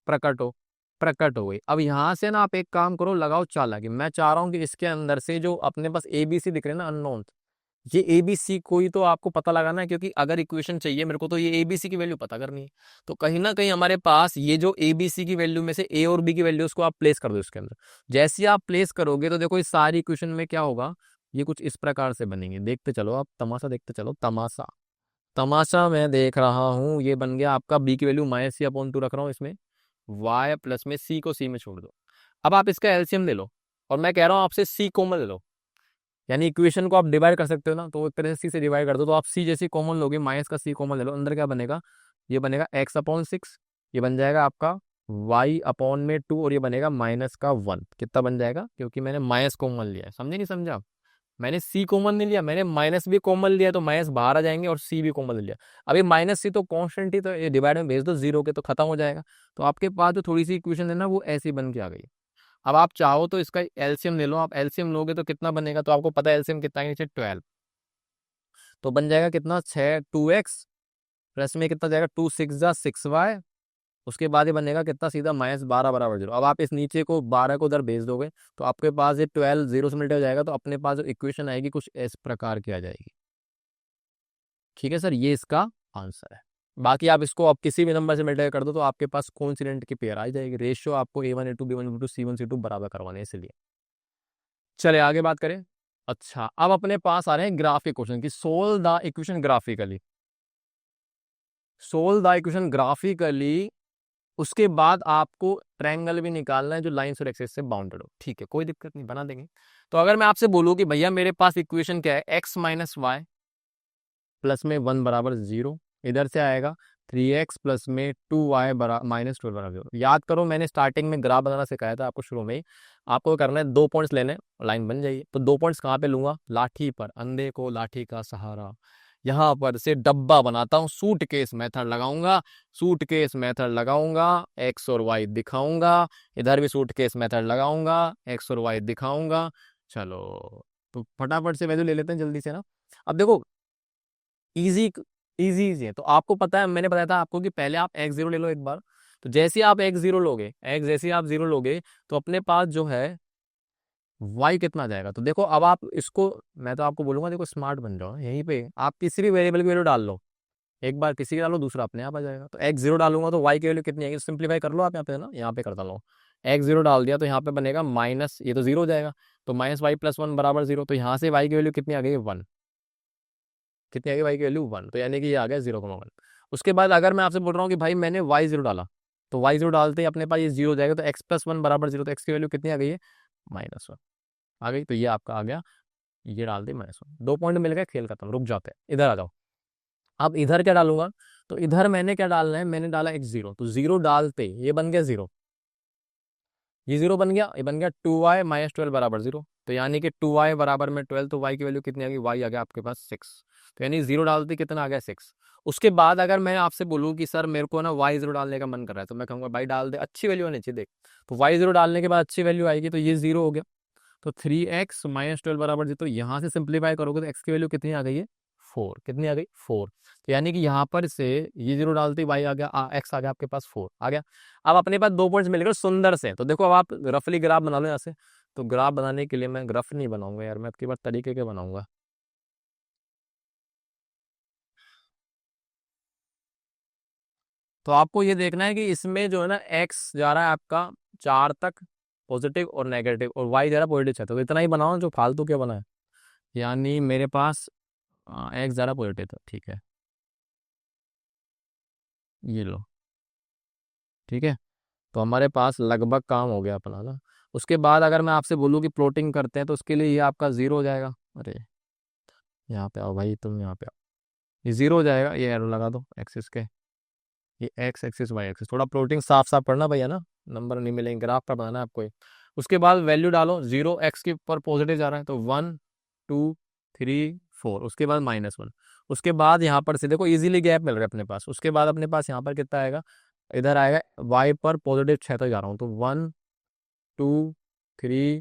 प्रकट हो, प्रकट हो गई। अब यहां से ना आप एक काम करो, लगाओ चालाकी। मैं चाह रहा हूं कि इसके अंदर से जो अपने पास ए बी सी दिख रहे हैं ना अननोन, ये ए बी सी कोई तो आपको पता लगाना है, क्योंकि अगर इक्वेशन चाहिए मेरे को तो ये ए बी सी की वैल्यू पता करनी है। तो कहीं ना कहीं हमारे पास ये जो ए बी सी की वैल्यू में से ए और बी की वैल्यू उसको आप प्लेस कर दो इसके अंदर। जैसे ही आप प्लेस करोगे तो देखो इस सारी इक्वेशन में क्या होगा, ये कुछ इस प्रकार से बनेंगे, देखते चलो आप, तमाशा देखते चलो, तमाशा, तमाशा मैं देख रहा हूँ। ये बन गया आपका बी की वैल्यू -c/2 रख रहा हूँ इसमें, y प्लस में c को c में छोड़ दो। अब आप इसका एलसीएम ले लो, और मैं कह रहा हूँ आपसे c कॉमन ले लो, यानी इक्वेशन को आप डिवाइड कर सकते हो ना, तो एक तरह से c से डिवाइड कर दो, तो आप c जैसी कॉमन लोगे, माइनस का c कॉमन ले लो, अंदर क्या बनेगा, ये बनेगा x/6, ये बन जाएगा आपका y/2, और ये बनेगा -1, कितना बन जाएगा, क्योंकि मैंने माइनस कॉमन लिया है, समझे नहीं समझा, मैंने सी कॉमन नहीं लिया, मैंने माइनस भी कॉमन लिया, तो माइनस बाहर आ जाएंगे, और सी भी कॉमन लिया। अभी -c तो कांस्टेंट ही, तो ये डिवाइड में भेज दो 0 के, तो खत्म हो जाएगा। तो आपके पास जो थोड़ी सी इक्वेशन है ना वो ऐसी बन के आ गई। अब आप चाहो तो इसका एलसीएम ले लो, आप एलसीएम लोगे तो कितना बनेगा, तो आपको पता है एलसीएम कितना है नीचे 12, तो बन जाएगा कितना 6, 2x प्लस में कितना जाएगा 2 6 जा 6y, उसके बाद ये बनेगा कितना सीधा -12 बराबर 0। अब आप इस नीचे को 12 को उधर भेज दोगे, तो आपके पास ये 12 0 से मल्टीप्लाई हो जाएगा, तो अपने पास जो इक्वेशन आएगी कुछ इस प्रकार की आ जाएगी। ठीक है सर, ये इसका आंसर है। बाकी आप इसको अब किसी भी नंबर से मल्टीप्लाई कर दो तो आपके पास कोइंसिडेंट की पेयर आ जाएगी। रेशियो आपको a1 a2 b1 b2 c1 c2 बराबर करवाने हैं, इसलिए। चले आगे बात करें। अच्छा, अब अपने पास आ रहे हैं ग्राफिक क्वेश्चन की, solve the equation graphically, solve the equation graphically. उसके बाद आपको ट्रायंगल भी निकालना है जो लाइन और एक्सिस से बाउंडेड हो। ठीक है, कोई दिक्कत नहीं, बना देंगे। तो अगर मैं आपसे बोलूं कि भैया मेरे पास इक्वेशन क्या है, x माइनस वाई प्लस में 1 बराबर 0, इधर से आएगा 3x प्लस में 2y -12 बराबर 0। याद करो मैंने स्टार्टिंग में ग्राफ बनाना सिखाया था आपको शुरू में ही, आपको करना है 2 पॉइंट्स लेने, लाइन बन जाइए। तो 2 पॉइंट्स कहाँ पे लूंगा, लाठी पर, अंधे को लाठी का सहारा। यहाँ पर से डब्बा बनाता हूँ, सूटकेस मेथड लगाऊंगा, सूटकेस मेथड लगाऊंगा, एक्स और वाई दिखाऊंगा, इधर भी सूटकेस मेथड लगाऊंगा, एक्स और वाई दिखाऊंगा। चलो, तो फटाफट से वैल्यू ले लेते हैं जल्दी से ना। अब देखो इजी, इजी इजी है। तो आपको पता है, मैंने बताया था आपको कि पहले आप x0 ले लो एक बार। तो जैसे आप x0 लोगे, x जैसे आप 0 लोगे, तो अपने पास जो है y कितना आ जाएगा। तो देखो अब आप इसको, मैं तो आपको बोलूंगा देखो स्मार्ट बन जाओ, यहीं पे आप किसी भी वेरिएबल की वैल्यू डाल लो, एक बार किसी की डालो दूसरा अपने आप आ जाएगा। तो x0 डालूंगा तो y की वैल्यू कितनी आएगी, सिंप्लीफाई कर लो आप यहाँ पे ना, यहाँ पे कर डालो एक्स जीरो डाल दिया तो यहाँ पे बनेगा माइनस, ये तो जीरो हो जाएगा, तो माइनस वाई प्लस वन बराबर जीरो। तो यहाँ से वाई की वैल्यू कितनी आ गई, वन। कितनी आ गई वाई की वैल्यू, वन। तो यानी कि ये आ गया 0,1। उसके बाद अगर मैं आपसे बोल रहा हूँ कि भाई मैंने वाई जीरो डाला, तो वाई जीरो डालते ही अपने पास ये जीरो हो जाएगा, तो एक्स प्लस वन बराबर जीरो। तो एक्स की वैल्यू कितनी आ गई है, -1 आ गई। तो ये आपका आ गया, ये डाल दी -1। 2 पॉइंट मिल गए, खेल खत्म, रुक जाते हैं, इधर आ जाओ। अब इधर क्या डालूंगा, तो इधर मैंने क्या डालना है, मैंने डाला एक्स जीरो, तो जीरो डालते ये बन गया जीरो, ये जीरो बन गया, ये बन गया 2y-12 बराबर जीरो। तो यानी कि 2y बराबर में 12, तो y की वैल्यू कितनी आ गई, y आ गया आपके पास 6। तो यानी जीरो डालते कितना आ गया, 6। उसके बाद अगर मैं आपसे बोलूँ कि सर मेरे को ना y जीरो डालने का मन कर रहा है, तो मैं कहूँगा भाई डाल दे, अच्छी वैल्यू आनी चाहिए देख। तो y जीरो डालने के बाद अच्छी वैल्यू आएगी, तो ये जीरो हो गया। तो 3x-12 बराबर जीरो, तो यहाँ से सिंप्लीफाई करोगे तो x की वैल्यू कितनी आ गई है, 4। कितनी आ गई, 4। तो यानी कि यहाँ पर से ये जीरो डालते ही y आ गया, x आ गया आपके पास 4 आ गया। अब अपने पास 2 पॉइंट्स मिल गए सुंदर से। तो देखो अब आप रफली ग्राफ बना लो यहाँ से। तो ग्राफ बनाने के लिए मैं ग्राफ नहीं बनाऊंगा यार, मैं आपकी बार तरीके के बनाऊंगा। तो आपको ये देखना है कि इसमें जो है ना एक्स जा रहा है आपका 4 तक पॉजिटिव और नेगेटिव, और वाई जा रहा है पॉजिटिव 6। तो इतना ही बनाओ, जो फालतू क्या बना है। यानी मेरे पास एक्स जा रहा पॉजिटिव था, ठीक है, ये लो, ठीक है। तो हमारे पास लगभग काम हो गया अपना ना। उसके बाद अगर मैं आपसे बोलूँ कि प्लॉटिंग करते हैं, तो उसके लिए ये आपका जीरो हो जाएगा। अरे यहाँ पे आओ भाई, तुम यहाँ पे आओ, ये जीरो हो जाएगा, ये एरो लगा दो एक्सिस के, ये एक्स एक्सिस वाई एक्सिस। थोड़ा प्लॉटिंग साफ साफ पढ़ना भैया ना, नंबर नहीं मिलेंगे, ग्राफ पर बनाना है आपको ये। उसके बाद वैल्यू डालो, जीरो एक्स के पर पॉजिटिव जा रहा है, तो 1 2 3 4, उसके बाद -1। उसके बाद यहाँ पर से देखो इजीली गैप मिल रहा है अपने पास। उसके बाद अपने पास यहाँ पर कितना आएगा, इधर आएगा वाई पर पॉजिटिव 6 तक जा रहा हूँ, तो 1 2 3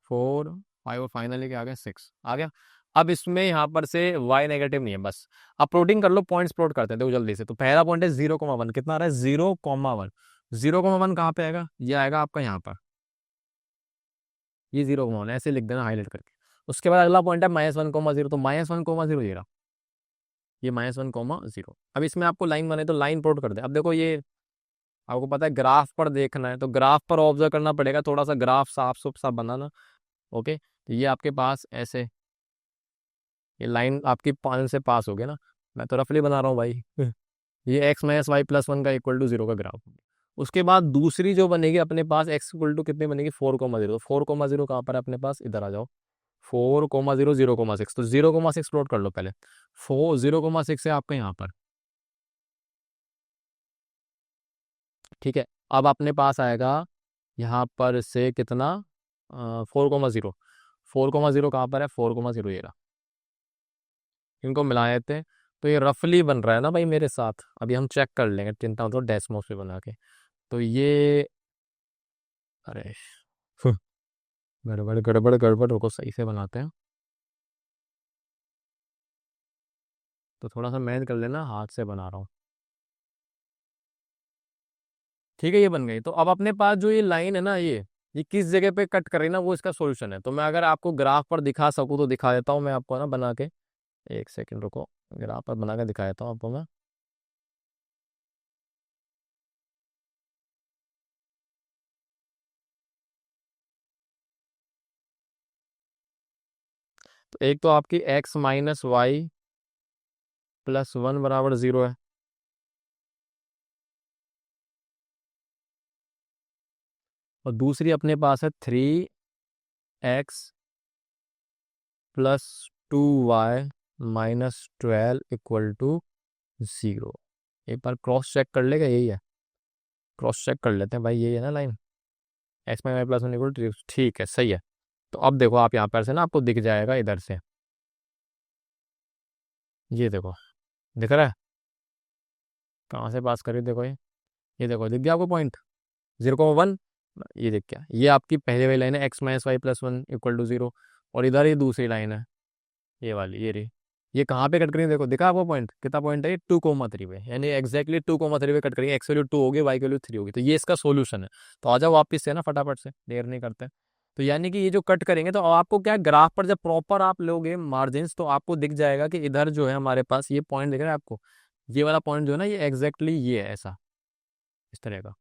4 5, और फाइनली क्या आ गया, 6 आ गया। अब इसमें यहाँ पर से y नेगेटिव नहीं है बस। अब प्लॉटिंग कर लो, पॉइंट्स प्लॉट करते हैं, देखो जल्दी से। तो पहला पॉइंट है 0,1, कितना आ रहा है, 0,1। 0,1 कहाँ पे आएगा, ये आएगा आपका यहाँ पर, ये 0,1 ऐसे लिख देना हाईलाइट करके। उसके बाद अगला पॉइंट है -1,0, तो -1,0 ये रहा, ये -1,0। अब इसमें आपको लाइन बने तो लाइन प्लॉट कर दे। अब देखो ये आपको पता है ग्राफ पर देखना है, तो ग्राफ पर ऑब्जर्व करना पड़ेगा, थोड़ा सा ग्राफ साफ सुफ सा बनाना। ओके, तो ये आपके पास ऐसे, ये लाइन आपकी पान से पास हो गया ना, मैं तो रफली बना रहा हूँ भाई। ये x-y+1 का इक्वल टू जीरो का ग्राफ। उसके बाद दूसरी जो बनेगी अपने पास, x इक्वल टू कितनी बनेगी, 4,0। 4,0 कहाँ पर है अपने पास, इधर आ जाओ। 4,0 0,6, तो 0,6 प्लॉट कर लो पहले। 0,6 है आपका यहाँ पर, ठीक है। अब अपने पास आएगा यहाँ पर से कितना, 4,0। 4,0 कहाँ पर है, 4,0 ये रहा। इनको मिलाए थे, तो ये रफली बन रहा है ना भाई मेरे साथ। अभी हम चेक कर लेंगे, चिंता मतलब डेस्मोस पे बना के। तो ये, अरे गड़बड़ गड़बड़ गड़बड़, रुको सही से बनाते हैं। तो थोड़ा सा मेहनत कर लेना, हाथ से बना रहा हूँ, ठीक है। ये बन गई। तो अब अपने पास जो ये लाइन है ना, ये किस जगह पे कट कर रही है ना, वो इसका सॉल्यूशन है। तो मैं अगर आपको ग्राफ पर दिखा सकूँ तो दिखा देता हूँ मैं आपको ना बना के। एक सेकंड रुको, ग्राफ पर बना के दिखा देता हूँ आपको मैं। तो एक तो आपकी x-y+1 बराबर 0 है, और दूसरी अपने पास है 3x+2y-12 इक्वल टू 0। एक बार क्रॉस चेक कर लेगा, यही है, क्रॉस चेक कर लेते हैं भाई, यही है ना लाइन, x-y+1 इक्वल टू, ठीक है, सही है। तो अब देखो आप यहाँ पर से ना आपको दिख जाएगा इधर से, ये देखो, दिख रहा है, कहाँ से पास करी, देखो ये देखो दिख गया आपको पॉइंट 0,1। ये देख क्या, ये आपकी पहले वाली लाइन है, x-y+1 इक्वल टू 0। और इधर ये दूसरी लाइन है, ये वाली, ये रही। ये कहाँ पे कट करेंगे, देखो दिखा आपको पॉइंट, कितना पॉइंट है ये, 2,3 पे, यानी एक्जैक्टली 2,3 पे कट करेंगे। एक्स वैल्यू 2 होगी, वाई की वैल्यू 3 होगी। तो ये इसका सोल्यूशन है। तो आ जाओ वापिस से ना फटाफट से, देर नहीं करते। तो यानी कि ये जो कट करेंगे, तो आपको क्या, ग्राफ पर जब प्रॉपर आप लोगे मार्जिन, तो आपको दिख जाएगा कि इधर जो है हमारे पास ये पॉइंट दिख रहा है आपको, ये वाला पॉइंट जो है ना, ये एग्जैक्टली ये है, ऐसा, इस तरह का।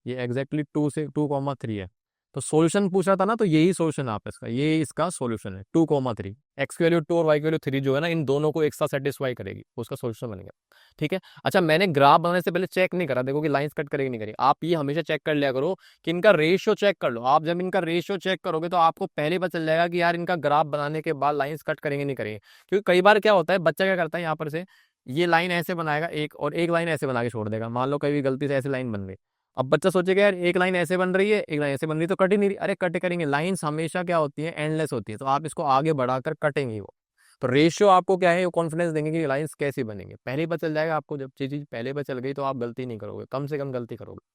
ये एग्जैक्टली 2 से 2,3 है। तो सॉल्यूशन पूछा था ना, तो यही सॉल्यूशन है आप इसका, ये इसका सॉल्यूशन है 2,3। एक्स की वैल्यू 2 और वाई की वैल्यू 3 जो है ना, इन दोनों को एक साथ सेटिस्फाई करेगी, उसका सॉल्यूशन बनेगा। ठीक है। अच्छा, मैंने ग्राफ बनाने से पहले चेक नहीं करा, देखो कि लाइंस कट करेगी नहीं करेगी। आप ये हमेशा चेक कर लिया करो कि इनका रेशियो चेक कर लो। आप जब इनका रेशियो चेक करोगे तो आपको पहले पता चल जाएगा कि यार इनका ग्राफ बनाने के बाद लाइंस कट करेंगे नहीं करेंगे। क्योंकि कई बार क्या होता है, बच्चा क्या करता है, यहाँ पर से ये लाइन ऐसे बनाएगा एक, और एक लाइन ऐसे बना के छोड़ देगा। मान लो कभी गलती से ऐसी लाइन बन गई, अब बच्चा सोचेगा यार एक लाइन ऐसे बन रही है, एक लाइन ऐसे बन रही है, तो कट ही नहीं रही। अरे कट करेंगे, लाइंस हमेशा क्या होती है, एंडलेस होती है, तो आप इसको आगे बढ़ाकर कटेंगे वो। तो रेशियो आपको क्या है, वो कॉन्फिडेंस देंगे कि लाइंस कैसी बनेंगे। पहले ही पता चल जाएगा आपको, जब चीज पहले पता चल गई तो आप गलती नहीं करोगे, कम से कम गलती करोगे।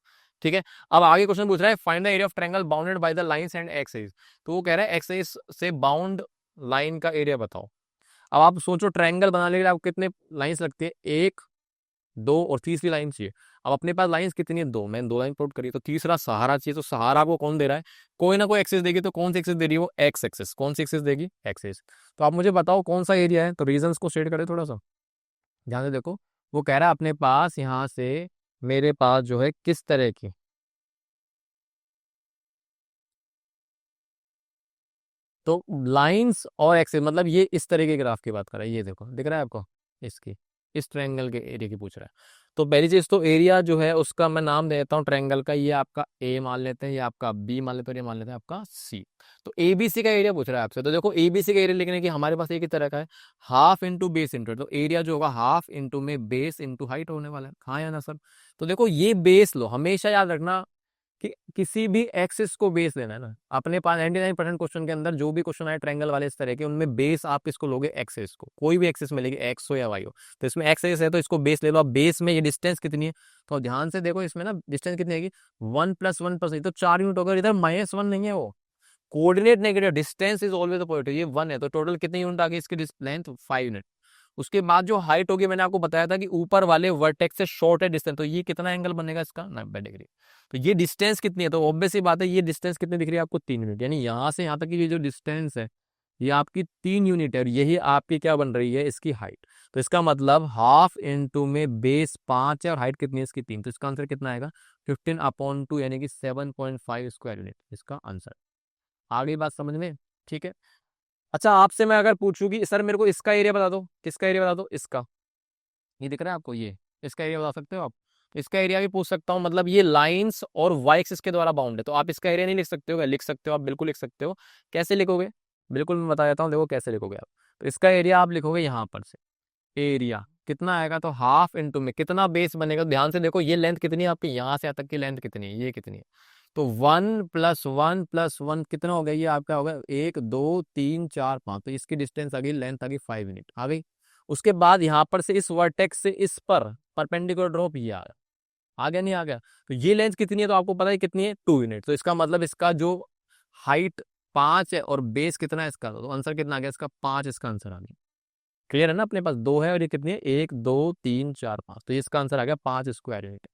ठीक है। अब आगे क्वेश्चन पूछ रहा है, find the area of triangle bounded by the lines and axis. तो वो कह रहा है एक्सिस से बाउंड लाइन का एरिया बताओ। अब आप सोचो, ट्रायंगल बनाने के लिए आपको कितने लाइंस लगती है, एक, दो और तीसरी लाइन चाहिए। अब अपने पास लाइंस कितनी है, दो, मैंने दो लाइन प्लॉट करी, तो तीसरा सहारा चाहिए। तो सहारा आपको कौन दे रहा है, कोई ना कोई एक्सिस देगी। तो कौन सी एक्सिस दे रही है वो, एक्स एक्सिस। कौन सी एक्सिस देगी, एक्सिस। तो आप मुझे बताओ कौन सा एरिया है। तो रीजंस को शेड करें थोड़ा सा, ध्यान से देखो। वो कह रहा है अपने पास यहाँ से मेरे पास जो है किस तरह की, तो लाइंस और एक्सिस मतलब ये इस तरह के ग्राफ की बात कर रहा है। ये देखो, दिख रहा है आपको, इसकी, इस ट्रायंगल के एरिया की पूछ रहा है। तो पहली चीज तो एरिया जो है उसका मैं नाम दे देता हूँ ट्रायंगल का। ये आपका ए मान लेते हैं, ये आपका बी मान लेते हैं, और ये मान लेते हैं आपका सी। तो एबीसी का एरिया पूछ रहा है आपसे। तो देखो एबीसी का एरिया लिखने की हमारे पास एक ही तरह का है, हाफ इंटू बेस इंटू। तो एरिया जो होगा हाफ इंटू में बेस इंटू हाइट होने वाला है। हाँ या ना सर। तो देखो ये बेस लो, हमेशा याद रखना कि किसी भी एक्सिस को बेस लेना है ना। अपने पास 99% क्वेश्चन के अंदर जो भी क्वेश्चन आए ट्रायंगल वाले इस तरह के, उनमें बेस आप किसको लोगे, एक्सिस को। कोई भी एक्सिस मिलेगी, एक्स हो या वाई हो। तो इसमें एक्सिस है तो इसको बेस ले लो। अब बेस में ये डिस्टेंस कितनी है, तो ध्यान से देखो इसमें ना डिस्टेंस कितनी आएगी, 1+1+, तो 4 यूनिट होगा। इधर -1 नहीं है, वो coordinate negative, distance is always positive. ये 1 है तो टोटल कितनी यूनिट आ गई इसकी, लेंथ 5 यूनिट। उसके बाद जो हाइट होगी, मैंने आपको बताया था कि ऊपर वाले वर्टेक्स से शॉर्ट है डिस्टेंस, तो ये कितना एंगल बनेगा इसका, 90 डिग्री। तो ये डिस्टेंस कितनी है, तो ऑब्वियस सी बात है ये डिस्टेंस कितनी दिख रही है आपको, 3 यूनिट। यानी यहाँ से यहाँ तक की ये जो डिस्टेंस है ये आपकी 3 यूनिट है, और यही आपकी क्या बन रही है, इसकी हाइट। तो इसका मतलब हाफ इंटू में बेस 5 है और हाइट कितनी है इसकी, 3। तो इसका आंसर कितना आएगा, 15/2, यानी कि 7.5 स्क्वायर यूनिट इसका आंसर। आ गई बात समझ में। ठीक है। अच्छा, आपसे मैं अगर पूछूं कि सर मेरे को इसका एरिया बता दो, किसका एरिया बता दो, इसका, ये दिख रहा है आपको, ये इसका एरिया बता सकते हो आप। तो इसका एरिया भी पूछ सकता हूँ, मतलब ये लाइंस और वाई एक्सिस के द्वारा बाउंड है। तो आप इसका एरिया नहीं लिख सकते हो क्या, लिख सकते हो, आप बिल्कुल लिख सकते हो। कैसे लिखोगे, बिल्कुल मैं बता देता हूँ, देखो कैसे लिखोगे आप। तो इसका एरिया आप लिखोगे यहाँ पर से, एरिया कितना आएगा, तो हाफ इंटू में कितना बेस बनेगा। ध्यान से देखो ये लेंथ कितनी है आपकी, यहाँ से यहाँ तक की लेंथ कितनी है, ये कितनी है। तो 1+1+1 कितना हो गया, ये आपका होगा 1 2 3 4 5। तो इसकी डिस्टेंस आ गई, लेंथ आ गई 5 यूनिट आ गई। उसके बाद यहाँ पर से इस वर्टेक्स से इस पर परपेंडिकुलर ड्रॉप ये आ गया नहीं आ गया। तो ये लेंथ कितनी है, तो आपको पता है कितनी है, 2 यूनिट। तो इसका मतलब इसका जो हाइट 5 है और बेस कितना है इसका, तो आंसर कितना आ गया इसका, 5 इसका आंसर आ गया। क्लियर है ना, अपने पास दो है और ये कितनी है, 1 2 3 4 5। तो इसका आंसर आ गया 5 स्क्वायर यूनिट।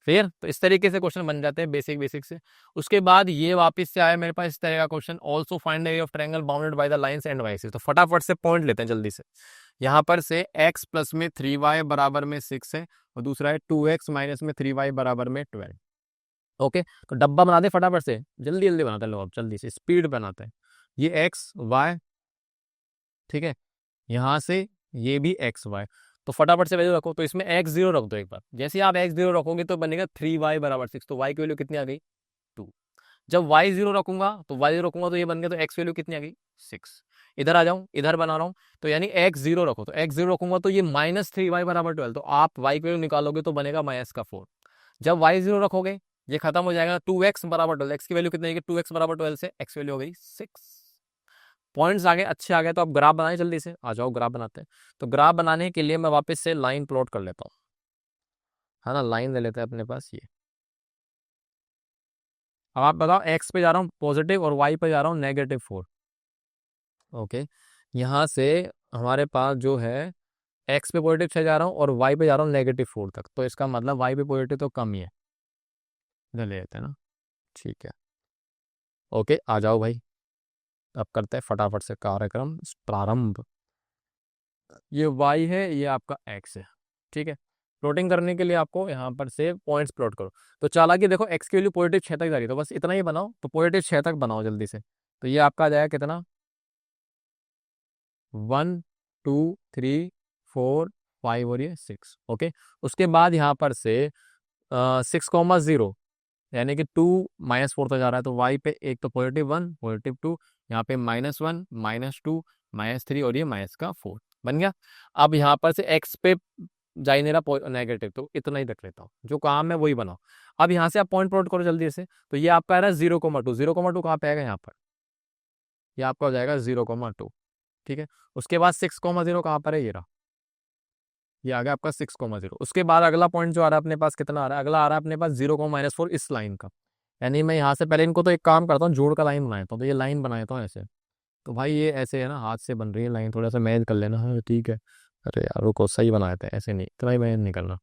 फिर तो इस तरीके से क्वेश्चन बन जाते हैं बेसिक बेसिक से। उसके बाद ये वापस से आया मेरे पास इस तरह का question, also find the area of triangle bounded by the lines and Y axis. तो फटाफट से पॉइंट लेते हैं जल्दी से। यहाँ पर से x प्लस में 3y बराबर में 6 है, और दूसरा है 2x माइनस में 3y बराबर में 12। ओके, तो डब्बा बना दे फटाफट से, जल्दी जल्दी बनाते हैं लोग, जल्दी से स्पीड बनाते हैं। ये x y, ठीक है, यहाँ से ये भी एक्स वाई। तो फटाफट से वैल्यू रखो, तो इसमें एक्स जीरो रख दो एक बार। जैसे ही आप एक्स जीरो रखोगे तो बनेगा 3y बराबर 6। तो y की वैल्यू कितनी आ गई, 2। जब y जीरो रखूंगा तो y जीरो रखूंगा तो ये बन गया, तो x वैल्यू कितनी आ गई, 6। इधर आ जाऊं, इधर बना रहा हूं, तो यानी x जीरो रखो, तो x जीरो रखूंगा तो ये -3y बराबर 12। तो आप y की वैल्यू निकालोगे तो बनेगा -4। जब y जीरो रखोगे ये खत्म हो जाएगा, 2x बराबर 12। x की वैल्यू कितनी आएगी, 2x बराबर 12 से x वैल्यू हो गई 6। पॉइंट्स आ गए, अच्छे आ गए। तो अब ग्राफ बनाए, जल्दी से आ जाओ ग्राफ बनाते हैं। तो ग्राफ बनाने के लिए मैं वापस से लाइन प्लॉट कर लेता हूँ, है ना। लाइन ले लेते हैं अपने पास ये। अब आप बताओ, एक्स पे जा रहा हूँ पॉजिटिव और वाई पे जा रहा हूँ -4। ओके, यहाँ से हमारे पास जो है एक्स पे पॉजिटिव से जा रहा हूँ और वाई पे जा रहा हूँ -4 तक। तो इसका मतलब वाई पे पॉजिटिव तो कम ही है, इधर ले लेते हैं ना। ठीक है, ओके, आ जाओ भाई। अब करते हैं फटाफट से कार्यक्रम प्रारंभ। ये y है, ये आपका x है, ठीक है। प्लॉटिंग करने के लिए आपको यहाँ पर से पॉइंट्स प्लॉट करो। तो चालाकी देखो, एक्स की वैल्यू पॉजिटिव 6 तक जा रही है, तो बस इतना ही बनाओ, तो पॉजिटिव 6 तक बनाओ जल्दी से। तो ये आपका आ जाएगा कितना, 1 2 3 4 5 और ये 6। ओके, उसके बाद यहाँ पर से 6,0 यानी कि 2 -4 तो जा रहा है, तो वाई पे एक तो +1 +2, यहाँ पे -1 -2 -3 और ये माइनस का 4 बन गया। अब यहाँ पर से एक्स पे जा ही नहीं रहा नेगेटिव, तो इतना ही रख लेता हूँ, जो काम है वही बनाओ। अब यहाँ से आप पॉइंट प्लॉट करो जल्दी से। तो ये आपका आ रहा है 0,2, 0,2 कहाँ पे आएगा, यहाँ पर, ये आपका हो जाएगा 0,2। ठीक है, उसके बाद 6,0 कहाँ पर है, ये रहा, ये आ गया आपका 6,0। उसके बाद अगला पॉइंट जो आ रहा है अपने पास कितना आ रहा है, अगला आ रहा है अपने पास 0,-4 इस लाइन का। यानी मैं यहाँ से पहले इनको तो एक काम करता हूँ, जोड़ का लाइन बनाता हूँ, तो ये लाइन बनाता हूँ ऐसे। तो भाई ये ऐसे है ना, हाथ से बन रही है लाइन, थोड़ा सा मैनेज कर लेना। हाँ ठीक है, अरे यार रुको, सही बनाए थे, ऐसे नहीं, इतना ही मैनेज नहीं करना।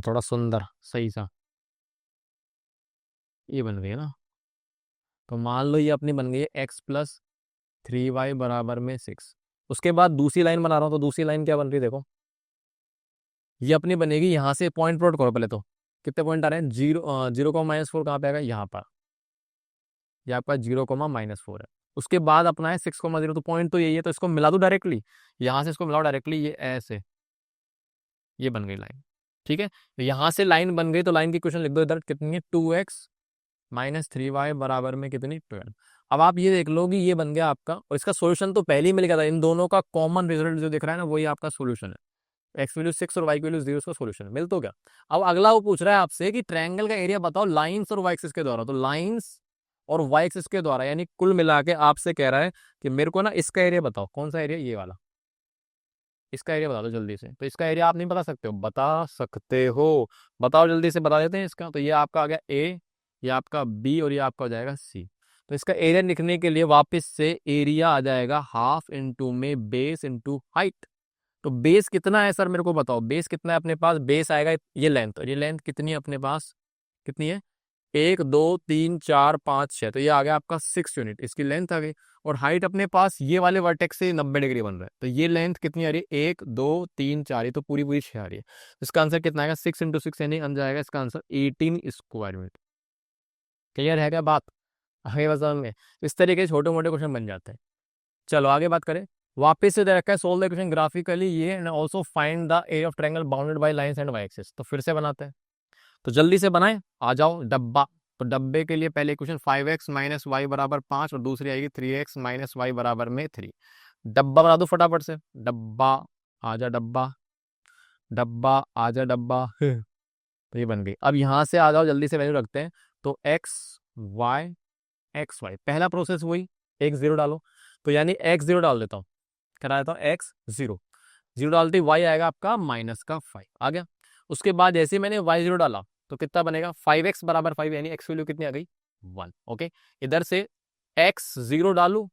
थोड़ा सुंदर सही सा, ये बन गई है ना। तो मान लो ये अपनी बन गई है x + 3y = 6। उसके बाद दूसरी लाइन बना रहा हूँ, तो दूसरी लाइन क्या बन रही है देखो, ये अपनी बनेगी, यहाँ से पॉइंट प्लॉट करो पहले। तो कितने पॉइंट आ रहे हैं, 0,-4 कहाँ पे आएगा, यहाँ पर, ये आपका 0,-4 है। उसके बाद अपना है 6,0, तो पॉइंट तो यही है, तो इसको मिला दो डायरेक्टली, यहाँ से इसको मिलाओ डायरेक्टली, ये ऐसे, ये बन गई लाइन। ठीक है, तो यहाँ से लाइन बन गई, तो लाइन की क्वेश्चन लिख दो इधर, कितनी है, 2x - 3y = कितनी, 12। अब आप ये देख लो कि ये बन गया आपका, और इसका सोल्यूशन तो पहले ही मिल गया था, इन दोनों का कॉमन रिजल्ट जो दिख रहा है ना, वही आपका सोल्यूशन है। एक्स वैल्यू 6 और वाई वैल्यू 0, उसका सोल्यूशन मिल तो गया। अब अगला वो पूछ रहा है आपसे कि ट्रायंगल का एरिया बताओ लाइंस और वाई एक्सिस के द्वारा। तो लाइंस और वाई एक्सिस के द्वारा, यानी कुल मिला के आपसे कह रहा है कि मेरे को ना इसका एरिया बताओ, कौन सा एरिया, ये वाला, इसका एरिया बता दो जल्दी से। तो इसका एरिया आप नहीं बता सकते हो, बता सकते हो, बताओ जल्दी से, बता देते हैं इसका। तो ये आपका आ गया ए, ये आपका बी और ये आपका हो जाएगा सी। तो इसका एरिया लिखने के लिए वापस से एरिया आ जाएगा हाफ इंटू में बेस इंटू हाइट। तो बेस कितना है सर, मेरे को बताओ, बेस कितना है अपने पास, बेस आएगा ये लेंथ, और ये लेंथ कितनी है अपने पास, कितनी है, 1 2 3 4 5 6, तो ये आ गया आपका 6 यूनिट, इसकी लेंथ आ गई। और हाइट अपने पास ये वाले वर्टेक्स से 90 डिग्री बन रहा है, तो ये लेंथ कितनी आ रही है, 1 2 3 4, ये तो पूरी पूरी 6 आ रही है। तो इसका आंसर कितना आएगा, 6 × 6, यानी आ जाएगा इसका आंसर 18 स्क्वायर मीटर। क्लियर है क्या बात, आगे बस समझ में। इस तरीके से छोटे मोटे क्वेश्चन बन जाते हैं। चलो आगे बात करें। वापस से दे रखा है, सोल्व द इक्वेशन ग्राफिकली ये, and also find the area of triangle bounded by lines and Y axis. तो फिर से बनाते हैं, तो जल्दी से बनाएं, आ जाओ डब्बा। तो डब्बे के लिए पहले इक्वेशन 5x - y = 5, और दूसरी आएगी 3x - y = 3। डब्बा बना दो फटाफट से, डब्बा, आजा डब्बा, डब्बा आजा डब्बा तो ये बन गई। अब यहाँ से आ जाओ जल्दी से, वैल्यू रखते हैं। तो x y पहला प्रोसेस वही, x 0 डालो। तो यानी x 0 डाल देता हूँ, करा देता हूँ x 0, 0 डालते y आएगा आपका -5 आ गया। उसके बाद जैसे ही मैंने y 0 डाला, तो कितना बनेगा, 5x = 5, यानी x वैल्यू कितनी आ गई, 1। ओके, इधर से x 0 डालू,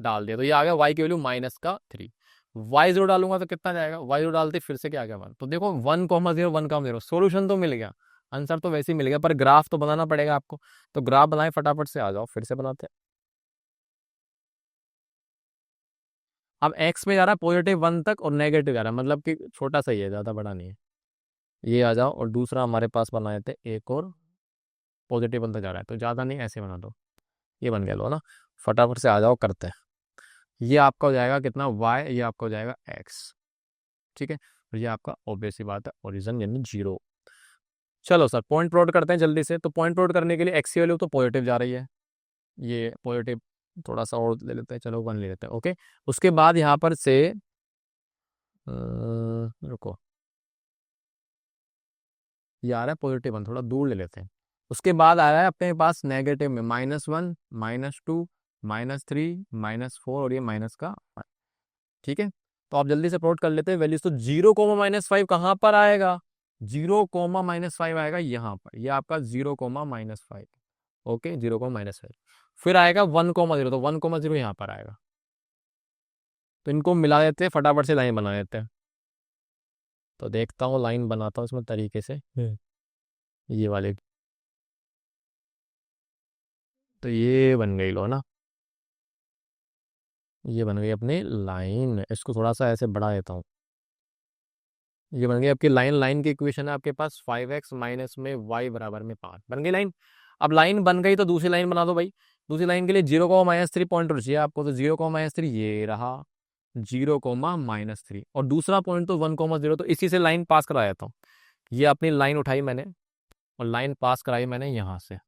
डाल दिया, तो ये आ गया y की वैल्यू -3। y 0 डालूंगा तो कितना जाएगा, y 0 डालते फिर से क्या आ गया 1। तो देखो 1,0 1,0, सोल्यूशन तो मिल गया, आंसर तो वैसे ही मिल गया, पर ग्राफ तो बनाना पड़ेगा आपको। तो ग्राफ बनाए फटाफट से, आ जाओ फिर से बनाते हैं। अब x में जा रहा है +1 तक और नेगेटिव जा रहा है, मतलब कि छोटा सा ही है, ज्यादा बड़ा नहीं है। ये आ जाओ, और दूसरा हमारे पास बनाए थे एक और, +1 तक जा रहा है, तो ज्यादा नहीं, ऐसे बना दो, ये बन गया, लो ना, फटाफट से आ जाओ करते हैं। ये आपका हो जाएगा कितना y, ये आपका हो जाएगा x। ठीक है, और ये आपका ऑब्वियस सी बात है ओरिजिन यानी 0। चलो सर पॉइंट प्लॉट करते हैं जल्दी से। तो पॉइंट प्लॉट करने के लिए एक्स की वैल्यू तो पॉजिटिव जा रही है, ये पॉजिटिव, थोड़ा सा और ले लेते हैं, चलो 1 ले लेते हैं। ओके, उसके बाद यहाँ पर से रुको, ये आ रहा है +1, थोड़ा दूर ले लेते हैं। उसके बाद आ रहा है अपने पास नेगेटिव में -1 -2 -3 -4 और ये माइनस का 1। ठीक है, तो आप जल्दी से प्लॉट कर लेते हैं वैल्यूज। तो 0, -5 कहाँ पर आएगा, 0, -5 आएगा यहाँ पर, ये आपका 0, -5। ओके, 0, -5 फिर आएगा 1, 0, तो 1, 0 यहाँ पर आएगा। तो इनको मिला देते हैं, फटाफट से लाइन बना देते हैं। तो देखता हूँ, लाइन बनाता हूँ इसमें तरीके से, ये वाले, तो ये बन गई, लो ना, ये बन गई अपनी लाइन। इसको थोड़ा सा ऐसे बढ़ा देता हूँ, ये बन गई आपकी लाइन। लाइन की इक्वेशन है आपके पास 5x माइनस में y बराबर में 5। बन गई लाइन। अब लाइन बन गई तो दूसरी लाइन बना दो भाई। दूसरी लाइन के लिए 0, -3 पॉइंट चाहिए आपको, तो 0, -3 ये रहा, 0, -3, और दूसरा पॉइंट तो 1, 0, तो इसी से लाइन पास कराया था। ये अपनी लाइन उठाई मैंने और लाइन पास कराई मैंने यहां से।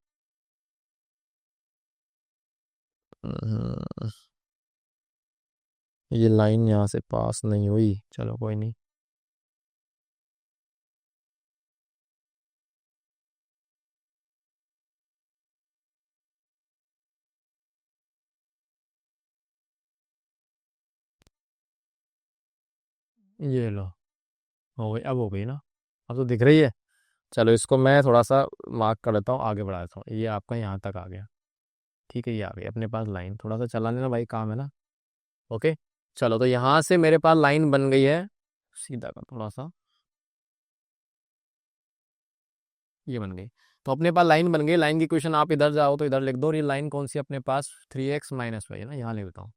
हम्म, ये लाइन यहाँ से पास नहीं हुई, चलो कोई नहीं। ये लो, हो गई, अब हो गई ना, अब तो दिख रही है। चलो इसको मैं थोड़ा सा मार्क कर देता हूँ, आगे बढ़ा देता हूँ। ये आपका यहाँ तक आ गया, ठीक है, ये आ गई अपने पास लाइन। थोड़ा सा चला लेना भाई, काम है ना। ओके, चलो तो यहाँ से मेरे पास लाइन बन गई है, सीधा कर थोड़ा सा, ये बन गई। तो अपने पास लाइन बन गई। लाइन की इक्वेशन आप इधर जाओ तो इधर लिख दो। और ये लाइन कौन सी अपने पास, 3x-y है ना, यहाँ लिख देता हूँ।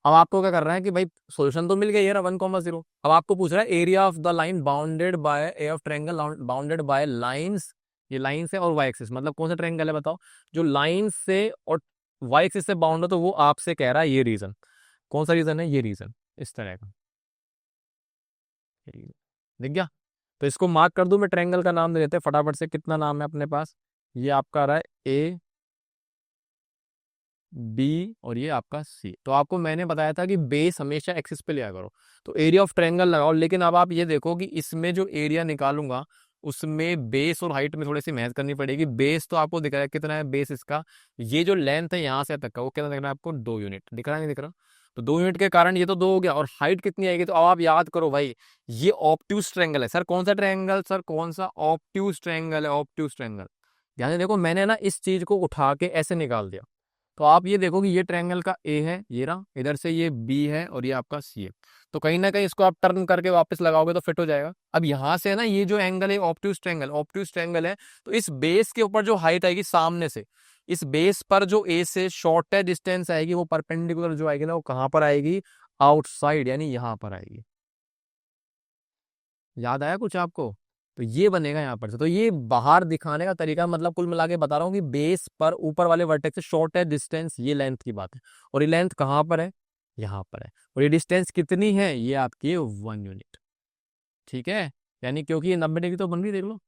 अब आपको क्या कर रहा है कि भाई सॉल्यूशन तो मिल गया ये रहा 1, 0। अब आपको पूछ रहा है area of the line bounded by A of triangle bounded by lines. ये लाइन से और वाई एक्सिस, मतलब कौन सा ट्रायंगल है बताओ जो लाइन से और वाई एक्सिस से बाउंड हो। तो वो आपसे कह रहा है ये रीजन, कौन सा रीजन है, ये रीजन, इस तरह का, ये reason। दिख गया। तो इसको मार्क कर दूं मैं, ट्रायंगल का नाम दे देते हैं फटाफट से। कितना नाम है अपने पास, ये आपका आ रहा है ए, बी, और ये आपका सी। तो आपको मैंने बताया था कि बेस हमेशा एक्सिस पे लिया करो। तो एरिया ऑफ ट्रायंगल लगाओ, लेकिन अब आप ये देखो कि इसमें जो एरिया निकालूंगा उसमें बेस और हाइट में थोड़ी सी मेहनत करनी पड़ेगी। बेस तो आपको दिख रहा है कितना है बेस इसका, ये जो लेंथ है यहाँ से तक का वो कितना दिख रहा है आपको, 2 यूनिट दिख रहा है, नहीं दिख रहा। तो 2 यूनिट के कारण ये तो 2 हो गया, और हाइट कितनी आएगी, तो अब आप याद करो भाई, ये ऑब्ट्यूज ट्रायंगल है। सर कौन सा ट्रायंगल, सर कौन सा, ऑब्ट्यूज ट्रायंगल है, ऑब्ट्यूज ट्रायंगल। ध्यान से देखो, मैंने ना इस चीज को उठा के ऐसे निकाल दिया। तो आप ये देखो कि ये ट्रायंगल का ए है, ये रहा, इधर से ये बी है, और ये आपका सी है। तो कहीं ना कहीं इसको आप टर्न करके वापस लगाओगे तो फिट हो जाएगा। अब यहाँ से ना ये जो एंगल है ऑब्ट्यूज ट्रायंगल, ऑब्ट्यूज ट्रायंगल है। तो इस बेस के ऊपर जो हाइट आएगी सामने से, इस बेस पर जो ए से शॉर्टेस्ट डिस्टेंस आएगी वो परपेंडिकुलर जो आएगी ना, वो कहाँ पर आएगी, आउटसाइड, यानी यहाँ पर आएगी। याद आया कुछ आपको। तो ये बनेगा यहाँ पर से। तो ये बाहर दिखाने का तरीका, मतलब कुल मिला के बता रहा हूँ कि बेस पर ऊपर वाले वर्टेक्स से शॉर्ट है डिस्टेंस, ये लेंथ की बात है। और ये लेंथ कहाँ पर है, यहाँ पर है। और ये डिस्टेंस कितनी है, ये आपकी 1 यूनिट, ठीक है। यानी क्योंकि ये 90 डिग्री तो बन गई, देख लो।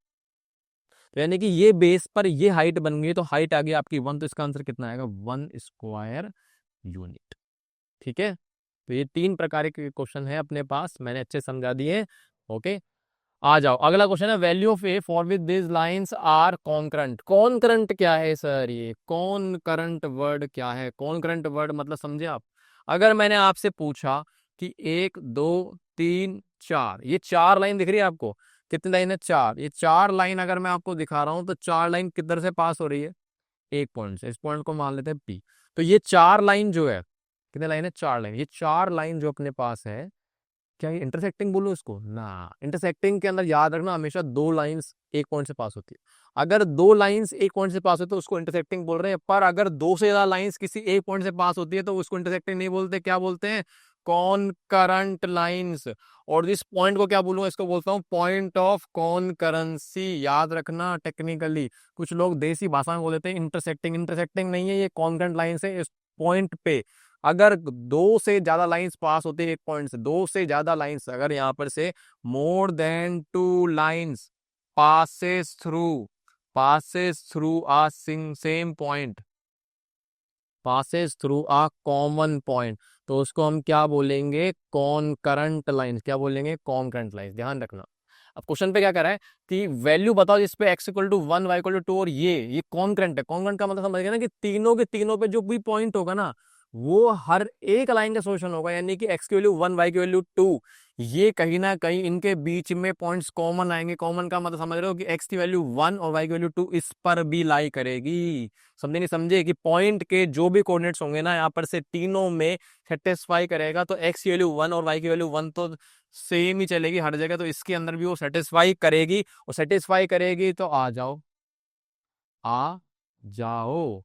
तो यानी कि ये बेस पर ये हाइट बन गई, तो हाइट आ गई आपकी 1, तो इसका आंसर कितना आएगा, 1 स्क्वायर यूनिट, ठीक है। तो ये 3 प्रकार के क्वेश्चन है अपने पास, मैंने अच्छे समझा दिए। ओके, आ जाओ अगला क्वेश्चन है, value of A for with this lines are concurrent. Concurrent क्या है सर, ये कॉन करंट वर्ड क्या है, कॉन करंट वर्ड मतलब समझे आप। अगर मैंने आपसे पूछा कि 1, 2, 3, 4, ये 4 लाइन दिख रही है आपको, कितनी लाइन है, 4। ये 4 लाइन अगर मैं आपको दिखा रहा हूं तो 4 लाइन किधर से पास हो रही है, एक पॉइंट से। इस पॉइंट को मान लेते हैं पी। तो ये 4 लाइन जो है, कितने लाइन है, 4 लाइन। ये 4 लाइन जो अपने पास है, क्या ये इंटरसेक्टिंग बोलूं इसको ना। इंटरसेक्टिंग के अंदर याद रखना, हमेशा 2 लाइंस एक पॉइंट से पास होती है। अगर 2 लाइंस एक पॉइंट से पास होती है तो उसको इंटरसेक्टिंग बोल रहे हैं। पर अगर 2 से ज्यादा लाइंस किसी एक पॉइंट से पास होती है तो उसको इंटरसेक्टिंग नहीं बोलते, क्या बोलते हैं, कॉनकरंट लाइंस। और इस पॉइंट को क्या बोलूंगा, इसको बोलता हूँ पॉइंट ऑफ कॉनकरेंसी। याद रखना, टेक्निकली कुछ लोग देसी भाषा में बोल देते हैं इंटरसेक्टिंग, इंटरसेक्टिंग नहीं है, ये कॉनकरेंट लाइन से इस पॉइंट पे अगर 2 से ज्यादा लाइंस पास होते हैं एक पॉइंट से, 2 से ज्यादा लाइंस, अगर यहां पर से more than 2 lines passes through passes through a same point, passes through a common point, तो उसको हम क्या बोलेंगे, कॉनकरंट लाइंस। क्या बोलेंगे, कॉनकरंट लाइंस। ध्यान रखना। अब क्वेश्चन पे क्या कर रहा है कि वैल्यू बताओ जिस पे x=1, y=2, और ये कॉनकरंट है। कॉनकरंट का मतलब समझ गए ना कि तीनों के तीनों पे जो भी पॉइंट होगा ना, वो हर एक लाइन का सोल्यूशन होगा। यानी कि x की वैल्यू 1, y की वैल्यू 2, ये कहीं ना कहीं इनके बीच में पॉइंट्स कॉमन आएंगे। कॉमन का मतलब समझ रहे हो कि x की वैल्यू 1 और y की वैल्यू 2 इस पर भी लाई करेगी। समझे नहीं समझे, कि पॉइंट के जो भी कोऑर्डिनेट्स होंगे ना यहाँ पर से तीनों में सेटिस्फाई करेगा। तो x की वैल्यू 1 और y की वैल्यू 1 तो सेम ही चलेगी हर जगह, तो इसके अंदर भी वो सेटिस्फाई करेगी। और सेटिस्फाई करेगी तो आ जाओ, आ जाओ।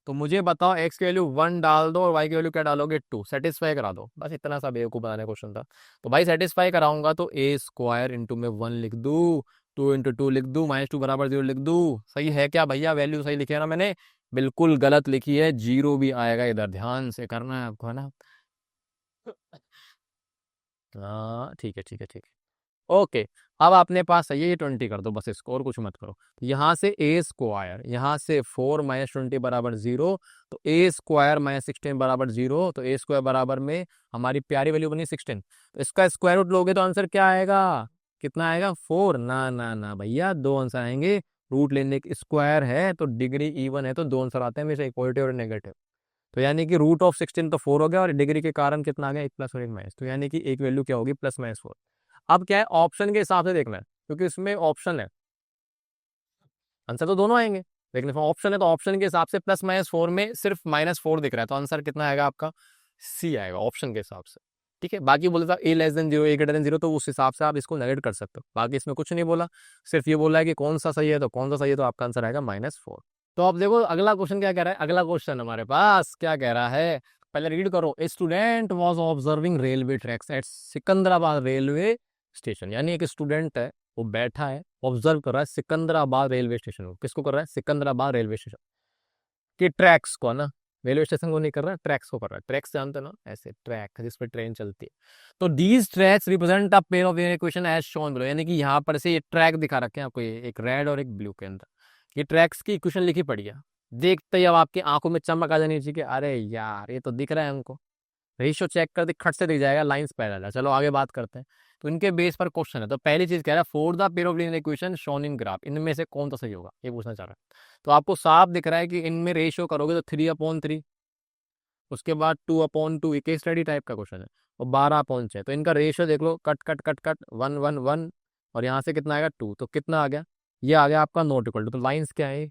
तो मुझे बताओ x की वैल्यू 1 डाल दो और y की वैल्यू क्या डालोगे 2, सेटिस्फाई करा दो। बस इतना सा बेवकूफ़ बनाने क्वेश्चन था। तो भाई सेटिस्फाई कराऊंगा तो ए स्क्वायर इंटू में 1 लिख दूँ, 2 इंटू 2 लिख दूँ, -2 बराबर 0 लिख दूँ। सही है क्या भैया? वैल्यू सही लिखी है ना मैंने? बिल्कुल गलत लिखी है, 0 भी आएगा इधर, ध्यान से करना है आपको, है ना? हाँ ठीक है ठीक है ठीक है। ओके, अब अपने पास है ये 20 कर दो बस इसको, और कुछ मत करो। यहाँ से ए स्क्वायर, यहाँ से 4 माइनस 20 बराबर 0, तो ए स्क्वायर माइनस 16 बराबर 0, तो ए स्क्वायर बराबर में हमारी प्यारी वैल्यू बनी 16, तो इसका स्क्वायर रूट लोगे तो आंसर क्या आएगा? कितना आएगा? 4। ना ना ना भैया, दो आंसर आएंगे। रूट लेने के स्क्वायर है तो डिग्री इवन है, तो दो आंसर आते हैं हमेशा, एक पॉजिटिव और नेगेटिव। तो यानी कि रूट ऑफ 16 तो 4 हो गया, और डिग्री के कारण कितना आ गया? एक प्लस और एक माइनस, तो यानी कि एक वैल्यू क्या होगी? +-4। अब क्या है, ऑप्शन के हिसाब से देखना है, क्योंकि इसमें ऑप्शन है, आंसर तो दोनों आएंगे, लेकिन इसमें ऑप्शन है तो ऑप्शन के हिसाब से +-4 में सिर्फ -4 दिख रहा है, तो आंसर कितना आएगा आपका? सी आएगा ऑप्शन के हिसाब से। ठीक है, बाकी बोले था ए लेस देन 0, ए ग्रेटर देन 0, तो उस हिसाब से आप इसको नेगेट कर सकते हो। बाकी इसमें कुछ नहीं बोला, सिर्फ ये बोला है कि कौन सा सही है, तो कौन सा सही है, तो आपका आंसर आएगा -4। तो अब देखो अगला क्वेश्चन क्या कह रहा है। अगला क्वेश्चन हमारे पास क्या कह रहा है, पहले रीड करो। A student was observing railway tracks at Secunderabad railway station, यानी एक स्टूडेंट है, वो बैठा है, ऑब्जर्व कर रहा है सिकंदराबाद रेलवे स्टेशन को। किसको कर रहा है? सिकंदराबाद रेलवे स्टेशन के ट्रैक्स को ना, रेलवे स्टेशन को नहीं कर रहा, ट्रैक्स को कर रहा है। ट्रैक्स जानते हो ना, ऐसे ट्रैक जिस पर ट्रेन चलती है। तो these tracks represent a pair of equation as shown below, यानी कि यहाँ पर से ये ट्रैक दिखा रखे हैं आपको, ये एक रेड और एक ब्लू के अंदर ये ट्रैक्स की इक्वेशन लिखी पड़ी है। देखते ही अब आपकी आंखों में चमक आ जानी चाहिए कि अरे यार ये तो दिख रहा है हमको, रेशियो चेक कर दे, खट से दिख जाएगा, लाइंस पैरेलल है। चलो आगे बात करते हैं। तो इनके बेस पर क्वेश्चन है। तो पहली चीज कह रहा है four the pair of linear equation shown in graph, इनमें से कौन सा सही होगा, ये पूछना चाह रहा है। तो आपको साफ दिख रहा है कि इनमें रेशियो करोगे तो 3/3, उसके बाद 2/2, एक स्टडी टाइप का क्वेश्चन है, और 12/6। तो इनका रेशियो देख लो, कट कट कट कट, 1 1 1, और यहाँ से कितना आएगा 2, तो कितना आ गया? ये आ गया आपका नॉट इक्वल टू। तो लाइंस क्या है,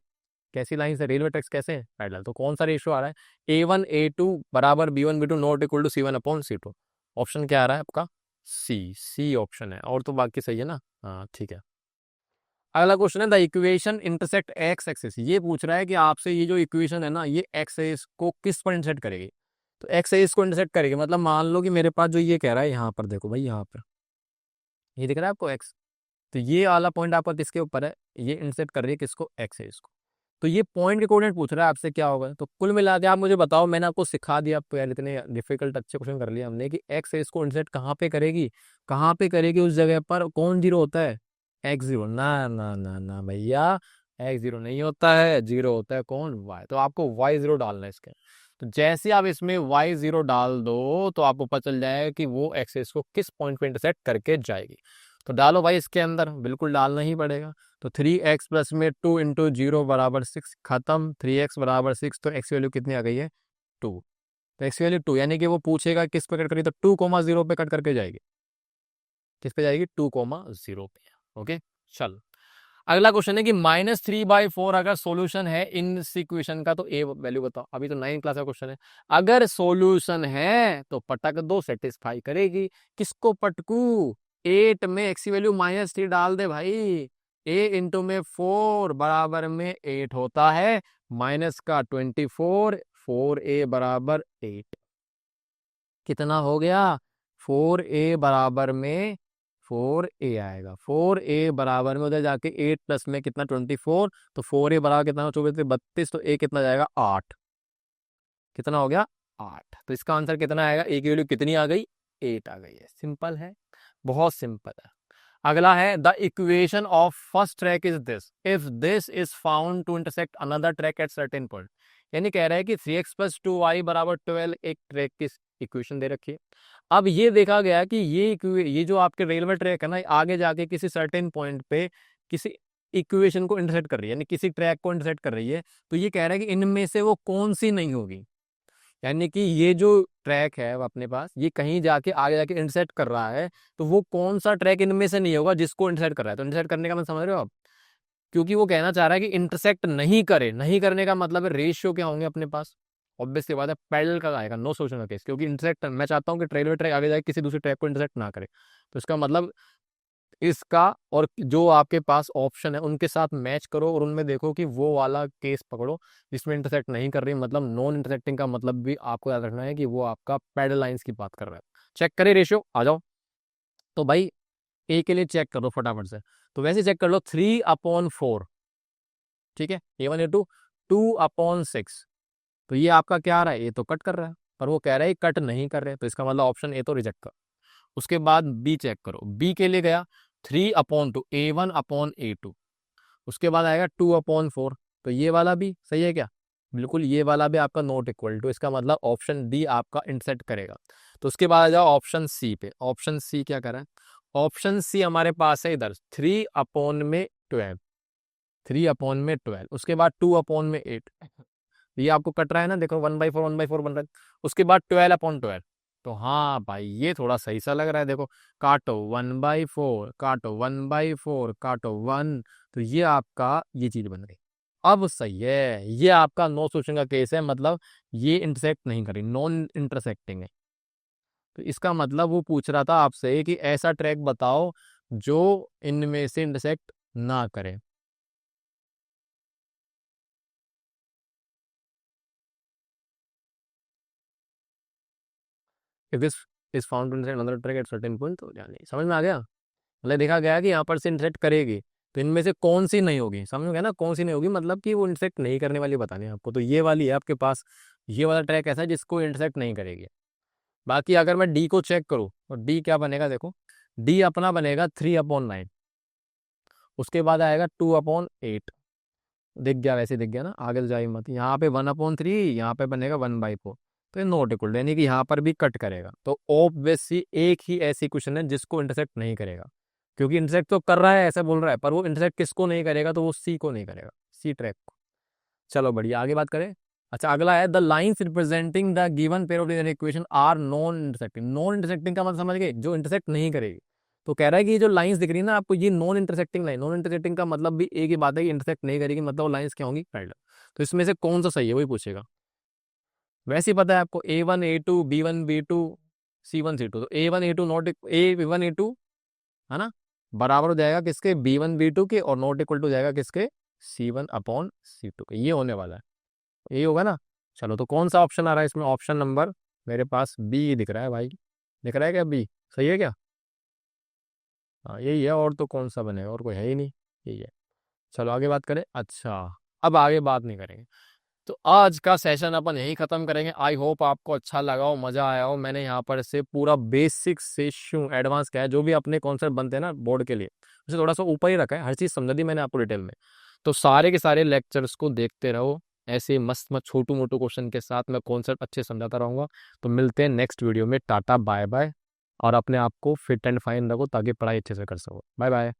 कैसी लाइंस है? रेलवे ट्रैक्स कैसे है? पैरेलल। तो कौन सा रेशियो आ रहा है? A1 A2 बराबर B1 B2 not equal to C1/C2। Option क्या आ रहा है आपका? सी ऑप्शन है, और तो बाकी सही है ना? हाँ ठीक है। अगला क्वेश्चन है the equation intersect x axis, ये पूछ रहा है कि आपसे ये जो इक्वेशन है ना, ये एक्स एक्सिस को किस पर इंटरसेक्ट करेगी। तो एक्स एक्सिस को इंटरसेक्ट करेगी, मतलब मान लो कि मेरे पास जो ये कह रहा है, यहाँ पर देखो भाई, यहाँ पर ये दिख रहा है आपको एक्स, तो ये वाला पॉइंट आपका किसके ऊपर है? ये इंटरसेक्ट कर रही है किसको? एक्स एक्सिस को। तो ये पॉइंट के कोऑर्डिनेट पूछ रहा है आपसे, क्या होगा? तो कुल मिला के आप मुझे बताओ, मैंने आपको सिखा दिया आपको यार, इतने डिफिकल्ट अच्छे क्वेश्चन कर लिया हमने, कि एक्स एक्सिस को इंटरसेक्ट कहाँ पे करेगी, कहाँ पे करेगी? उस जगह पर कौन जीरो होता है? X zero. ना ना ना ना भैया, एक्स जीरो नहीं होता है, जीरो होता है कौन? वाई। तो आपको वाई जीरो डालना है इसके। तो जैसे आप इसमें वाई जीरो डाल दो तो आपको पता चल जाएगा कि वो एक्सिस को किस पॉइंट पे इंटरसेक्ट करके जाएगी। तो डालो भाई इसके अंदर, बिल्कुल डालना ही पड़ेगा। तो 3x प्लस में 2 इंटू 0 बराबर 6, खत्म। 3x बराबर 6, तो एक्स वैल्यू कितनी आ गई है? 2। तो एक्स वैल्यू 2, यानी कि वो पूछेगा किस पे कट करी, तो 2,0 पे कट करके जाएगी। किस पे जाएगी? 2,0 पे। ओके चल, अगला क्वेश्चन है कि -3/4 अगर सॉल्यूशन है इन इक्वेशन का, तो ए वैल्यू बताओ। अभी तो 9 क्लास का क्वेश्चन है। अगर सॉल्यूशन है तो पटक दो, सेटिस्फाई करेगी। किसको पटकू? 8 में एक्स की वैल्यू -3 डाल दे भाई। ए इंटू में 4 बराबर में 8 होता है, माइनस का 24, 4a बराबर 8। कितना हो गया? 4a बराबर में 4a आएगा। 4a बराबर में उधर जाके 8 प्लस में कितना? 24। तो 4a बराबर कितना? 24 32, तो a कितना जाएगा? 8। कितना हो गया? 8। तो इसका आंसर कितना आएगा? a की वैल्यू कितनी आ गई? 8 आ गई है। सिंपल है, बहुत सिंपल है। अगला है the equation of first track is this if this is found to intersect another track at certain point. यानी कह रहा है कि 3x + 2y बराबर 12 एक ट्रैक की इक्वेशन दे रखी है। अब ये देखा गया कि ये जो आपके रेलवे ट्रैक है ना, आगे जाके किसी सर्टेन पॉइंट पे किसी इक्वेशन को इंटरसेक्ट कर रही है, यानी किसी ट्रैक को इंटरसेक्ट कर रही है। तो ये कह रहा है कि इनमें से वो कौन सी नहीं होगी, यानी कि ये जो ट्रैक है वो अपने पास, ये कहीं जाके आगे जाके इंटरसेक्ट कर रहा है, तो वो कौन सा ट्रैक इनमें से नहीं होगा जिसको इंटरसेक्ट कर रहा है। तो इंटरसेक्ट करने का मतलब समझ रहे हो आप, क्योंकि वो कहना चाह रहा है कि इंटरसेक्ट नहीं करे। नहीं करने का मतलब है रेशियो क्या होंगे अपने पास? ऑब्वियस सी बात है, पैरेलल का आएगा, नो सोल्यूशन का केस। क्योंकि इंटरसेक्ट मैं चाहता हूँ कि रेलवे ट्रैक आगे जाके किसी दूसरे ट्रैक को इंटरसेक्ट ना करे, तो इसका मतलब इसका और जो आपके पास ऑप्शन है उनके साथ मैच करो और उनमें देखो कि वो वाला केस पकड़ो जिसमें इंटरसेक्ट नहीं कर रही, मतलब नॉन इंटरसेक्टिंग का मतलब भी आपको याद रखना है कि वो आपका पैडल लाइंस की बात कर रहा है। चेक करें रेशियो, आ जाओ। तो भाई ए के लिए चेक कर लो फटाफट से। तो वैसे चेक कर लो 3/4, ठीक है, A1 A2 2/6। तो ये आपका क्या आ रहा है, ये तो कट कर रहा है, पर वो कह रहा है कट नहीं कर रहे, तो इसका मतलब ऑप्शन ए तो रिजेक्ट कर। उसके बाद बी चेक करो, बी के लिए गया 3/2 A1/A2। उसके बाद आएगा 2/4, तो ये वाला भी सही है क्या, बिल्कुल ये वाला भी आपका नॉट इक्वल टू, इसका मतलब ऑप्शन डी आपका इंटरसेक्ट करेगा। तो उसके बाद आ जाओ ऑप्शन सी पे। ऑप्शन सी क्या कर रहा है, ऑप्शन सी हमारे पास है इधर 3/12, 3/12। उसके बाद 2/8, ये आपको कट रहा है ना, देखो 1/4 बन रहा है। उसके बाद 12/12, तो हाँ भाई ये थोड़ा सही सा लग रहा है, देखो काटो 1/4, काटो 1/4, काटो 1, तो ये आपका ये चीज बन गई। अब सही है, ये आपका नो सोल्यूशन का केस है, मतलब ये इंटरसेक्ट नहीं करी, नॉन इंटरसेक्टिंग है। तो इसका मतलब वो पूछ रहा था आपसे कि ऐसा ट्रैक बताओ जो इनमें से इंटरसेक्ट ना करे। If this is found to intersect another track at certain point, तो जानिए समझ में आ गया। मतलब देखा गया कि यहाँ पर से इंटरसेक्ट करेगी, तो इनमें से कौन सी नहीं होगी, समझ में गया ना, कौन सी नहीं होगी, मतलब कि वो इंटरसेक्ट नहीं करने वाली बतानी है आपको। तो ये वाली है आपके पास, ये वाला ट्रैक ऐसा है जिसको इंटरसेक्ट नहीं करेगी। बाकी अगर मैं डी को चेक करूँ तो डी क्या बनेगा, देखो डी अपना बनेगा 3/9। उसके बाद आएगा 2/8, दिख गया, वैसे दिख गया ना, आगे तो जाए मत। यहाँ पे 1/3, यहाँ पे बनेगा 1/4, तो ये नॉट इक्वल, यानी कि यहाँ पर भी कट करेगा। तो ऑब्वियसली एक ही ऐसी क्वेश्चन है जिसको इंटरसेक्ट नहीं करेगा, क्योंकि इंटरसेक्ट तो कर रहा है ऐसा बोल रहा है, पर वो इंटरसेक्ट किसको नहीं करेगा, तो वो सी को नहीं करेगा, सी ट्रैक को। चलो बढ़िया, आगे बात करें। अच्छा अगला है the lines representing the given pair of linear equation are non intersecting. Non intersecting का मतलब समझ गए, जो इंटरसेक्ट नहीं करेगी। तो कह रहा है कि ये जो लाइंस दिख रही है ना आपको, ये non intersecting line, non intersecting का मतलब भी एक ही बात है कि इंटरसेक्ट नहीं करेगी, मतलब वो लाइंस क्या होंगी, पैरेलल। तो इसमें से कौन सा सही है वही पूछेगा। वैसे ही पता है आपको A1 A2 B1 B2 C1 C2, तो A1 A2 not A1 A2 है ना, बराबर हो जाएगा किसके, B1 B2 के, और नॉट इक्वल टू जाएगा किसके, C1/C2 के। ये होने वाला है, यही होगा ना। चलो तो कौन सा ऑप्शन आ रहा है इसमें, ऑप्शन नंबर मेरे पास बी दिख रहा है भाई, दिख रहा है क्या बी, सही है क्या। हाँ यही है, और तो कौन सा बनेगा, और कोई है ही नहीं, यही है। चलो आगे बात करें। अच्छा अब आगे बात नहीं करेंगे, तो आज का सेशन अपन यही खत्म करेंगे। आई होप आपको अच्छा लगा हो, मजा आया हो। मैंने यहाँ पर से पूरा बेसिक से शू एडवांस क्या है, जो भी अपने कॉन्सेप्ट बनते हैं ना बोर्ड के लिए, उसे थोड़ा सा ऊपर ही रखा है, हर चीज़ समझा दी मैंने आपको डिटेल में। तो सारे के सारे लेक्चर्स को देखते रहो, ऐसे मस्त मस्त छोटू मोटू क्वेश्चन के साथ मैं कॉन्सेप्ट अच्छे समझाता रहूंगा। तो मिलते हैं नेक्स्ट वीडियो में, टाटा बाय बाय। और अपने आप को फिट एंड फाइन रखो ताकि पढ़ाई अच्छे से कर सको। Bye bye.